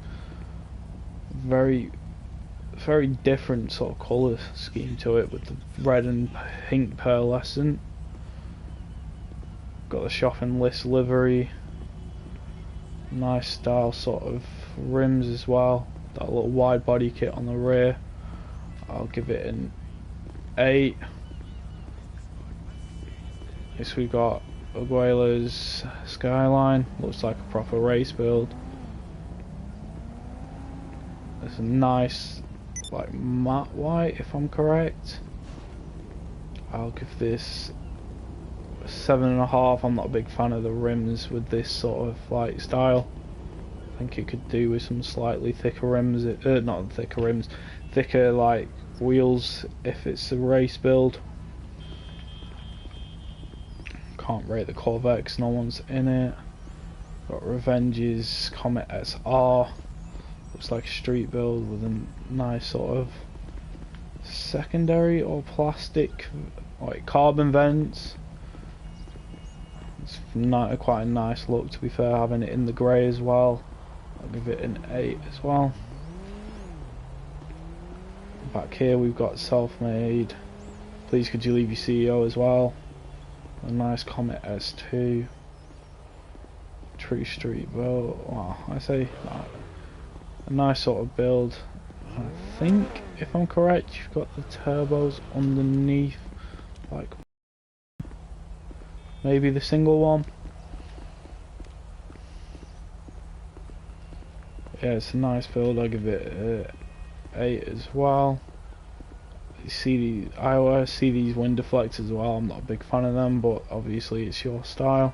Very different sort of colour scheme to it, with the red and pink pearlescent. Got the shopping list livery. Nice style sort of rims as well. That little wide body kit on the rear. I'll give it an 8. Next we got Aguila's Skyline. Looks like a proper race build. It's a nice, like, matte white, if I'm correct. I'll give this a 7.5. I'm not a big fan of the rims with this sort of like style. I think it could do with some slightly thicker rims. Not thicker rims, thicker like wheels if it's a race build. Can't rate the Corvette 'cause no one's in it. Got Revenge's Comet SR. Looks like a street build with a nice sort of secondary or plastic, like carbon vents. It's quite a nice look, to be fair, having it in the grey as well. I'll give it an 8 as well. Back here we've got Self-Made. Please could you leave your CEO as well. A nice Comet S2. True Street build. Well, I say a nice sort of build. I think, if I'm correct, you've got the turbos underneath, like maybe the single one. Yeah, it's a nice build. I'll give it 8 as well. You see I see these wind deflectors as well. I'm not a big fan of them, but obviously it's your style.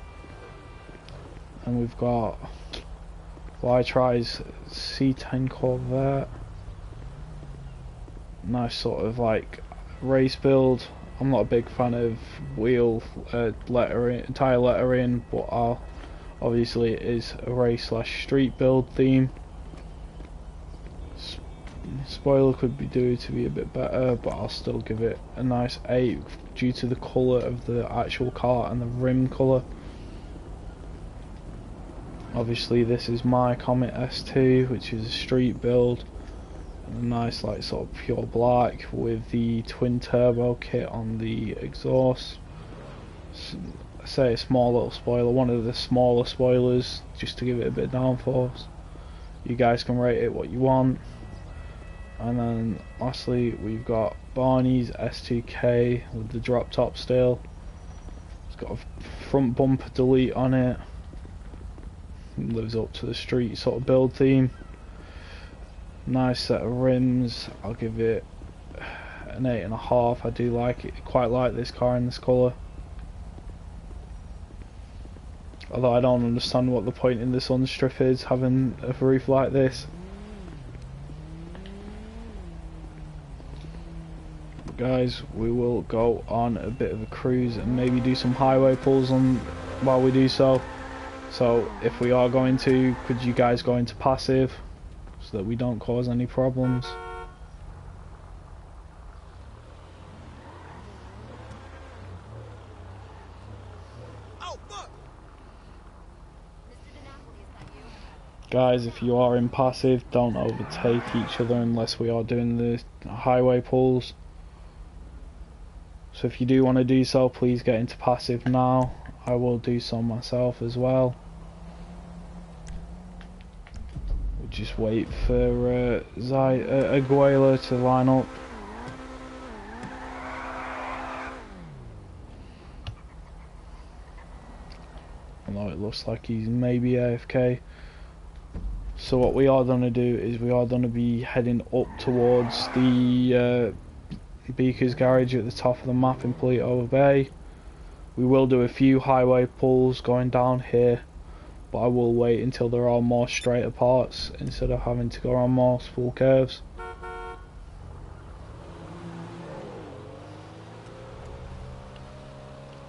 And we've got Y-Tri's C10 Corvette. Nice sort of like race build. I'm not a big fan of wheel lettering, tire lettering, but obviously it is a race / street build theme. Spoiler could be due to be a bit better, but I'll still give it a nice 8 due to the colour of the actual car and the rim colour. Obviously this is my Comet S2, which is a street build, and a nice like sort of pure black with the twin turbo kit on the exhaust. I say a small little spoiler, one of the smaller spoilers, just to give it a bit of downforce. You guys can rate it what you want. And then lastly we've got Barney's S2K with the drop top still. It's got a front bumper delete on it. It lives up to the street sort of build theme. Nice set of rims. I'll give it an 8.5. I do like it, quite like this car in this colour. Although I don't understand what the point in this unstrip is, having a roof like this. Guys, we will go on a bit of a cruise and maybe do some highway pulls on while we do so. So if we are going to, could you guys go into passive so that we don't cause any problems? Oh, fuck! Guys, if you are in passive, don't overtake each other unless we are doing the highway pulls. So if you do want to do so, please get into passive now. I will do so myself as well. We'll just wait for Aguila to line up. Although it looks like he's maybe AFK. So what we are going to do is we are going to be heading up towards the Beaker's garage at the top of the map in Polito Bay. We will do a few highway pulls going down here, but I will wait until there are more straighter parts instead of having to go around more full curves.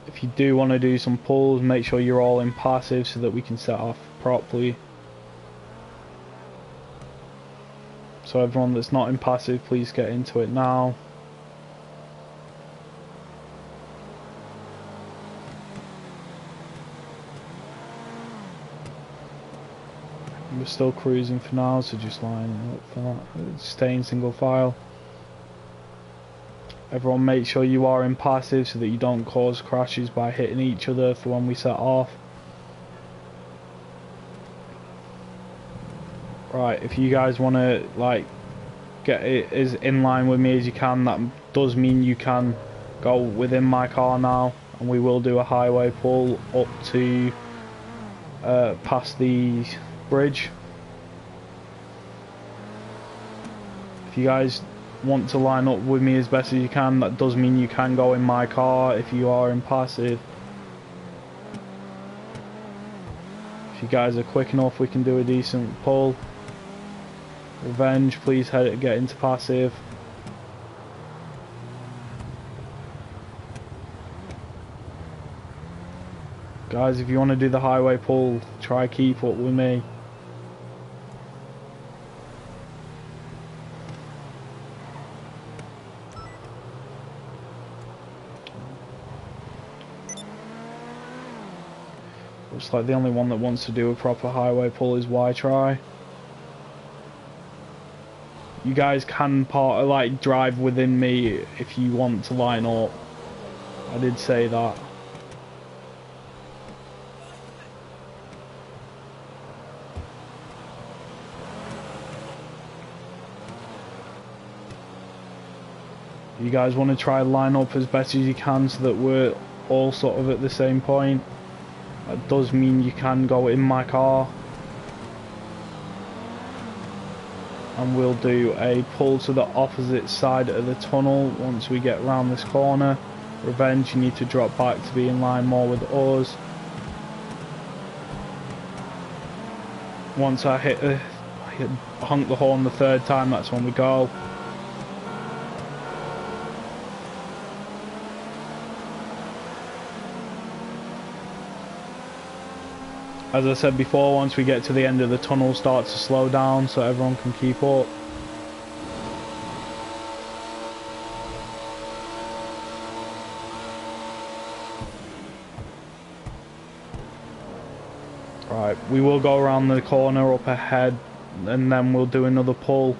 If if you do want to do some pulls, make sure you're all in passive so that we can set off properly. So everyone that's not in passive, please get into it now. We're still cruising for now, so just line up for that. Stay in single file. Everyone make sure you are in passive so that you don't cause crashes by hitting each other for when we set off. Right, if you guys want to like get it as in line with me as you can, that does mean you can go within my car now, and we will do a highway pull up to past the bridge. If you guys want to line up with me as best as you can, that does mean you can go in my car if you are in passive. If you guys are quick enough, we can do a decent pull. Revenge, please get into passive. Guys, if you want to do the highway pull, try keep up with me. Looks like the only one that wants to do a proper highway pull is Y-Try. You guys can drive within me if you want to line up. I did say that. You guys want to try line up as best as you can so that we're all sort of at the same point. That does mean you can go in my car. And we'll do a pull to the opposite side of the tunnel once we get around this corner. Revenge, you need to drop back to be in line more with us. Once I honk the horn the third time, that's when we go. As I said before, once we get to the end of the tunnel, start to slow down so everyone can keep up. Right, we will go around the corner up ahead and then we'll do another pull.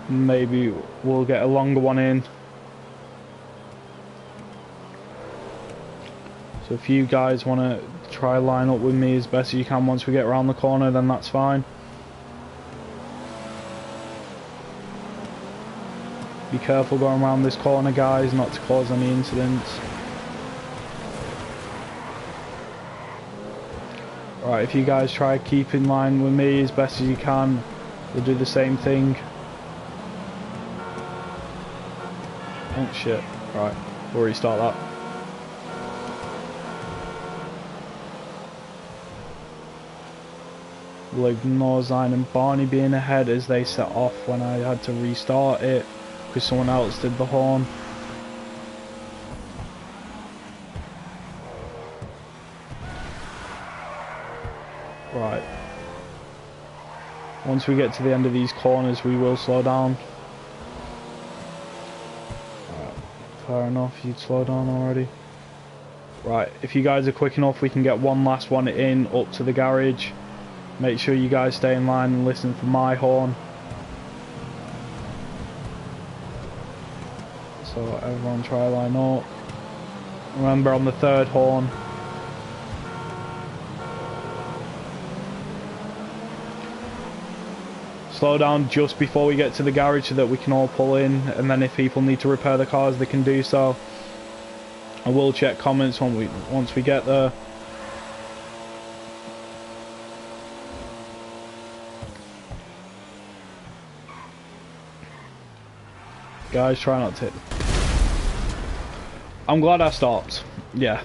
Maybe we'll get a longer one in. So if you guys want to try line up with me as best as you can once we get around the corner, then that's fine. Be careful going around this corner, guys, not to cause any incidents. Right, if you guys try keep in line with me as best as you can, we'll do the same thing. Oh shit, right, we'll restart that. We'll ignore Zine and Barney being ahead as they set off when I had to restart it because someone else did the horn. Right. Once we get to the end of these corners, we will slow down. Right. Fair enough, you'd slow down already. Right, if you guys are quick enough, we can get one last one in up to the garage. Make sure you guys stay in line and listen for my horn. So everyone try line up. Remember on the third horn. Slow down just before we get to the garage so that we can all pull in, and then if people need to repair the cars they can do so. I will check comments once we get there. Guys, try not to. I'm glad I stopped. Yeah.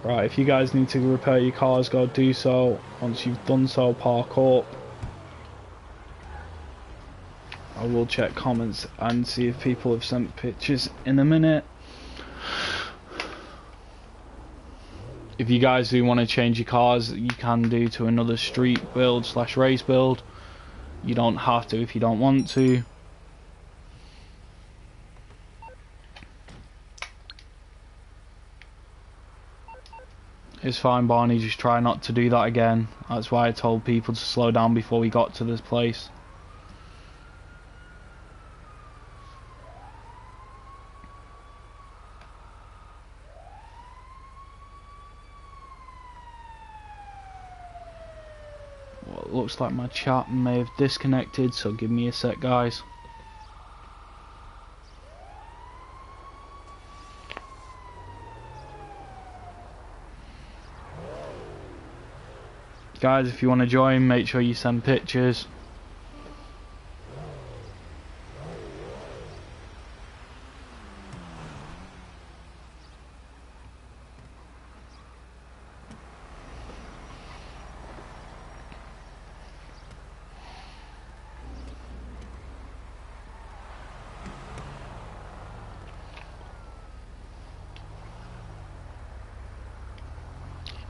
Right, if you guys need to repair your cars, go do so. Once you've done so, park up. I will check comments and see if people have sent pictures in a minute. If you guys do want to change your cars, you can do to another street build / race build. You don't have to if you don't want to. It's fine, Barney, just try not to do that again. That's why I told people to slow down before we got to this place. Well, it looks like my chat may have disconnected, so give me a sec, guys. Guys, if you want to join, make sure you send pictures.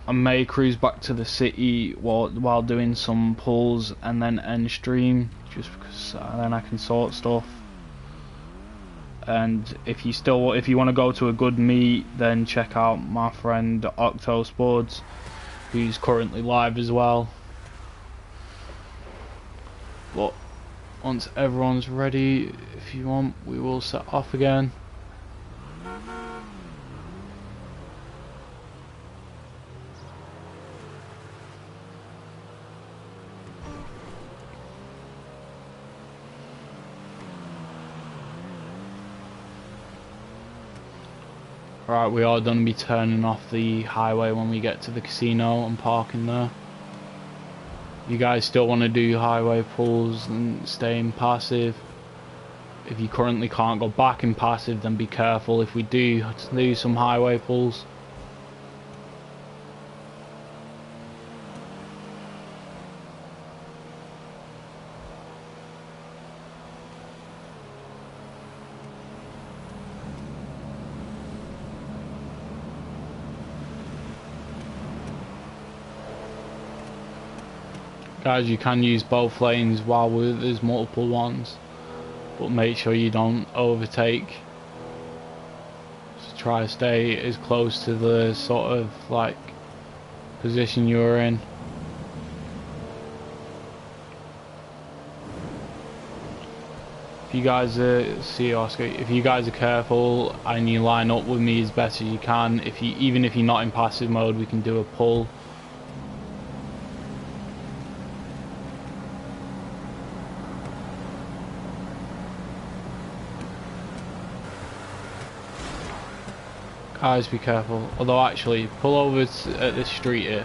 I may cruise back to the city while doing some pulls and then end stream, just because then I can sort stuff. And if you want to go to a good meet, then check out my friend Octosports, who's currently live as well. But once everyone's ready, if you want, we will set off again. Right, we are going to be turning off the highway when we get to the casino and parking there. You guys still want to do highway pulls and stay in passive. If you currently can't go back in passive, then be careful if we do some highway pulls. Guys, you can use both lanes while there's multiple ones, but make sure you don't overtake. Just try to stay as close to the sort of like position you're in. If you guys if you guys are careful and you line up with me as best as you can, even if you're not in passive mode, we can do a pull. Guys, be careful. Although actually, pull over at this street here.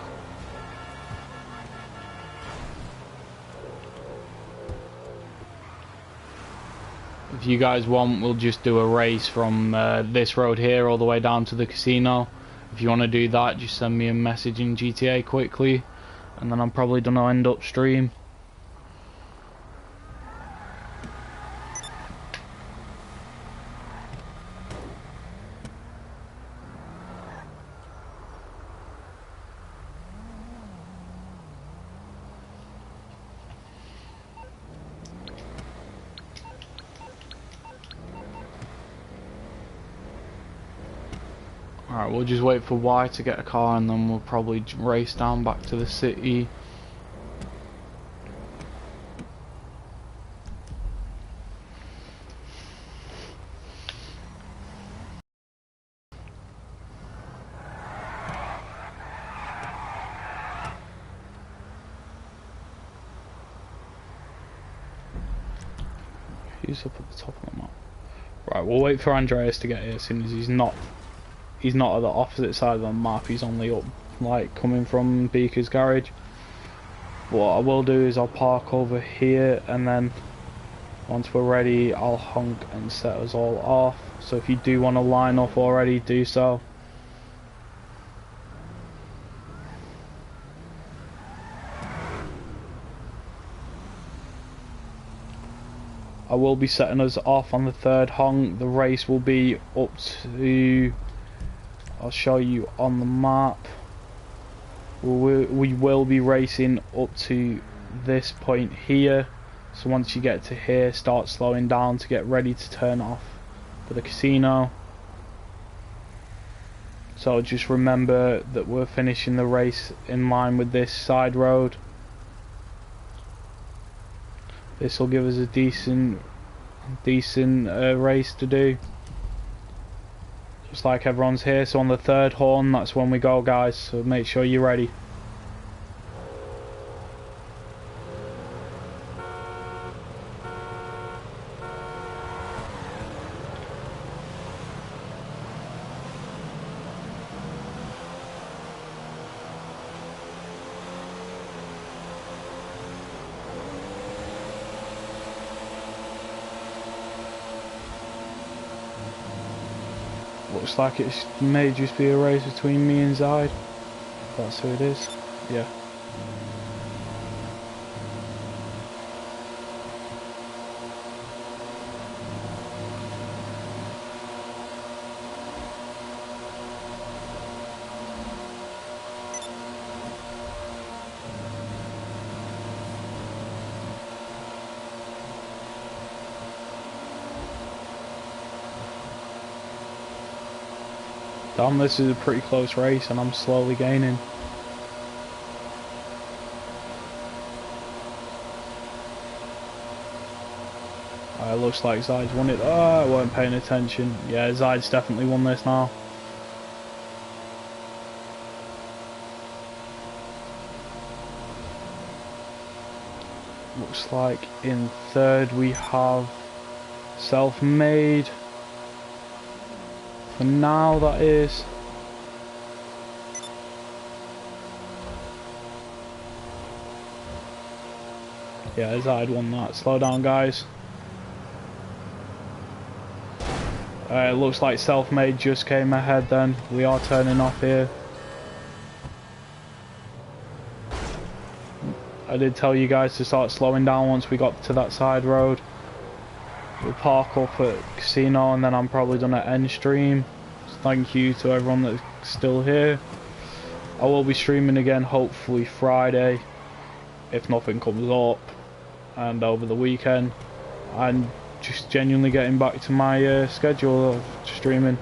If you guys want, we'll just do a race from this road here all the way down to the casino. If you want to do that, just send me a message in GTA quickly, and then I'm probably gonna end up stream. Alright, we'll just wait for Y to get a car and then we'll probably race down back to the city. He's up at the top of the map. Right, we'll wait for Andreas to get here as soon as he's not at the opposite side of the map. He's only up, like, coming from Beaker's garage. What I will do is I'll park over here, and then once we're ready, I'll honk and set us all off. So if you do want to line up already, do so. I will be setting us off on the third honk. The race will be up to, I'll show you on the map. We will be racing up to this point here. So once you get to here, start slowing down to get ready to turn off for the casino. So just remember that we're finishing the race in line with this side road. This will give us a decent race to do. Just like everyone's here, so on the third horn, that's when we go, guys, so make sure you're ready. Looks like it may just be a race between me and Zide. That's who it is. Yeah. Damn, this is a pretty close race and I'm slowly gaining. It looks like Zide's won it. Oh, I weren't paying attention. Yeah, Zide's definitely won this now. Looks like in third we have Self-Made. For now, that is. Yeah, Zide won that. Slow down, guys. It looks like Self-Made just came ahead then. We are turning off here. I did tell you guys to start slowing down once we got to that side road. We'll park up at Casino and then I'm probably done at end stream. So thank you to everyone that's still here. I will be streaming again hopefully Friday if nothing comes up, and over the weekend. I'm just genuinely getting back to my schedule of streaming.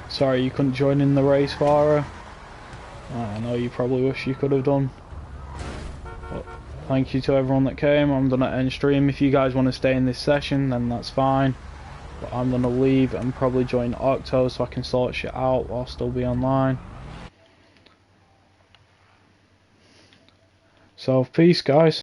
Sorry you couldn't join in the race, Farah. I know you probably wish you could have done. But thank you to everyone that came. I'm done at end stream. If you guys want to stay in this session, then that's fine. But I'm gonna leave and probably join Octo so I can sort shit out while still be online. So peace, guys.